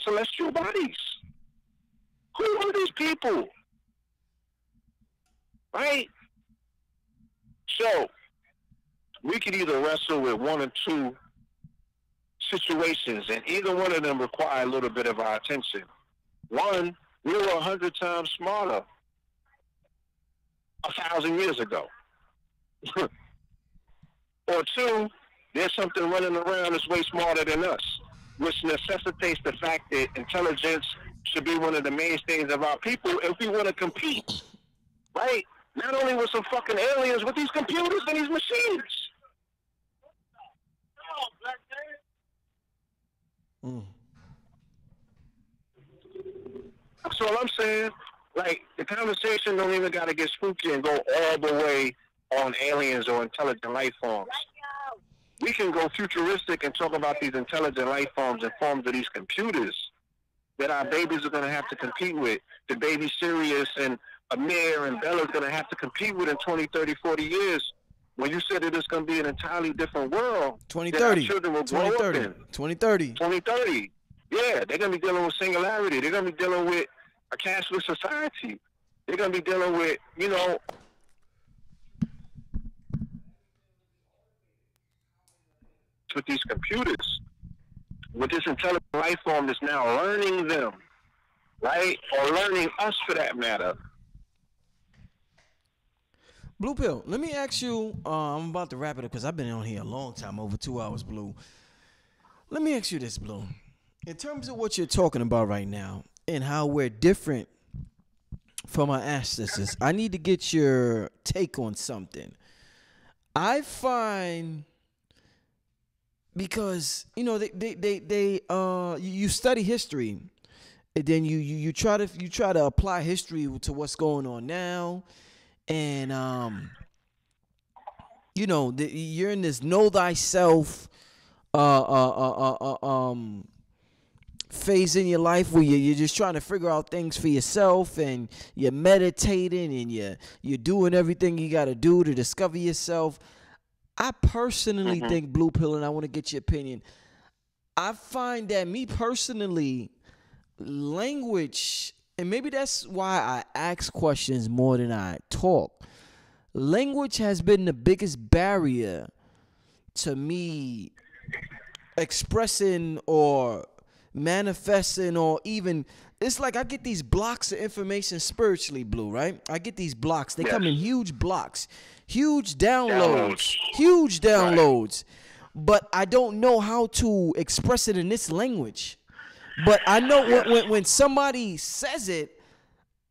celestial bodies. Who are these people? Right? So, we could either wrestle with one or two situations, and either one of them require a little bit of our attention. One, we were 100 times smarter 1,000 years ago. Or two, there's something running around that's way smarter than us, which necessitates the fact that intelligence should be one of the mainstays of our people if we want to compete, right? Not only with some fucking aliens, with these computers and these machines. That's all I'm saying. Like, the conversation don't even got to get spooky and go all the way on aliens or intelligent life forms. We can go futuristic and talk about these intelligent life forms and forms of these computers that our babies are going to have to compete with. The baby Sirius and Amir and Bella's going to have to compete with in 20, 30, 40 years. When you said that it's going to be an entirely different world, 2030, children will grow up in. 2030. 2030. Yeah, they're going to be dealing with singularity. They're going to be dealing with a cashless society. They're going to be dealing with, you know, with these computers, with this intelligent life form that's now learning them, right? Or learning us, for that matter. Blue Pill, let me ask you, I'm about to wrap it up because I've been on here a long time, over 2 hours, Blue. Let me ask you this, Blue. In terms of what you're talking about right now and how we're different from our ancestors, I need to get your take on something. I find, because, you know, you study history, and then you try to apply history to what's going on now. And, you know, you're in this know thyself phase in your life where you're just trying to figure out things for yourself, and you're meditating, and you're doing everything you got to do to discover yourself. I personally think, Blue Pill, and I want to get your opinion. I find that me personally, language, and maybe that's why I ask questions more than I talk. Language has been the biggest barrier to me expressing or manifesting, or even, it's like I get these blocks of information spiritually, Blue, right? I get these blocks. They come in huge blocks, huge downloads. Huge downloads. Right. But I don't know how to express it in this language. But I know when somebody says it,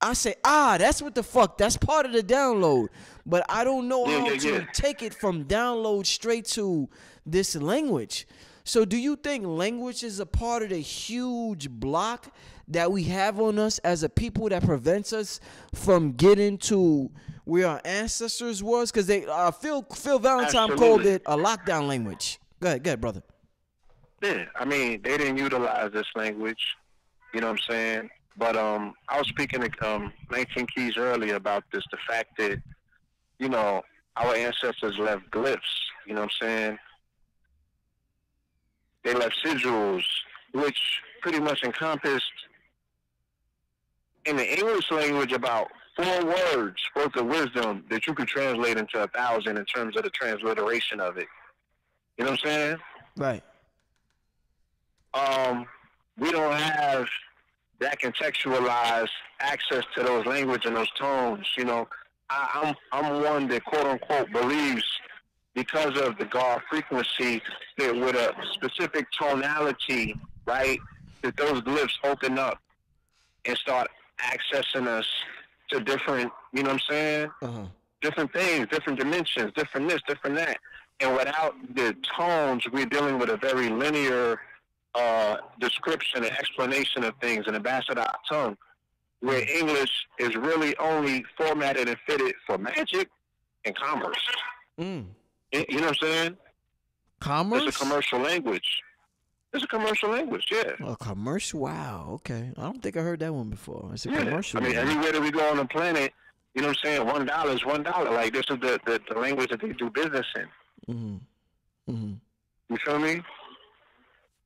I say, that's what the fuck. That's part of the download. But I don't know how to take it from download straight to this language. So do you think language is a part of the huge block that we have on us as a people that prevents us from getting to where our ancestors was? Because they Phil Valentine called it a lockdown language. Go ahead, brother. Yeah, I mean, they didn't utilize this language. You know what I'm saying? But I was speaking to 19 Keys earlier about this, the fact that, you know, our ancestors left glyphs. You know what I'm saying? They left sigils, which pretty much encompassed, in the English language, about 4 words worth of wisdom that you could translate into 1,000 in terms of the transliteration of it. You know what I'm saying? Right. We don't have that contextualized access to those language and those tones. You know, I'm one that quote unquote believes, because of the God frequency, that with a specific tonality, right, that those glyphs open up and start accessing us to different, you know what I'm saying? Different things, different dimensions, different this, different that. And without the tones, we're dealing with a very linear description and explanation of things in a bastardized tongue, where English is really only formatted and fitted for magic and commerce. You know what I'm saying? Commerce? It's a commercial language. It's a commercial language, yeah. A commercial? Wow, okay. I don't think I heard that one before. It's a commercial. I mean, anywhere that we go on the planet, you know what I'm saying? $1 is $1. Like, this is the language that they do business in. You feel me?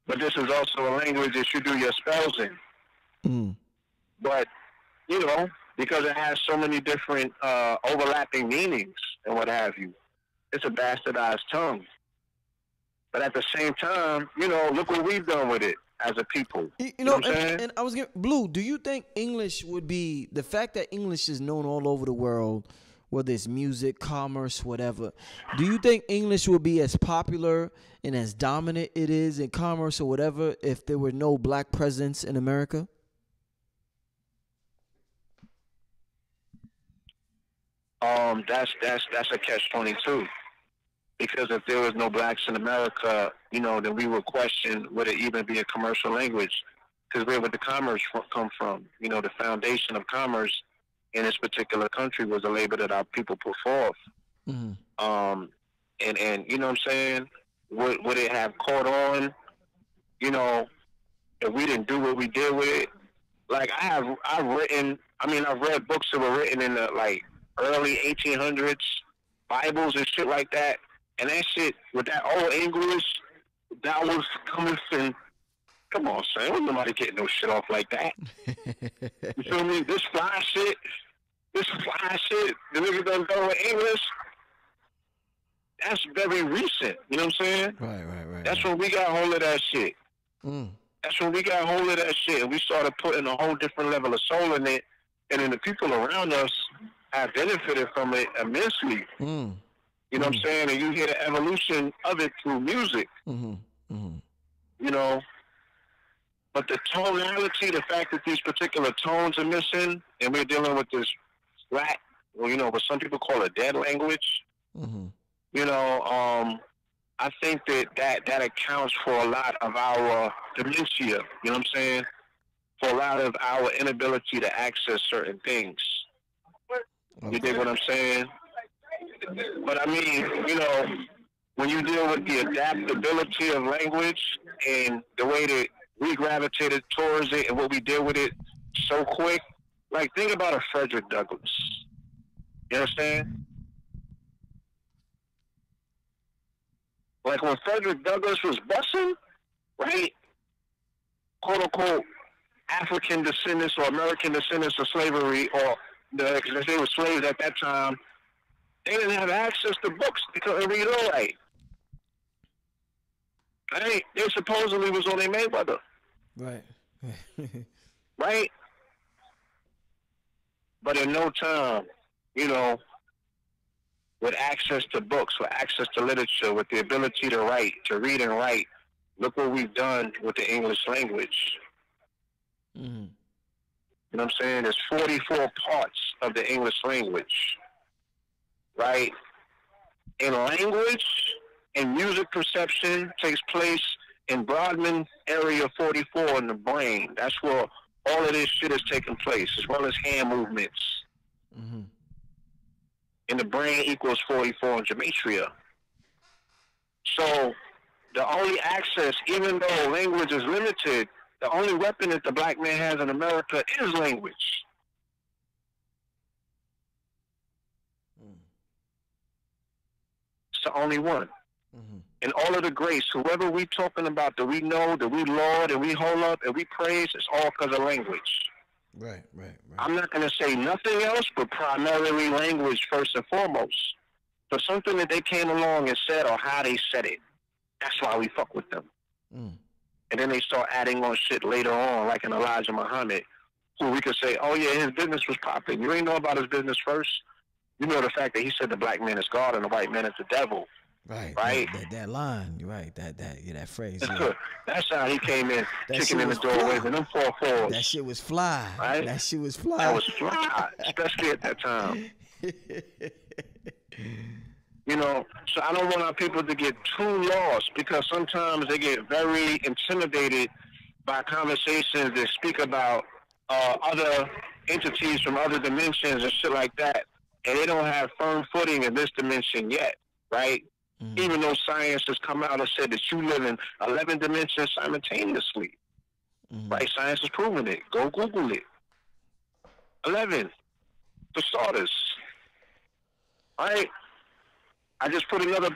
But this is also a language that you do your spells in. But, you know, because it has so many different overlapping meanings and what have you, it's a bastardized tongue. But at the same time, you know, look what we've done with it as a people. You know what I'm saying? And I was getting, Blue, do you think English would be, the fact that English is known all over the world, whether it's music, commerce, whatever, do you think English would be as popular and as dominant it is in commerce or whatever if there were no black presence in America? That's a catch-22. Because if there was no blacks in America, you know, then we would question, would it even be a commercial language? Because where would the commerce come from? You know, the foundation of commerce in this particular country was a labor that our people put forth. And you know what I'm saying? Would it have caught on, you know, if we didn't do what we did with it? Like, I've read books that were written in the, like, early 1800s, Bibles and shit like that. And that shit, with that old English, that was coming from, come on, son, ain't nobody getting no shit off like that. You feel me? This fly shit, the niggas done with English, that's very recent. You know what I'm saying? Right. That's when we got hold of that shit. That's when we got hold of that shit, and we started putting a whole different level of soul in it, and then the people around us have benefited from it immensely. You know what I'm saying? And you hear the evolution of it through music. You know? But the tonality, the fact that these particular tones are missing, and we're dealing with this flat, well, you know, what some people call a dead language. You know, I think that accounts for a lot of our dementia, you know what I'm saying? For a lot of our inability to access certain things. You dig what I'm saying? But I mean, you know, when you deal with the adaptability of language and the way that we gravitated towards it and what we did with it so quick, like, think about a Frederick Douglass. You understand? Like when Frederick Douglass was busing, right? Quote unquote African descendants or American descendants of slavery, or because they were slaves at that time, they didn't have access to books. They couldn't read or write. Right? They supposedly was on their Mayweather. Right. Right? But in no time, you know, with access to books, with access to literature, with the ability to write, to read and write, look what we've done with the English language. Mm-hmm. You know what I'm saying? There's 44 parts of the English language, right? In language and music perception takes place in Brodmann area 44 in the brain. That's where all of this shit is taking place, as well as hand movements. Mm-hmm. And the brain equals 44 in gematria. So the only access, even though language is limited, the only weapon that the black man has in America is language. It's the only one. Mm-hmm. And all of the grace, whoever we talking about, that we know, that we laud, that we hold up, and we praise, it's all because of language. Right. I'm not going to say nothing else, but primarily language first and foremost. For something that they came along and said, or how they said it, that's why we fuck with them. Mm. And then they start adding on shit later on, like an Elijah Muhammad, who we could say, oh yeah, his business was popping. You ain't know about his business first. You know the fact that he said the black man is God and the white man is the devil. Right. Right. That line. You're right. That phrase. Yeah. That's how he came in, kicking in the doorways and them 4-4s. That shit was fly. Right. That shit was fly. That was fly, especially at that time. You know, so I don't want our people to get too lost, because sometimes they get very intimidated by conversations that speak about other entities from other dimensions and shit like that, and they don't have firm footing in this dimension yet, right? Mm-hmm. Even though science has come out and said that you live in 11 dimensions simultaneously, mm-hmm. right? Science has proven it. Go Google it. 11, for starters, right? I just put another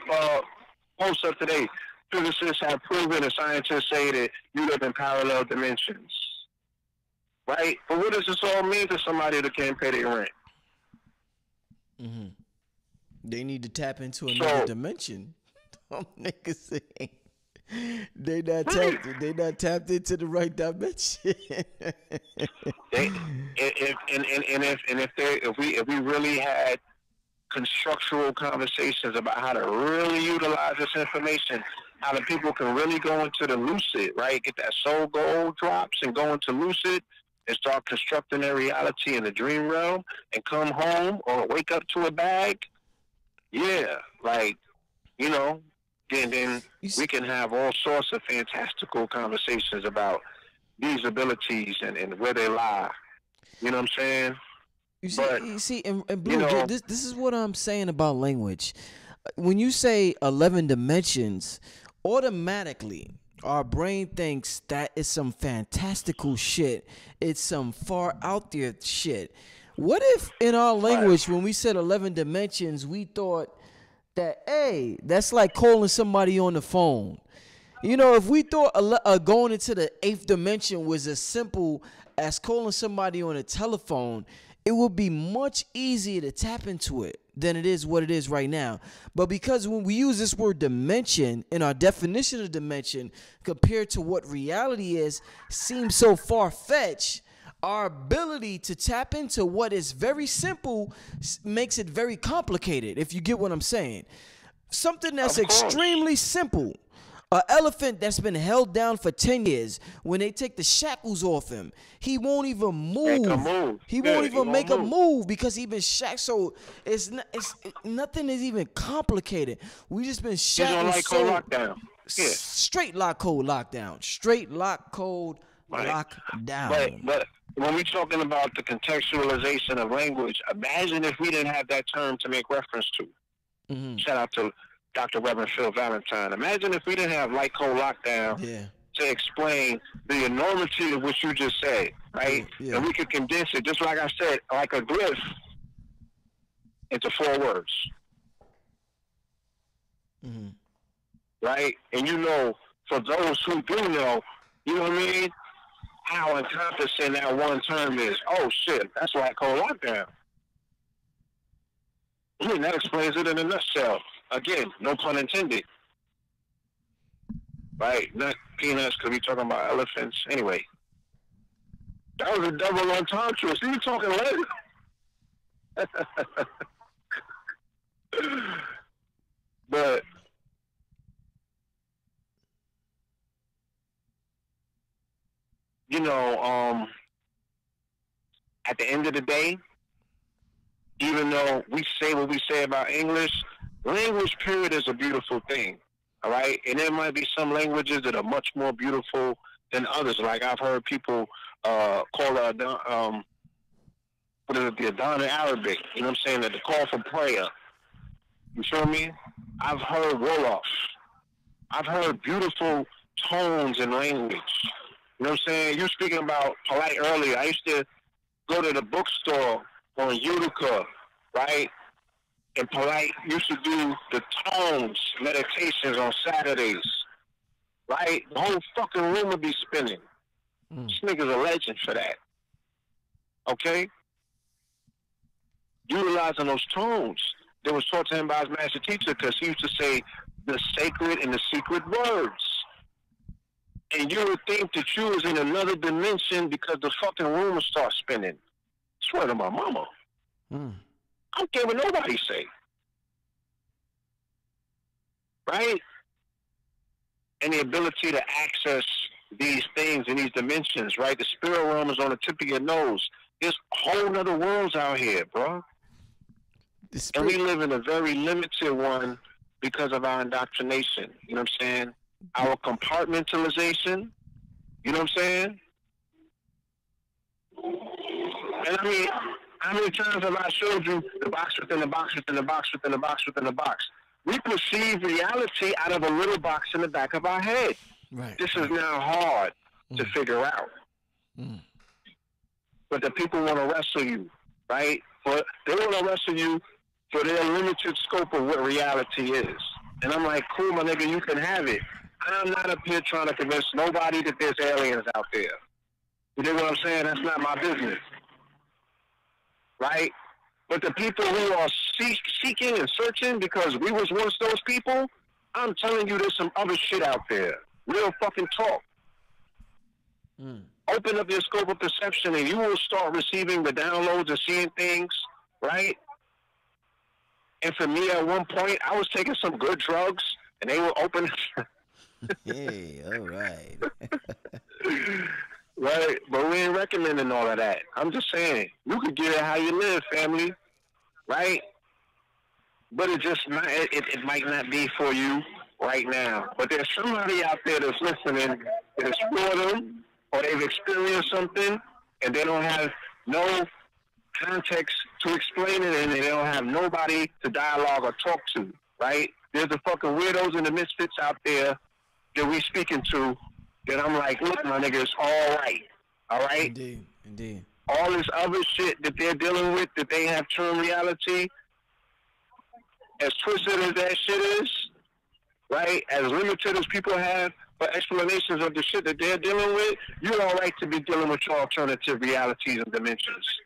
post up today. Physicists have proven and scientists say that you live in parallel dimensions. Right? But what does this all mean to somebody that can't pay their rent? Mm-hmm. They need to tap into another dimension. Them niggas saying they not tapped into the right dimension. If we really had constructual conversations about how to really utilize this information, how the people can really go into the lucid, right? Get that soul gold drops and go into lucid and start constructing their reality in the dream realm and come home or wake up to a bag. Yeah, like, you know, then we can have all sorts of fantastical conversations about these abilities and where they lie. You know what I'm saying? You see, and Blue, you know, this is what I'm saying about language. When you say 11 dimensions, automatically our brain thinks that is some fantastical shit. It's some far out there shit. What if in our language, when we said 11 dimensions, we thought that, hey, that's like calling somebody on the phone. You know, if we thought going into the 8th dimension was as simple as calling somebody on a telephone, it would be much easier to tap into it than it is what it is right now. But because when we use this word dimension in our definition of dimension compared to what reality is, seems so far-fetched, our ability to tap into what is very simple makes it very complicated, if you get what I'm saying. Something that's extremely simple. An elephant that's been held down for 10 years, when they take the shackles off him, he won't even move. He won't even make a move because he's been shackled. So nothing is even complicated. We just been shackled. He's on lockdown. Yeah. Straight lock code lockdown. Straight lock code lockdown. But when we're talking about the contextualization of language, imagine if we didn't have that term to make reference to. Mm-hmm. Shout out to Dr. Reverend Phil Valentine. Imagine if we didn't have light code lockdown to explain the enormity of what you just said, right? Yeah. And we could condense it, just like I said, like a glyph, into 4 words. Mm-hmm. right? And you know, for those who do know, you know what I mean, how encompassing that one term is. Oh shit, that's why I call lockdown. And that explains it in a nutshell. Again, no pun intended. Right? Not peanuts, because we talking about elephants. Anyway, that was a double entendre. So you talking later. But you know, at the end of the day, even though we say what we say about English, language period is a beautiful thing. All right, and there might be some languages that are much more beautiful than others. Like I've heard people call what is it, the Adhan in Arabic? You know what I'm saying? That the call for prayer. You feel me? I've heard Wolof. I've heard beautiful tones in language. You know what I'm saying? You speaking about polite earlier. I used to go to the bookstore on Utica, right? And polite used to do the tones meditations on Saturdays, right? The whole fucking room would be spinning. This nigga's a legend for that. Okay? Utilizing those tones that was taught to him by his master teacher, because he used to say the sacred and the secret words. And you would think that you was in another dimension because the fucking room would start spinning. Swear to my mama. I don't care what nobody say. Right? And the ability to access these things in these dimensions, right? The spirit realm is on the tip of your nose. There's whole other worlds out here, bro. And we live in a very limited one because of our indoctrination. You know what I'm saying? Our compartmentalization. You know what I'm saying? And I mean, how many times have I showed you the box within the box within the box within the box within the box? We perceive reality out of a little box in the back of our head. Right. This is now hard to figure out. But the people want to wrestle you, right? But they want to wrestle you for their limited scope of what reality is. And I'm like, cool, my nigga, you can have it. I'm not up here trying to convince nobody that there's aliens out there. You know what I'm saying? That's not my business. Right? But the people who are seeking and searching because we was once those people, I'm telling you there's some other shit out there. Real fucking talk. Open up your scope of perception and you will start receiving the downloads and seeing things, right? And for me, at one point, I was taking some good drugs and they were open. Hey, all right. Right, but we ain't recommending all of that. I'm just saying, you could get it how you live, family, right? But it just not, it might not be for you right now. But there's somebody out there that's listening that is for them, or they've experienced something, and they don't have no context to explain it, and they don't have nobody to dialogue or talk to, right? There's the fucking weirdos and the misfits out there that we speaking to, that I'm like, look, my nigga, it's all right. All right? Indeed, indeed. All this other shit that they're dealing with, that they have termed reality, as twisted as that shit is, right, as limited as people have for explanations of the shit that they're dealing with, you're all right to be dealing with your alternative realities and dimensions.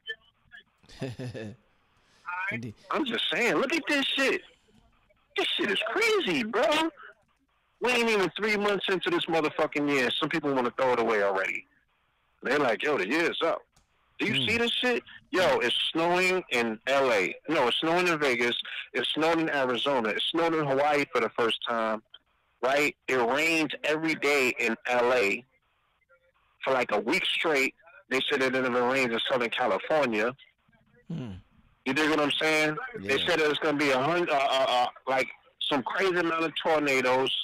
Indeed. I'm just saying, look at this shit. This shit is crazy, bro. We ain't even 3 months into this motherfucking year. Some people want to throw it away already. They're like, yo, the year's up. Do you see this shit? Yo, it's snowing in L.A. No, it's snowing in Vegas. It's snowing in Arizona. It's snowing in Hawaii for the first time, right? It rains every day in L.A. for like a week straight. They said it never rains in Southern California. You dig what I'm saying? Yeah. They said it's going to be like some crazy amount of tornadoes.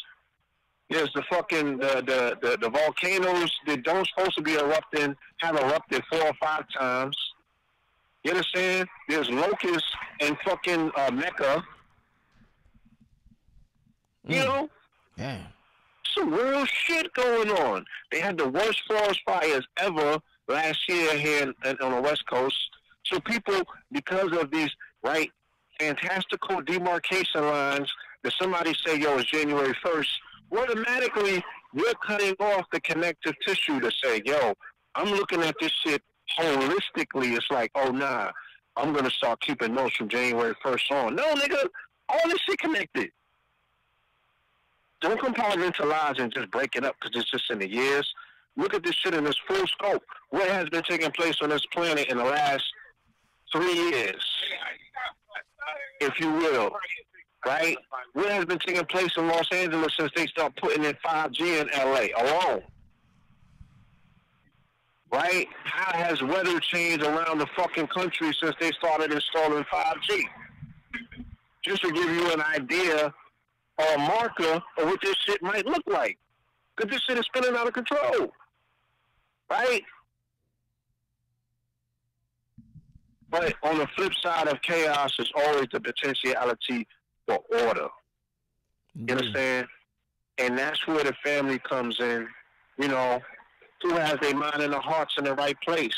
There's the fucking the volcanoes that don't supposed to be erupting have erupted 4 or 5 times. You understand? There's locusts in fucking Mecca. You know? Yeah. Some real shit going on. They had the worst forest fires ever last year here on the West Coast. So people, because of these, right, fantastical demarcation lines if somebody say, yo, it's January 1st, automatically you're cutting off the connective tissue to say, yo, I'm looking at this shit holistically. It's like, oh, nah, I'm going to start keeping notes from January 1st on. No, nigga, all this shit connected. Don't compartmentalize and just break it up because it's just in the years. Look at this shit in its full scope. What has been taking place on this planet in the last 3 years, if you will, right? What has been taking place in Los Angeles since they start putting in 5G in LA alone? Right? How has weather changed around the fucking country since they started installing 5G? Just to give you an idea or a marker of what this shit might look like. Because this shit is spinning out of control. Right? But on the flip side of chaos is always the potentiality for order. You understand? And that's where the family comes in, you know, who has their mind and their hearts in the right place.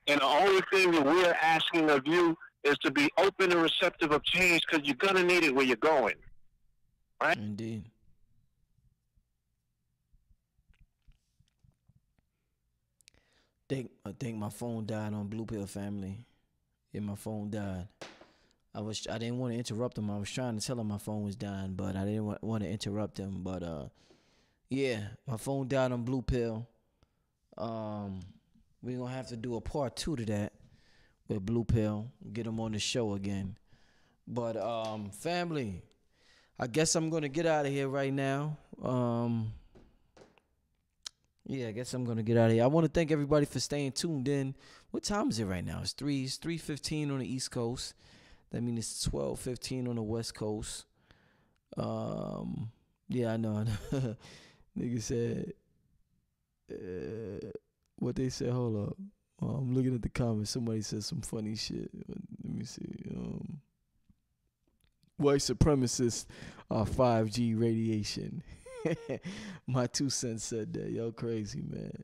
And the only thing that we're asking of you is to be open and receptive of change because you're going to need it where you're going. Right? Indeed. I think my phone died on Blue Pill family. Yeah, my phone died. I didn't want to interrupt him. I was trying to tell him my phone was dying, but I didn't want to interrupt him. But yeah, my phone died on Blue Pill. We're gonna have to do a part 2 to that with Blue Pill. Get him on the show again. But family, I guess I'm gonna get out of here right now. Yeah, I guess I'm gonna get out of here. I want to thank everybody for staying tuned in. What time is it right now? It's 3:15 on the East Coast. That means it's 12:15 on the West Coast. Yeah, I know. Nigga said, what they said. Hold up. I'm looking at the comments. Somebody said some funny shit. Let me see. White supremacists are 5G radiation. My 2 cents said that. Yo, crazy, man.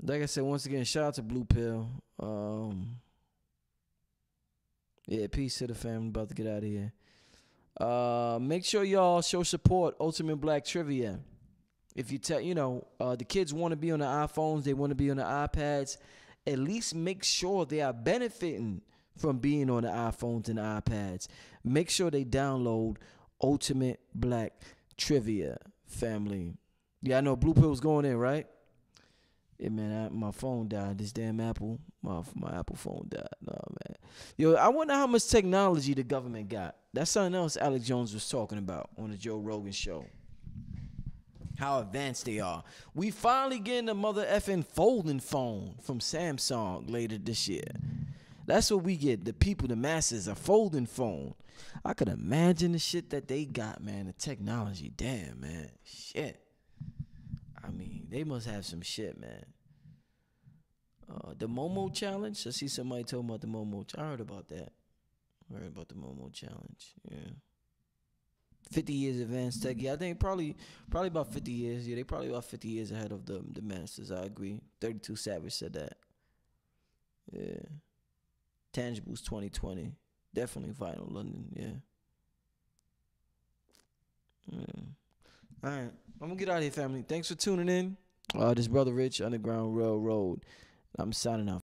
Like I said, once again, shout out to Blue Pill. Yeah, peace to the family. About to get out of here. Make sure y'all show support Ultimate Black Trivia. If you tell, the kids want to be on the iPhones, they want to be on the iPads, at least make sure they are benefiting from being on the iPhones and the iPads. Make sure they download Ultimate Black Trivia, family. Yeah, I know Blue Pill was going in, right? Yeah, man, my phone died. This damn Apple, my Apple phone died. No, man. Yo, I wonder how much technology the government got. That's something else Alex Jones was talking about on the Joe Rogan show. How advanced they are. We finally getting a mother effing folding phone from Samsung later this year. That's what we get. The people, the masses, a folding phone. I could imagine the shit that they got, man. The technology. Damn, man. Shit. I mean, they must have some shit, man. The Momo challenge. I see somebody talking about the Momo. I heard about that. I heard about the Momo challenge. Yeah. 50 years advanced tech. Yeah, I think probably about 50 years. Yeah, they probably about 50 years ahead of the masters. I agree. 32 Savage said that. Yeah. Tangibles 2020. Definitely Vinyl London. Yeah. All right. I'm going to get out of here, family. Thanks for tuning in. This Brother Rich, Underground Railroad. I'm signing off.